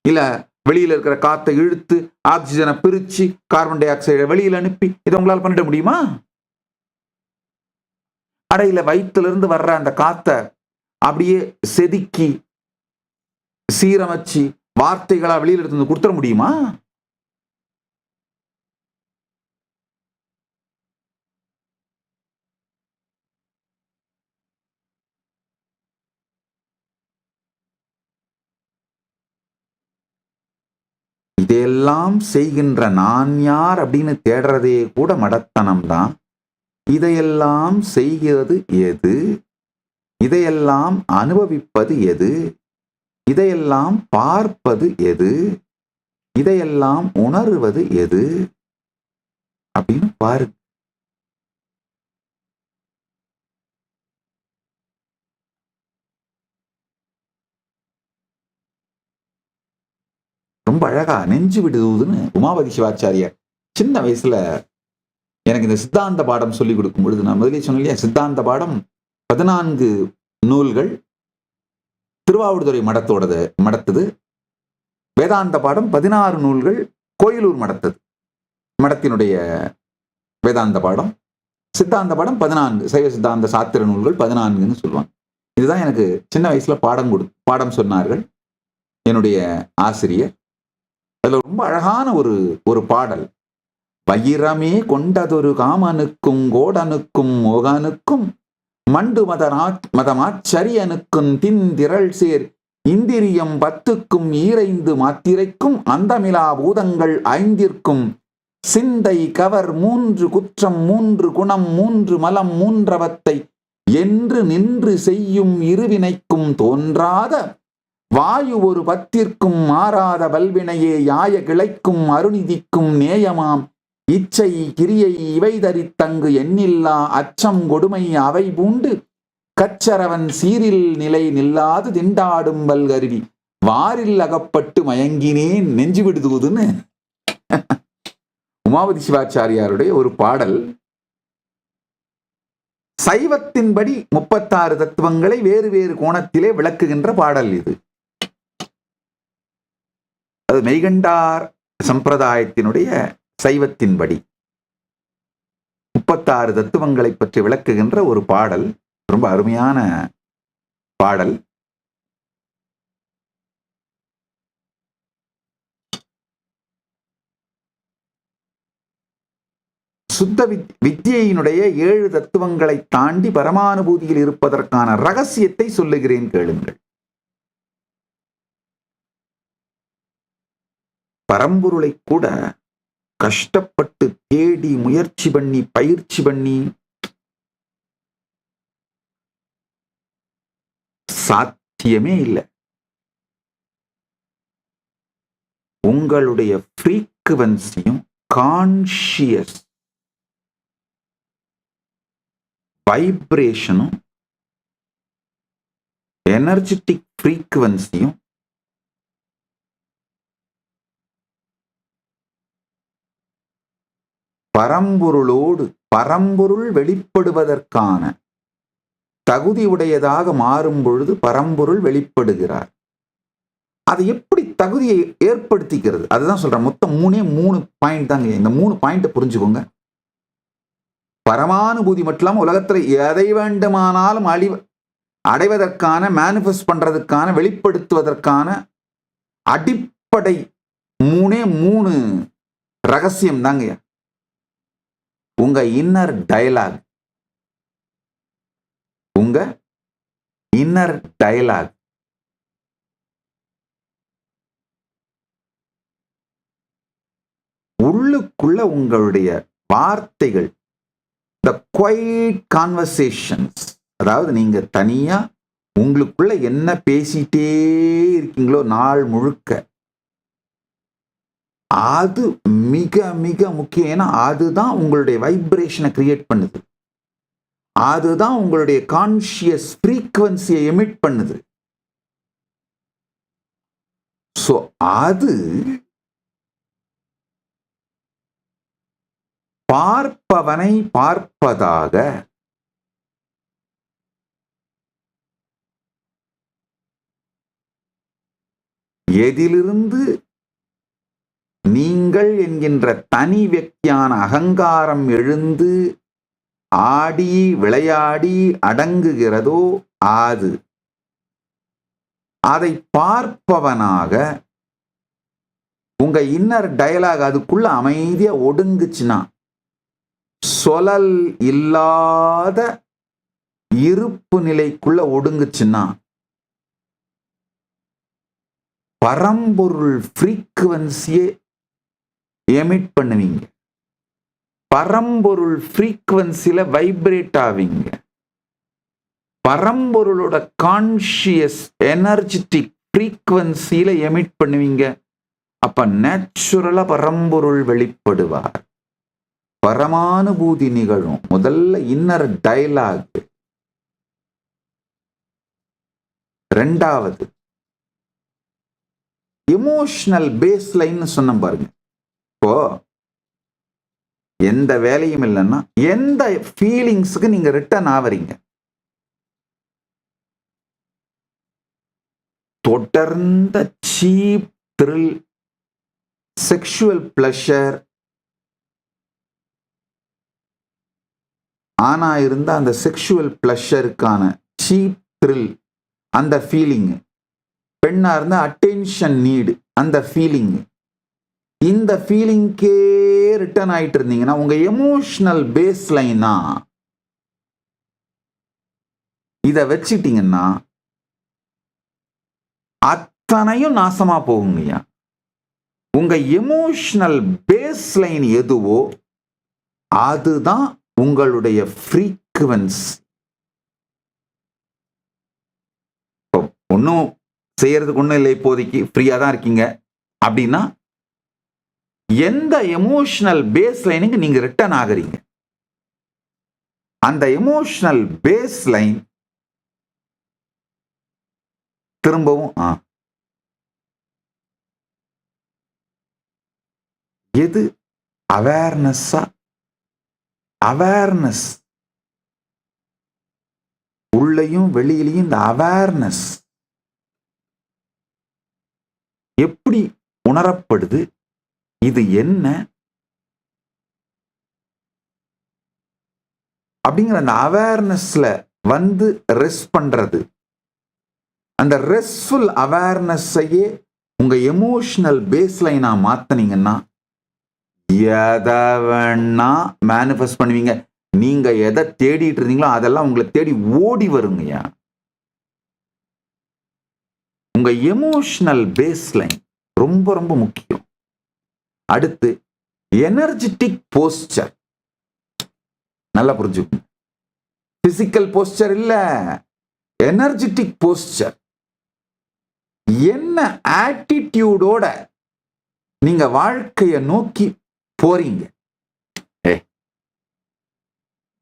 இல்ல வெளியில இருக்கிற காத்தை இழுத்து ஆக்சிஜனை பிரிச்சு கார்பன் டை ஆக்சைடை வெளியில அனுப்பி இதை உங்களால பண்ணிட முடியுமா? அடையில வயிற்றுல இருந்து வர்ற அந்த காத்தை அப்படியே செதுக்கி சீரமைச்சு வார்த்தைகளா வெளியில எடுத்து கொடுத்துட முடியுமா? இதையெல்லாம் செய்கின்ற நான் யார் அப்படின்னு தேடுறதே கூட மடத்தனம் தான். இதையெல்லாம் செய்கிறது எது? இதையெல்லாம் அனுபவிப்பது எது? இதையெல்லாம் பார்ப்பது எது? இதையெல்லாம் உணர்வது எது அப்படின்னு பாரு. ரொம்ப அழகா நெஞ்சு விடுதுன்னு உமாபதி சிவாச்சாரியார் சின்ன வயசுல எனக்கு இந்த சித்தாந்த பாடம் சொல்லி கொடுக்கும் பொழுது, நான் முதலே சொன்னேன் இல்லையா, சித்தாந்த பாடம் 14 நூல்கள் திருவாவூர்துறை மடத்துது. வேதாந்த பாடம் 16 நூல்கள் கோயிலூர் மடத்தினுடைய வேதாந்த பாடம். சித்தாந்த பாடம் 14, சைவ சித்தாந்த சாத்திர நூல்கள் 14ன்னு சொல்லுவாங்க. இதுதான் எனக்கு சின்ன வயசுல பாடம் சொன்னார்கள் என்னுடைய ஆசிரியர். அதுல ரொம்ப அழகான ஒரு பாடல், வைரமே கொண்டதொரு காமனுக்கும் கோடனுக்கும் மோகனுக்கும் மண்டு மதமாச்சரியனுக்கும் திரள் சேர் இந்திரியம் 10க்கும் ஈரைந்து மாத்திரைக்கும் அந்தமிலா பூதங்கள் 5ற்கும் சிந்தை கவர் 3 குற்றம் 3 குணம் 3 மலம் 3அவத்தை என்று நின்று செய்யும் இருவினைக்கும் தோன்றாத வாயு ஒரு 10ற்கும் மாறாத வல்வினையே யாய கிளைக்கும் அருணிதிக்கும் நேயமாம் இச்சை கிரியை இவை தரித்தங்கு எண்ணில்லா அச்சம் கொடுமை அவை பூண்டு கச்சரவன் சீரில் நிலை நில்லாது திண்டாடும் வல்கருவி வாரில் அகப்பட்டு மயங்கினேன் நெஞ்சு விடுதுன்னு உமாபதி சிவாச்சாரியாருடைய ஒரு பாடல். சைவத்தின்படி 36 தத்துவங்களை வேறு வேறு கோணத்திலே விளக்குகின்ற பாடல் இது. அது மெய்கண்டார் சம்பிரதாயத்தினுடைய சைவத்தின்படி 36 தத்துவங்களை பற்றி விளக்குகின்ற ஒரு பாடல். ரொம்ப அருமையான பாடல். சுத்த வித்யினுடைய 7 தத்துவங்களை தாண்டி பரமானுபூதியில் இருப்பதற்கான ரகசியத்தை சொல்லுகிறேன், கேளுங்கள். பரம்பொருளை கூட கஷ்டப்பட்டு தேடி முயற்சி பண்ணி பயிற்சி பண்ணி சாத்தியமே இல்லை. உங்களுடைய ஃப்ரீக்வன்சியும் கான்ஷியஸ் வைப்ரேஷனும் எனர்ஜெட்டிக் ஃப்ரீக்வன்சியும் பரம்பொருளோடு பரம்பொருள் வெளிப்படுவதற்கான தகுதி உடையதாக மாறும் பொழுது பரம்பொருள் வெளிப்படுகிறார். அதை எப்படி தகுதியை ஏற்படுத்திக்கிறது? அதுதான் சொல்றேன். மொத்தம் 3 பாயிண்ட் தாங்க. இந்த 3 பாயிண்ட் புரிஞ்சுக்கோங்க. பரமானுபூதி மட்டும் இல்லாமல் உலகத்தில் எதை வேண்டுமானாலும் அடைவதற்கான, மேனிஃபெஸ்ட் பண்றதுக்கான, வெளிப்படுத்துவதற்கான அடிப்படை 3 ரகசியம் தாங்க. உங்க இன்னர் டயலாக், உங்க இன்னர் டயலாக். உள்ளுக்குள்ள உங்களுடைய வார்த்தைகள், the quiet conversations, அதாவது நீங்க தனியா உங்களுக்குள்ள என்ன பேசிட்டே இருக்கீங்களோ நாள் முழுக்க, அது மிக மிக முக்கியம். ஏன்னா அதுதான் உங்களுடைய வைப்ரேஷனை கிரியேட் பண்ணுது. அதுதான் உங்களுடைய கான்ஷியஸ் ஃப்ரீக்வன்சியை எமிட் பண்ணுது. சோ அது பார்ப்பவனை பார்ப்பதாக, எதிலிருந்து நீங்கள் என்கின்ற தனி வியக்தியான அகங்காரம் எழுந்து ஆடி விளையாடி அடங்குகிறதோ அது, அதை பார்ப்பவனாக உங்க இன்னர் டயலாக் அதுக்குள்ள அமைதியா ஒடுங்குச்சுன்னா, சொலல் இல்லாத இருப்பு நிலைக்குள்ள ஒடுங்குச்சுன்னா, பரம்பொருள் ஃப்ரீக்வன்சியை எமிட் பண்ணுவீங்க. பரம்பொருள் ஃப்ரீக்வன்சில வைப்ரேட் ஆவீங்க. பரம்பொருளோட கான்ஷியஸ் எனர்ஜெட்டிக் ஃப்ரீக்வன்சில எமிட் பண்ணுவீங்க. அப்ப நேச்சுரலா பரம்பொருள் வெளிப்படுவார். பரமானுபூதி நிகழும். முதல்ல இன்னர் டயலாக். ரெண்டாவது எமோஷனல் பேஸ் லைன் சொன்ன பாருங்க. இப்போ எந்த வேலையும் இல்லைன்னா எந்த ஃபீலிங்ஸுக்கு நீங்க ரிட்டர்ன் ஆவறீங்க? தொடர்ந்த சீப் த்ரில், செக்ஷுவல் பிளஷர் ஆனா இருந்தா அந்த செக்ஷுவல் பிளஷருக்கான சீப் த்ரில், அந்த ஃபீலிங். பெண்ணா இருந்தா அட்டென்ஷன் நீடு, அந்த ஃபீலிங். இந்த ஃபீலிங்கே ரிட்டர்ன் ஆயிட்டு இருந்தீங்கன்னா உங்க எமோஷனல் பேஸ் லைனா இத வச்சிட்டீங்கன்னா அத்தனையும் நாசமா போகுங்கய்யா. உங்க எமோஷனல் பேஸ் லைன் எதுவோ அதுதான் உங்களுடைய ஃப்ரீக்வன்சி. ஒன்றும் செய்யறதுக்கு ஒன்றும் இல்லை, இப்போதைக்கு ஃப்ரீயா தான் இருக்கீங்க அப்படின்னா எந்த எமோஷனல் பேஸ் லைனுக்கு நீங்க ரிட்டர்ன் ஆகுறீங்க, அந்த எமோஷனல் பேஸ் லைன் திரும்பவும் எது அவேர்னஸா, அவேர்னஸ் உள்ளேயும் வெளியிலையும் இந்த அவேர்னஸ் எப்படி உணரப்படுது, இது என்ன அப்படிங்கிற அந்த அவேர்னஸ்ல வந்து ரெஸ்ட் பண்றது. அந்த ரெஸ்ட்ஃபுல் அவேர்னஸையே உங்க எமோஷனல் பேஸ் லைனா மாத்தினீங்கன்னா எதை வேணா மேனிஃபெஸ்ட் பண்ணுவீங்க. நீங்க எதை தேடிட்டு இருந்தீங்களோ அதெல்லாம் உங்களை தேடி ஓடி வருங்கய்யா. உங்க எமோஷனல் பேஸ்லைன் ரொம்ப ரொம்ப முக்கியம். அடுத்து எனர்ஜெட்டிக் போஸ்டர். நல்லா புரிஞ்சுக்கணும். பிசிக்கல் போஸ்டர் இல்ல, எனர்ஜெட்டிக் போஸ்டர். என்ன ஆட்டிடியூடோட நீங்க வாழ்க்கைய நோக்கி போறீங்க.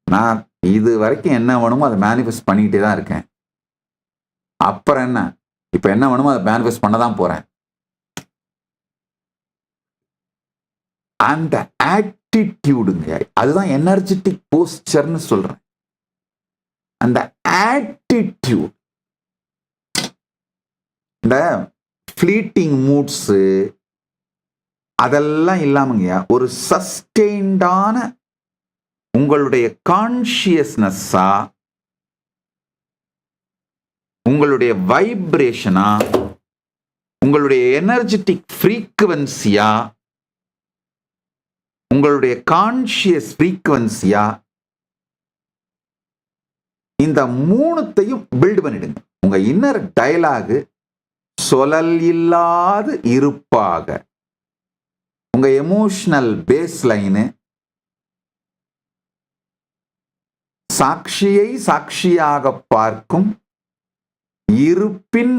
நான் இது வரைக்கும் என்ன வேணுமோ அதை மேனிஃபெஸ்ட் பண்ணிக்கிட்டே தான் இருக்கேன். அப்புறம் என்ன, இப்ப என்ன வேணுமோ அதை மேனிஃபெஸ்ட் பண்ணதான் போறேன். அந்த ஆட்டிடியூடுங்க, அதுதான் எனர்ஜெட்டிக் போஸ்டர்னு சொல்றேன். அந்த ஆட்டிடியூட், இந்த ஃப்ளீட்டிங் மூட்ஸ் அதெல்லாம் இல்லாமங்க, ஒரு சஸ்டெயின்டான உங்களுடைய கான்ஷியஸ்னஸா, உங்களுடைய வைப்ரேஷனா, உங்களுடைய எனர்ஜெட்டிக் ஃப்ரீக்குவன்சியா, உங்களுடைய கான்ஷியஸ் ஃப்ரீக்குவன்சியா, இந்த மூணுத்தையும் பில்ட் பண்ணிடுங்க. உங்க இன்னர் டயலாக் சொலல் இல்லாது இருப்பாக. உங்க எமோஷனல் பேஸ் லைனு சாட்சியை சாட்சியாக பார்க்கும், இருப்பின்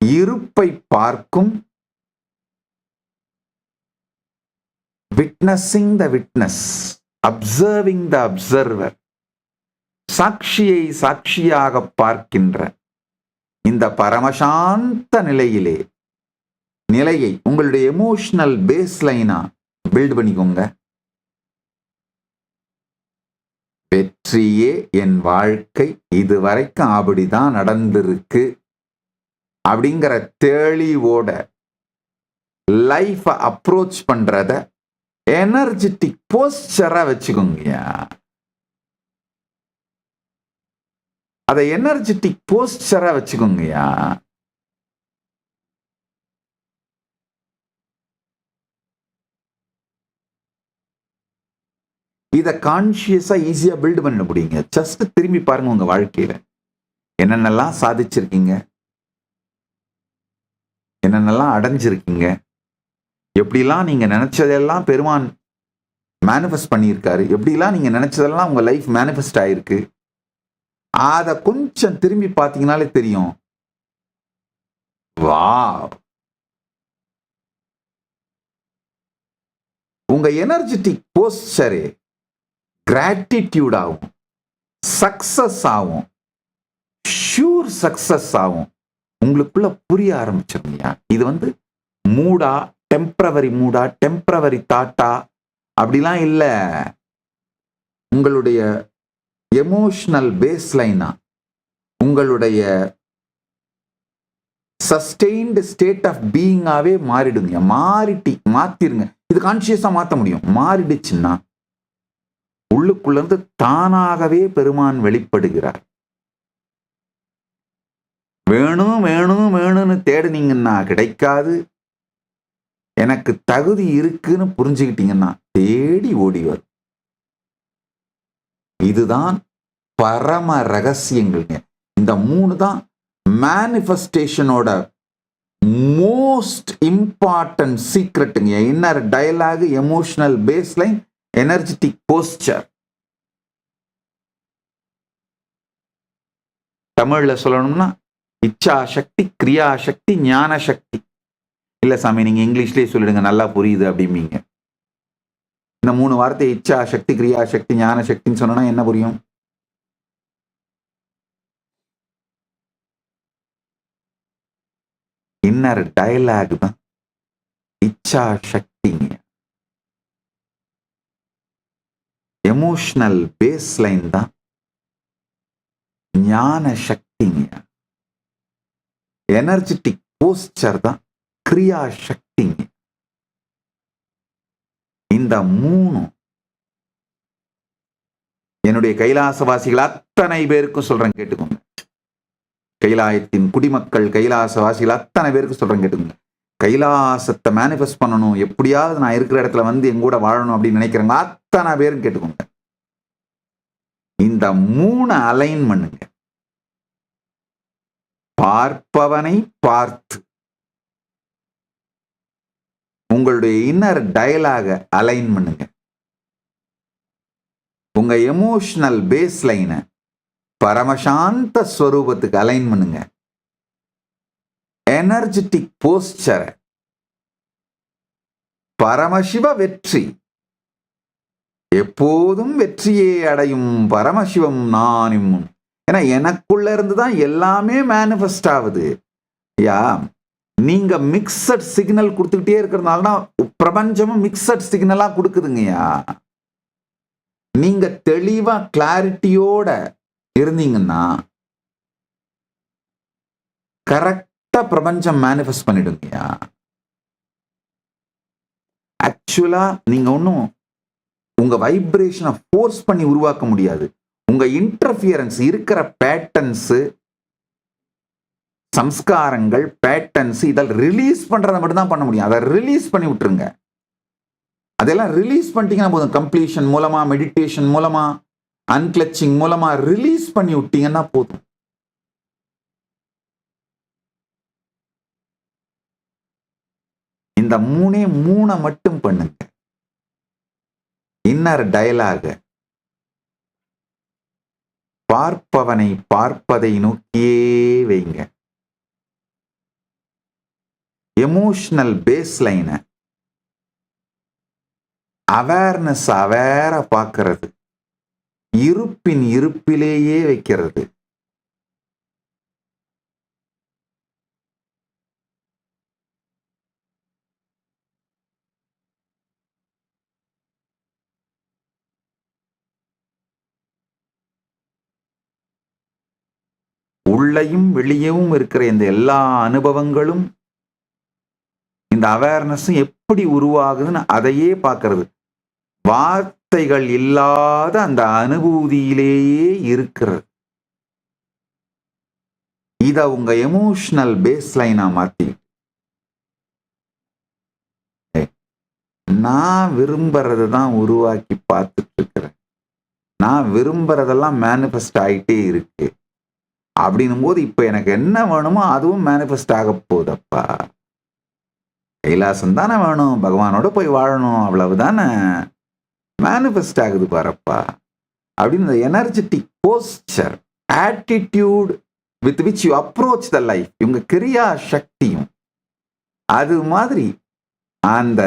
இருப்பை பார்க்கும், witnessing the witness, observing the observer, சாட்சியை சாட்சியாக பார்க்கின்ற இந்த பரமசாந்த நிலையை உங்களுடைய எமோஷனல் பேஸ்லைனா பில்ட் பண்ணிக்கோங்க. வெற்றியே என் வாழ்க்கை, இதுவரைக்கும் அப்படிதான் நடந்திருக்கு அப்படிங்கிற தெளிவோட லைஃப அப்ரோச் பண்றத எனர்ஜெட்டிக் போஸ்டரா வச்சுக்கோங்க. அதை எனர்ஜெட்டிக் போஸ்டரா வச்சுக்கோங்கயா. இதை கான்சியஸா ஈஸியா பில்ட் பண்ண முடியுங்க. ஜஸ்ட் திரும்பி பாருங்க உங்க வாழ்க்கையில என்னென்னலாம் சாதிச்சிருக்கீங்க, என்னென்னலாம் அடைஞ்சிருக்கீங்க, எப்படிலாம் நீங்க நினைச்சதெல்லாம் பெருமான் மேனிஃபெஸ்ட் பண்ணியிருக்காரு, எப்படிலாம் நீங்க நினைச்சதெல்லாம் உங்க லைஃப் மேனிஃபெஸ்ட் ஆயிருக்கு. அத கொஞ்சம் திரும்பி பார்த்தீங்கன்னாலே தெரியும். வாவ், உங்க எனர்ஜெட்டிக் போஸ்டரே கிராட்டிடியூட் ஆகும், சக்சஸ் ஆகும், ஷூர் சக்சஸ் ஆகும். உங்களுக்குள்ள புரிய ஆரம்பிச்சிருங்க. இது மூடா, டெம்பரவரி மூடா, டெம்பரவரி தாட்டா அப்படிலாம் இல்ல. உங்களுடைய எமோஷனல் பேஸ்லைனா, உங்களுடைய சஸ்டெயின்டு ஸ்டேட் ஆஃப் பீயிங்காவே மாறிடுங்க. மாத்திருங்க. இது கான்சியஸா மாத்த முடியும். மாறிடுச்சுன்னா உள்ளுக்குள்ள இருந்து தானாகவே பெருமான் வெளிப்படுகிறார். வேணும் வேணும் வேணும்னு தேடுனீங்கன்னா கிடைக்காது. எனக்கு தகுதி இருக்குன்னு புரிஞ்சுக்கிட்டீங்கன்னா தேடி ஓடி வரும். இதுதான் பரம ரகசியங்கள்ங்க. இந்த மூணு தான் மேனிஃபெஸ்டேஷனோட மோஸ்ட் இம்பார்ட்டன்ட் சீக்ரெட்டுங்க. Inner dialogue, emotional baseline, energetic posture. தமிழ்ல சொல்லணும்னா இச்சா சக்தி, கிரியா சக்தி, ஞான சக்தி. இல்ல சாமி நீங்க இங்கிலீஷ்லயே சொல்லிடுங்க, நல்லா புரியுது அப்படிம்பீங்க. இந்த மூணு வார்த்தை இச்சா சக்தி, கிரியா சக்தி, ஞான சக்தின்னு சொன்னா என்ன புரியும்? இன்னர் டயலாக் தான் இச்சா சக்திங்க. எமோஷனல் பேஸ்லைன் தான் ஞான சக்திங்க. எனர்ஜெட்டிக் போஸ்டர் தான் கிரியா சக்திங்க. இந்த மூணு என்னுடைய கைலாசவாசிகள் அத்தனை பேருக்கும் சொல்றேன், கேட்டுக்கோங்க. கைலாயத்தின் குடிமக்கள், கைலாசவாசிகள் அத்தனை பேருக்கு சொல்றேன், கேட்டுக்கோங்க. கைலாசத்தை மேனிஃபெஸ்ட் பண்ணணும், எப்படியாவது நான் இருக்கிற இடத்துல வந்து எங்கூட வாழணும் அப்படின்னு நினைக்கிறேங்க அத்தனை பேரும் கேட்டுக்கோங்க. இந்த 3 அலைன் பண்ணுங்க. பார்ப்பவனை பார்த்து உங்களுடைய இன்னர் டயலாக அலைன் பண்ணுங்க. உங்க எமோஷனல் பேஸ் லைன பரமசாந்த ஸ்வரூபத்துக்கு அலைன் பண்ணுங்க. எனர்ஜெட்டிக் போஸ்டர் பரமசிவ வெற்றி, எப்போதும் வெற்றியே அடையும் பரமசிவம் நானும். ஏன்னா எனக்குள்ள இருந்துதான் எல்லாமே மேனிஃபெஸ்ட் ஆகுது. யா நீங்க மிக்சட் சிக்னல் கொடுத்துக்கிட்டே இருக்கிறதுனால தான் பிரபஞ்சமும் மிக்சட் சிக்னலா கொடுக்குதுங்கய்யா. நீங்க தெளிவா கிளாரிட்டியோட இருந்தீங்கன்னா கரெக்டா பிரபஞ்சம் மேனிஃபெஸ்ட் பண்ணிடுங்கய்யா. ஆக்சுவலா நீங்க ஒன்னும் உங்க வைப்ரேஷனை ஃபோர்ஸ் பண்ணி உருவாக்க முடியாது. உங்க இன்டர்ஃபியரன்ஸ் இருக்கிற பேட்டர்ன்ஸ், சம்ஸ்காரங்கள், பேட்டர்ன்ஸ் இதெல்லாம் ரிலீஸ் பண்றதை மட்டும் தான் பண்ண முடியும். அதை ரிலீஸ் பண்ணி விட்டுருங்க. அதெல்லாம் ரிலீஸ் பண்ணிட்டீங்கன்னா போதும். கம்ப்ளீஷன் மூலமா, மெடிடேஷன் மூலமா, அன்கிளச்சிங் மூலமா ரிலீஸ் பண்ணி விட்டீங்கன்னா போதும். இந்த 3 மட்டும் பண்ணுங்க. இன்னர் டயலாக பார்ப்பவனை பார்ப்பதை நோக்கியே வைங்க. எமோஷனல் பேஸ் லைன அவேர்னஸ் அவேர பார்க்கிறது, இருப்பின் இருப்பிலேயே வைக்கிறது. உள்ளேயும் வெளியவும் இருக்கிற இந்த எல்லா அனுபவங்களும், இந்த அவேர்னஸும் எப்படி உருவாகுதுன்னு அதையே பார்க்கிறது. வார்த்தைகள் இல்லாத அந்த அனுபூதியிலேயே இருக்கிறது. இத உங்க எமோஷனல் பேஸ் லைனா மாத்தி, நான் விரும்புறது தான் உருவாக்கி பார்த்துட்டு இருக்கிறேன், நான் விரும்புறதெல்லாம் மேனிஃபெஸ்ட் ஆயிட்டே இருக்கு அப்படின்னும் போது இப்ப எனக்கு என்ன வேணுமோ அதுவும் மேனிஃபெஸ்ட் ஆக போகுதப்பா. கைலாசம் தானே வேணும், பகவானோட போய் வாழணும், அவ்வளவுதானே, மேனிஃபெஸ்ட் ஆகுது பாரப்பா அப்படின்னு. Energetic poster, attitude with which you approach the life, இவங்க கிரியா சக்தியும் அது மாதிரி அந்த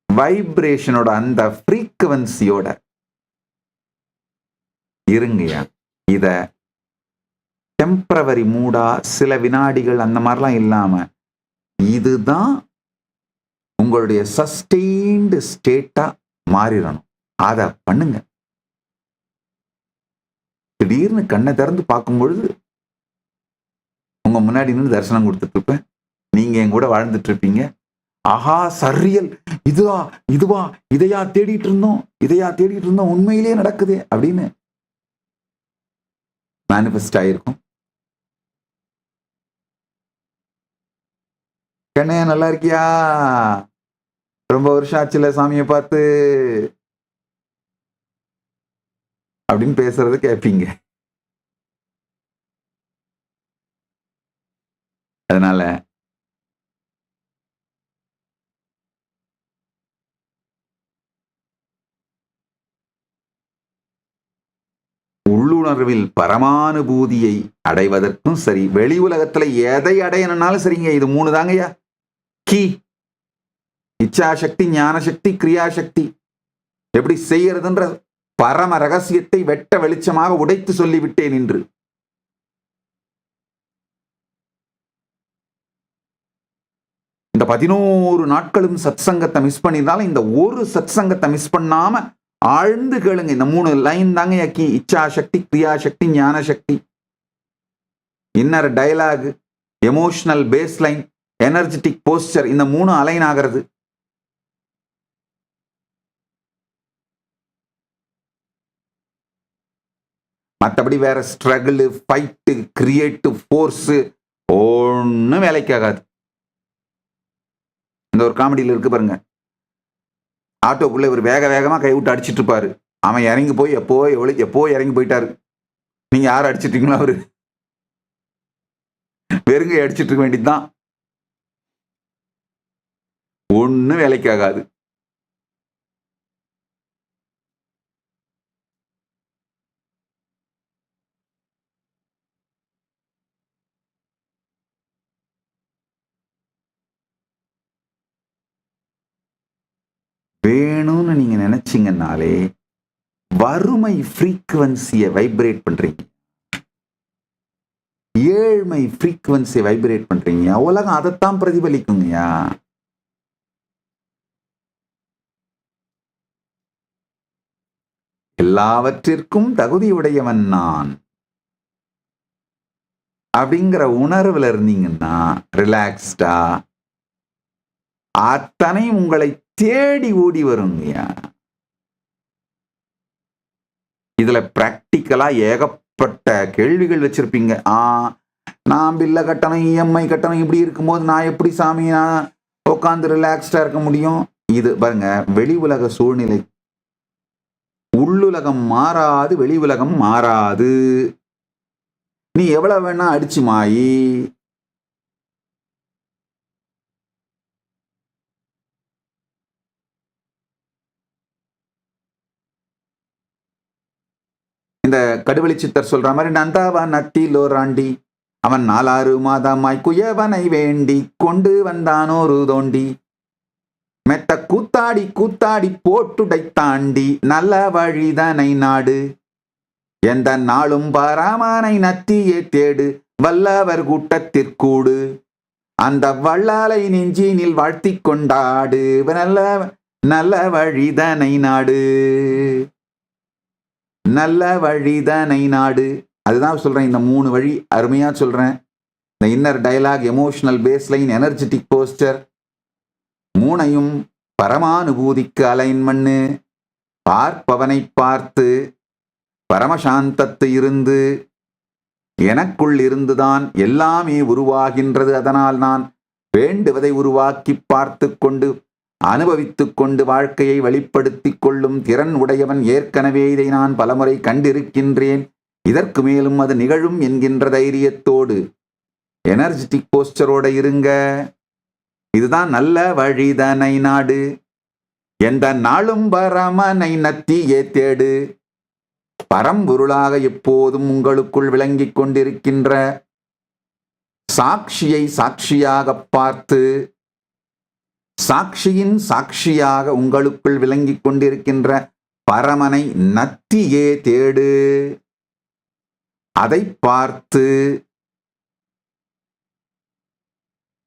வைப்ரேஷனோட அந்த ஃப்ரீக்வன்சியோட இருங்கயா. இத டெம்பரவரி மூடா சில வினாடிகள் அந்த மாதிரிலாம் இல்லாம, இதுதான் உங்களுடைய சஸ்டெயின்டு ஸ்டேட்டா மாறிடணும். அத பண்ணுங்க. திடீர்னு கண்ணை திறந்து பார்க்கும் பொழுது உங்க முன்னாடி நின்று தரிசனம் கொடுத்துட்டு இருப்பேன், நீங்க என் கூட வாழ்ந்துட்டு இருப்பீங்க. ஆஹா சரியல், இதுவா இதையா தேடிட்டு இருந்தோம், உண்மையிலேயே நடக்குது அப்படின்னு மேனிஃபெஸ்ட் ஆயிருக்கும். கண்ணே நல்லா இருக்கியா, ரொம்ப வருஷம் ஆச்சுல சாமியை பார்த்து அப்படின்னு பேசுறது கேட்பீங்க. அதனால உள்ளுணர்வில் பரமானுபூதியை அடைவதற்கும் சரி, வெளி உலகத்துல எதை அடையணும்னாலும் சரிங்க, இது 3 தாங்கய்யா கீ. இச்சாசக்தி, ஞானசக்தி, கிரியாசக்தி. எப்படி செய்யறதுன்ற பரம ரகசியத்தை வெட்ட வெளிச்சமாக உடைத்து சொல்லிவிட்டேன் என்று. இந்த 11 நாட்களும் சத் சங்கத்தை மிஸ் பண்ணியிருந்தாலும் இந்த ஒரு சத் சங்கத்தை மிஸ் பண்ணாம ஆழ்ந்து கேளுங்க. இந்த 3 லைன் தாங்க கீ. இச்சாசக்தி, கிரியாசக்தி, ஞானசக்தி. Inner dialogue, emotional base line, energetic posture, இந்த 3 அலைன் ஆகிறது. மற்றபடி வேற ஸ்ட்ரகிள், ஃபைட்டு, கிரியேட்டிவ் ஃபோர்ஸ், ஒன்னும் வேலைக்காகாது. இந்த ஒரு காமெடியில் இருக்கு பாருங்க, ஆட்டோக்குள்ள இவர் வேக வேகமா கை விட்டு அடிச்சிட்டு இருப்பாரு. அவன் இறங்கி போய் எப்போ இறங்கி போயிட்டாரு. நீங்க யாரும் அடிச்சிட்டீங்களோ அவரு வெறுங்கை அடிச்சிட்டு இருக்க வேண்டியதுதான். ஒன்னும் வேலைக்காகாது. வேணும்னு நீங்க நினைச்சீங்கன்னாலே வறுமை ஃப்ரீக்குவன்சியை வைப்ரேட் பண்றீங்க, ஏழ்மை ஃப்ரீக்குவன்சியை வைப்ரேட் பண்றீங்க. உலகம் அதைத்தான் பிரதிபலிக்குங்கய்யா. எல்லாவற்றிற்கும் தகுதியுடையவன் நான் அப்படிங்கிற உணர்வுல இருந்தீங்கன்னா ரிலாக்ஸ்டா அத்தனை உங்களை தேடி ஓடி வருங்கய்யா. இதுல பிராக்டிக்கலா ஏகப்பட்ட கேள்விகள் வச்சிருப்பீங்க. நான் பில்ல கட்டணும், இஎம்ஐ கட்டணும், இப்படி இருக்கும்போது நான் எப்படி சாமி நான் உட்காந்து ரிலாக்ஸ்டா இருக்க முடியும்? இது பாருங்க, வெளி உலக சூழ்நிலை. உள்ளுலகம் மாறாது, வெளி உலகம் மாறாது. நீ எவ்வளவு வேணா அடிச்சு மாயி, இந்த கடுவெளி சித்தர் சொல்ற மாதிரி நந்தாவன் நத்திலோராண்டி அவன் 4 மாதமாய் குயவனை வேண்டி கொண்டு வந்தானோரு தோண்டி மெத்த கூத்தாடி கூத்தாடி போட்டுடை தாண்டி நல்ல வழிதனை நாடு எந்த நாளும் பாராமனை நத்தியே தேடு வல்லவர் கூட்டத்திற்கூடு அந்த வல்லாலை நெஞ்சினில் வாழ்த்தி கொண்டாடு நல்ல நல்ல வழிதனை நாடு, நல்ல வழிதனை நாடு. அதுதான் சொல்றேன், இந்த 3 வழி அருமையா சொல்றேன். இந்த inner dialogue, emotional baseline, energetic posture, 3ஐயும் பரமானுபூதிக்கு அலைன் பண்ணு. பார்ப்பவனை பார்த்து பரமசாந்தத்து இருந்து எனக்குள் இருந்துதான் எல்லாமே உருவாகின்றது. அதனால் நான் வேண்டுவதை உருவாக்கி பார்த்து கொண்டு அனுபவித்துக் கொண்டு வாழ்க்கையை வெளிப்படுத்திக் கொள்ளும் திறன் உடையவன். ஏற்கனவே இதை நான் பலமுறை கண்டிருக்கின்றேன், இதற்கு மேலும் அது நிகழும் என்கின்ற தைரியத்தோடு எனர்ஜெட்டிக் போஸ்டரோட இருங்க. இதுதான் நல்ல வழிதனை நாடு, எந்த நாளும் பரமனை நத்தியே தேடு. பரம்பொருளாக எப்போதும் உங்களுக்குள் விளங்கிக் கொண்டிருக்கின்ற சாட்சியை சாட்சியாக பார்த்து, சாட்சியின் சாட்சியாக உங்களுக்குள் விளங்கிக் கொண்டிருக்கின்ற பரமனை நத்தியே தேடு. அதை பார்த்து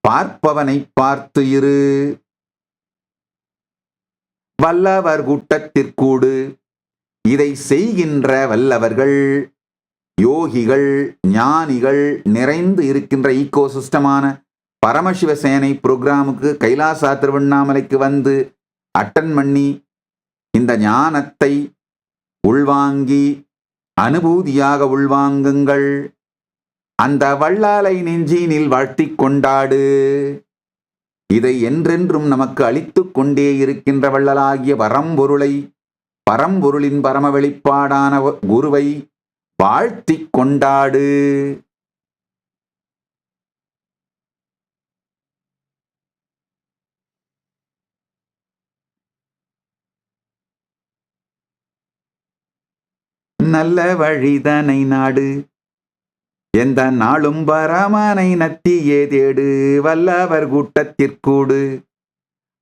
பார்ப்பவனை பார்த்து இரு. வல்லவர் கூட்டத்திற்கூடு. இதை செய்கின்ற வல்லவர்கள், யோகிகள், ஞானிகள் நிறைந்து இருக்கின்ற ஈகோசிஸ்டமான பரமசிவசேனை புரோகிராமுக்கு கைலாசா திருவண்ணாமலைக்கு வந்து அட்டன் பண்ணி இந்த ஞானத்தை உள்வாங்கி அனுபூதியாக உள்வாங்குங்கள். அந்த வல்லாலை நெஞ்சினில் வாழ்த்தி கொண்டாடு. இதை என்றென்றும் நமக்கு அளித்துக் கொண்டே இருக்கின்ற வள்ளலாகிய பரம்பொருளை, பரம்பொருளின் பரம வெளிப்பாடான குருவை வாழ்த்தி கொண்டாடு. நல்ல வழிதனை நாடு, எந்த நாளும் பரமனை நத்தியே தேடு. வல்லவர் கூட்டத்திற்கூடு,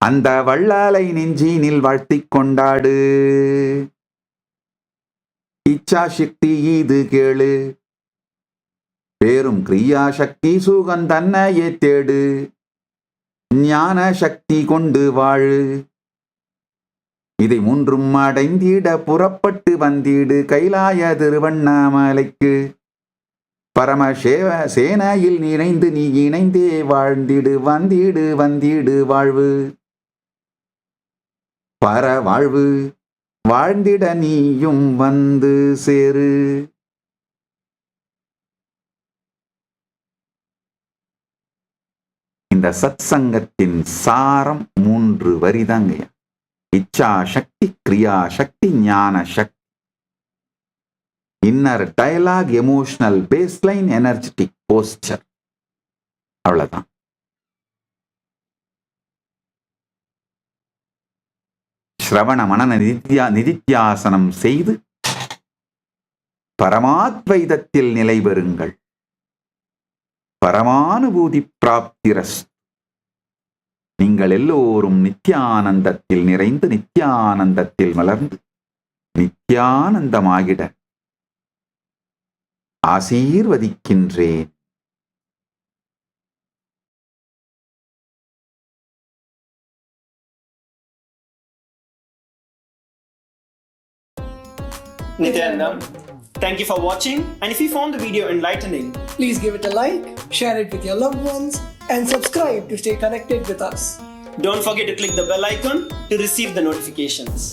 அந்த வல்லாலை நெஞ்சினில் வாழ்த்தி கொண்டாடு. இச்சா சக்தி இது கேளு, பேரும் கிரியா சக்தி சுகம் தன்னையே தேடு. ஞான சக்தி கொண்டு வாழு, இதை 3ம் அடைந்திட புறப்பட்டு வந்திடு கைலாய திருவண்ணாமலைக்கு. பரமசேவ சேனையில் நிறைந்து நீ இணைந்தே வாழ்ந்திடு வந்திடு வந்திடு வாழ்வு. பர வாழ்வு வாழ்ந்திட நீயும் வந்து சேரு. இந்த சத் சங்கத்தின் சாரம் 3 வரிதாங்கய்யா. இச்சா சக்தி, கிரியா சக்தி, ஞான சக்தி. Inner dialogue, emotional baseline, energetic posture. அவ்வளவுதான். ஸ்ரவண மனன நிதித்தியாசனம் செய்து பரமாத்வைதத்தில் நிலை பெறுங்கள். பரமானுபூதி பிராப்திரஸ். நீங்கள் எல்லோரும் நித்யானந்தத்தில் நிறைந்து, நித்யானந்தத்தில் மலர்ந்து, நித்யானந்தமாகிட ஆசீர்வதிக்கின்றேன். Nityanandam, thank you for watching, and if you found the video enlightening, please give it a like, share it with your loved ones, and subscribe to stay connected with us. don't forget to click the bell icon to receive the notifications.